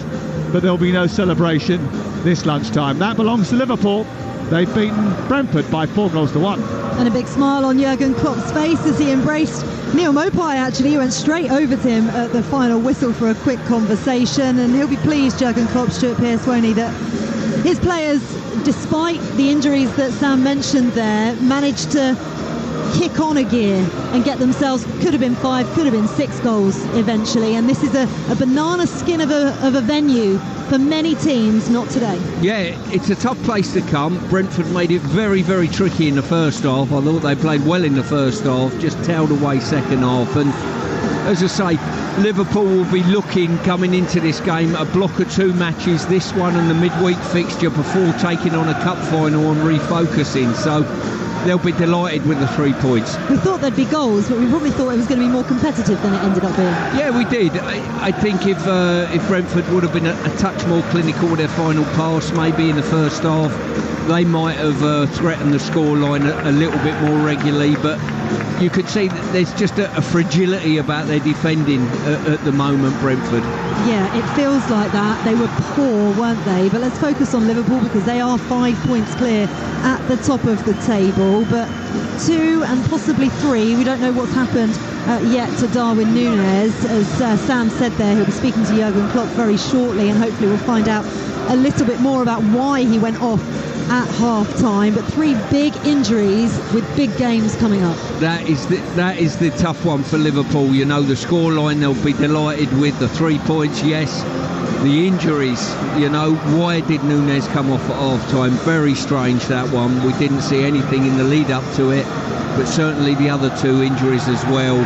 but there'll be no celebration this lunchtime. That belongs to Liverpool. They've beaten Brentford by 4-1. And a big smile on Jurgen Klopp's face as he embraced Neil Maupay. Actually, he went straight over to him at the final whistle for a quick conversation, and he'll be pleased, Jurgen Klopp, Stuart Pearce, won't he, that his players, despite the injuries that Sam mentioned there, managed to kick on a gear and get themselves, could have been 5, could have been 6 goals eventually. And this is a banana skin of a venue for many teams, not today. Yeah, it's a tough place to come. Brentford made it very, very tricky in the first half. I thought they played well in the first half, just tailed away second half. And as I say, Liverpool will be looking, coming into this game, a block of 2 matches, this one and the midweek fixture, before taking on a cup final and refocusing. So they'll be delighted with the 3 points. We thought there'd be goals, but we probably thought it was going to be more competitive than it ended up being. Yeah, we did. I think if Brentford would have been a touch more clinical with their final pass, maybe in the first half, they might have threatened the scoreline a little bit more regularly. But you could see that there's just a fragility about their defending at the moment, Brentford. Yeah, it feels like that. They were poor, weren't they? But let's focus on Liverpool, because they are 5 points clear at the top of the table. But 2 and possibly 3, we don't know what's happened yet to Darwin Núñez. As Sam said there, he'll be speaking to Jurgen Klopp very shortly, and hopefully we'll find out a little bit more about why he went off at half-time. But 3 big injuries with big games coming up. That is the tough one for Liverpool. You know, the scoreline, they'll be delighted with the 3 points, yes. The injuries, you know, why did Núñez come off at half-time? Very strange, that one. We didn't see anything in the lead-up to it, but certainly the other 2 injuries as well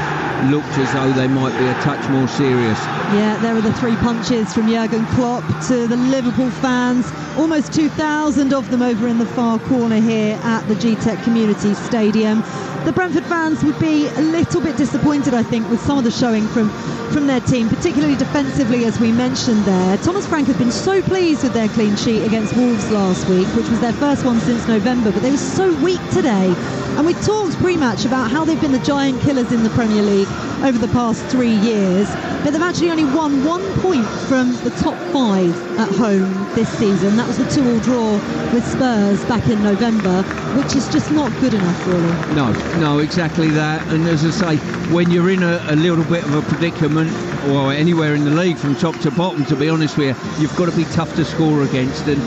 looked as though they might be a touch more serious. Yeah, there are the 3 punches from Jurgen Klopp to the Liverpool fans. Almost 2,000 of them over in the far corner here at the G-Tech Community Stadium. The Brentford fans would be a little bit disappointed, I think, with some of the showing from their team, particularly defensively, as we mentioned there. Thomas Frank had been so pleased with their clean sheet against Wolves last week, which was their first one since November, but they were so weak today. And we talked pre-match about how they've been the giant killers in the Premier League over the past 3 years, but they've actually only won 1 point from the top 5 at home this season. That was the 2-2 draw with Spurs back in November, which is just not good enough, really. No, exactly that. And as I say, when you're in a little bit of a predicament, or anywhere in the league from top to bottom, to be honest with you, you've got to be tough to score against. And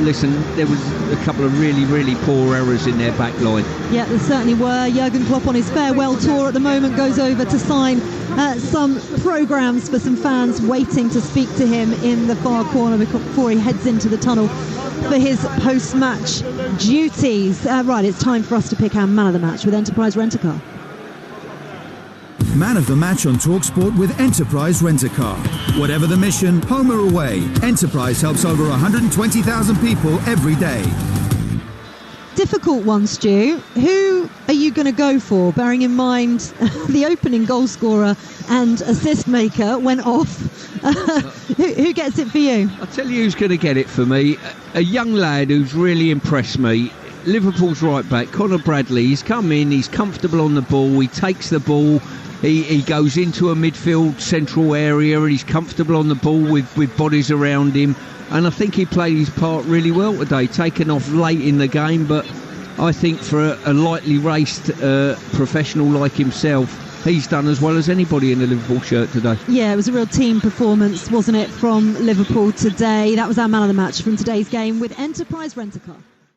listen, there was a couple of really, really poor errors in their back line. Yeah, there certainly were. Jurgen Klopp on his farewell tour at the moment goes over to sign some programmes for some fans waiting to speak to him in the far corner before he heads into the tunnel for his post-match duties. Right, it's time for us to pick our man of the match with Enterprise Rent-A-Car. Man of the match on Talksport with Enterprise Rent-A-Car. Whatever the mission, home or away, Enterprise helps over 120,000 people every day. Difficult one, Stu. Who are you going to go for, bearing in mind the opening goal scorer and assist maker went off? Who gets it for you? I'll tell you who's going to get it for me. A young lad who's really impressed me. Liverpool's right back, Conor Bradley. He's come in, he's comfortable on the ball, he takes the ball, he goes into a midfield central area and he's comfortable on the ball with bodies around him. And I think he played his part really well today, taken off late in the game, but I think for a lightly raced professional like himself, he's done as well as anybody in the Liverpool shirt today. Yeah, it was a real team performance, wasn't it, from Liverpool today. That was our man of the match from today's game with Enterprise Rent-A-Car.